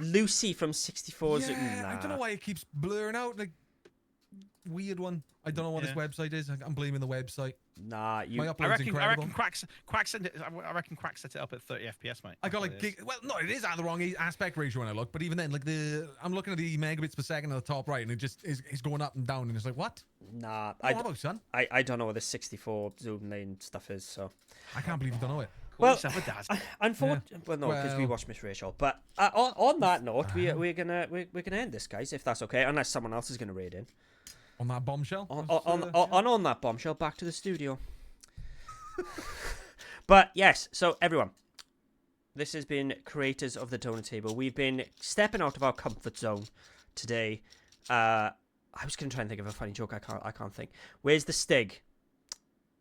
Lucy from 64. Yeah, I don't know why it keeps blurring out. Like weird one. I don't know what this website is. I'm blaming the website. Nah, My upload's incredible. I reckon Quack set it up at 30 FPS, mate. I got like well, no, it is at the wrong aspect ratio when I look. But even then, like I'm looking at the megabits per second at the top right, and it just is going up and down, and it's like what? Nah, son? I don't know what the 64 zoom lane stuff is, so I can't believe you don't know it. well, dad. unfortunately, well, no, because we watched Miss Rachel. But on that note, we're gonna end this, guys, if that's okay, unless someone else is gonna raid in. On that bombshell? On that bombshell, back to the studio. But yes, so everyone, this has been Creators of the Donut Table. We've been stepping out of our comfort zone today. I was gonna try and think of a funny joke. I can't think. Where's the Stig?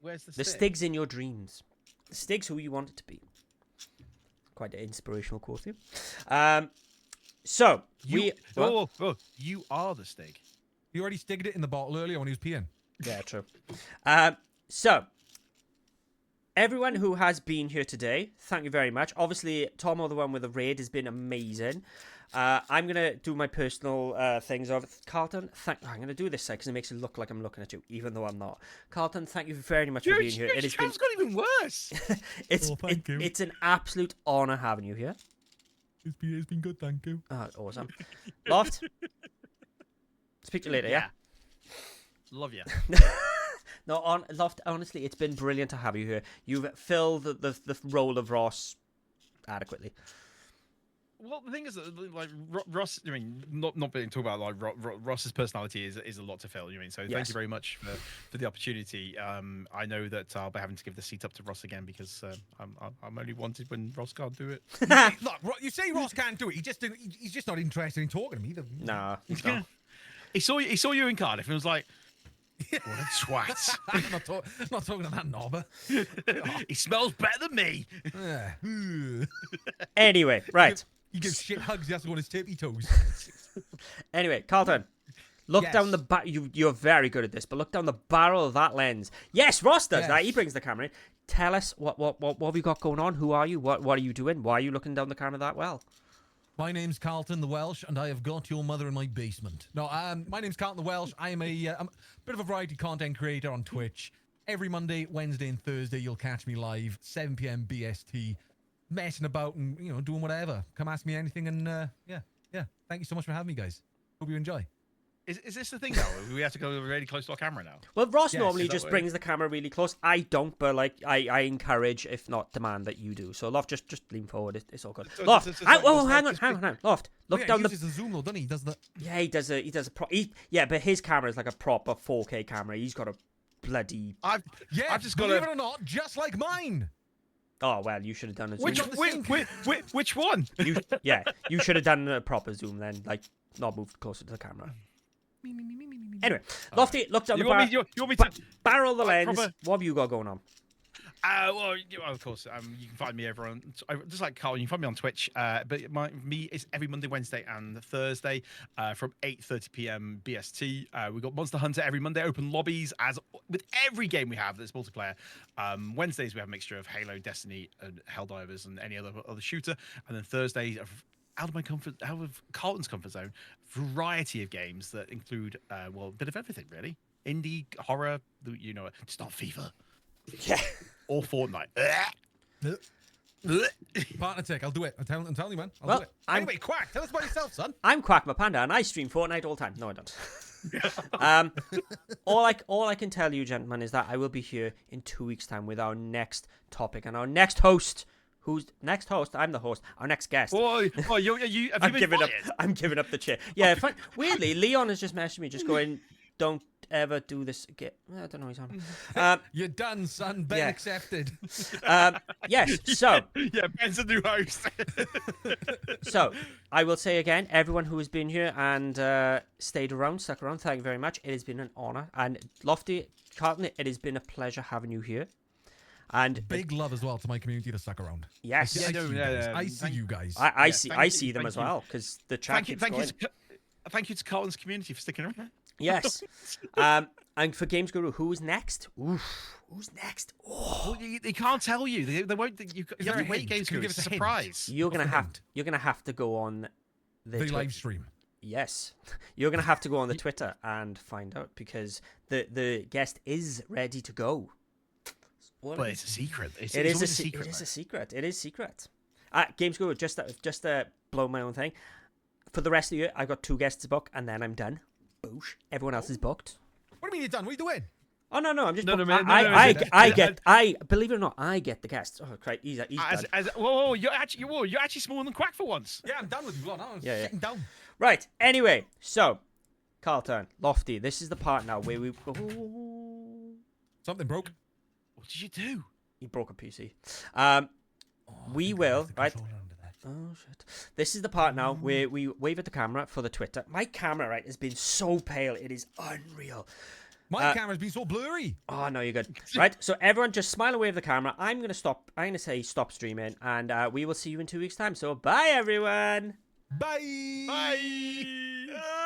Where's the The Stig's in your dreams. The Stig's who you want it to be. Quite an inspirational quote here. So you are the Stig. He already stigged it in the bottle earlier when he was peeing. Yeah, true. So, everyone who has been here today, thank you very much. Obviously, Tomo, the one with the raid, has been amazing. I'm going to do my personal things of Carlton. I'm going to do this because it makes it look like I'm looking at you, even though I'm not. Carlton, thank you very much for being here. It has got even worse. Thank you. It's an absolute honor having you here. It's been good, thank you. Awesome. Loft. Speak to you later, yeah? Love you. No, Loft, honestly, it's been brilliant to have you here. You've filled the role of Ross adequately. Well, the thing is, like Ross, I mean, not being talk about like Ross's personality is a lot to fill. You mean so? Yes. Thank you very much for the opportunity. I know that I'll be having to give the seat up to Ross again because I'm only wanted when Ross can't do it. Look, you say Ross can't do it. He's just not interested in talking to me either. Nah, he's not. He saw you in Cardiff and was like, "What a twat!" I'm not talking to that knobber. He smells better than me. Anyway, right. He gives shit hugs. He has to go on his tippy toes. Anyway, Carlton, look down the back. You're very good at this, but look down the barrel of that lens. Yes, Ross does that. He brings the camera in. tell us what we got going on. Who are you? What are you doing? Why are you looking down the camera that well? My name's Carlton the Welsh, and I have got your mother in my basement. No, my name's Carlton the Welsh. I'm I'm a bit of a variety content creator on Twitch. Every Monday, Wednesday, and Thursday, you'll catch me live, 7 p.m. BST, messing about and, you know, doing whatever. Come ask me anything, and yeah. Thank you so much for having me, guys. Hope you enjoy. Is this the thing now? We have to go really close to our camera now. Well, Ross Yes, normally is that just what it brings the camera really close. I don't, but like I encourage, if not demand, that you do. So Loft, just lean forward. It's all good. So- Loft, so- so- hang so- on. Loft, look down he the. uses a zoom though, doesn't he? He does the... Yeah, he does a yeah, but his camera is like a proper 4K camera. He's got a bloody. I've Yeah, just got believe a. it or not, just like mine. Oh well, you should have done a zoom. Which one? You should have done a proper zoom then, like not moved closer to the camera. Anyway, Lofty, look down You the want barrel. me to? Barrel the lens. proper- What have you got going on? Well, of course, you can find me over on just like Carl. You can find me on Twitch. But me is every Monday, Wednesday, and Thursday from 8:30 p.m. BST. We've got Monster Hunter every Monday, open lobbies as with every game we have that's multiplayer. Wednesdays we have a mixture of Halo, Destiny, and Helldivers, and any other shooter. And then Thursdays, out of Carlton's comfort zone, variety of games that include a bit of everything really. Indie, horror, you know, just not FIFA. Yeah. Or Fortnite. Partner tech, I'll do it. I'm telling you, man. I'll Well, do it. I'm- Anyway, Quack, tell us about yourself, son. I'm Quack my Panda, and I stream Fortnite all the time. No, I don't. All I can tell you, gentlemen, is that I will be here in 2 weeks' time with our next topic and our next host. Who's next host? I'm the host. Our next guest. Boy, have you I'm been giving up. fired? I'm giving up the chair. Yeah. Weirdly, Leon has just messaged me, just going, "Don't ever do this again." I don't know. He's on. You're done, son. Ben Yeah. accepted. Yes. So. Yeah, Ben's a new host. So, I will say again, everyone who has been here and stuck around, thank you very much. It has been an honour. And Lofty, Carlton, it has been a pleasure having you here. And Big love as well to my community that stuck around. yes, I see you guys. I Yeah, see thank you, see them thank as you. well because the chat keeps going. Thank you to Carlton's community for sticking around. Yes. And for Games Guru, who's next? Oof, who's next? Oh, Well, they can't tell you. They won't. You there have a to wait. hint? Games Can you Guru. give It's us a a hint? surprise. you're gonna What's the have hint? you're gonna have to go on the live stream. Yes, you're gonna have to go on the Twitter and find out because the guest is ready to go. But it's a secret. It's It is always a secret. It is a secret. It is secret. Games Guru, just to blow my own thing. For the rest of the year, I've got 2 guests to book, and then I'm done. Boosh. Everyone else is booked. What do you mean you're done? What are you doing? Oh no, I'm just. No, booked. no, man, I believe it or not, I get the guests. Oh, great. He's done. Whoa, you're actually smaller than Quack for once. Yeah, I'm done with you. I'm Yeah, yeah. sitting down. Right. Anyway, so Carlton, Lofty, this is the part now where we. Something broke. What did you do? He broke a PC. We will, right? Oh shit! This is the part now where we wave at the camera for the Twitter. My camera, right, has been so pale; it is unreal. My camera's been so blurry. Oh no, you're good. Right, so everyone, just smile and wave the camera. I'm gonna stop. I'm gonna say stop streaming, and we will see you in 2 weeks' time. So bye, everyone. Bye. Bye.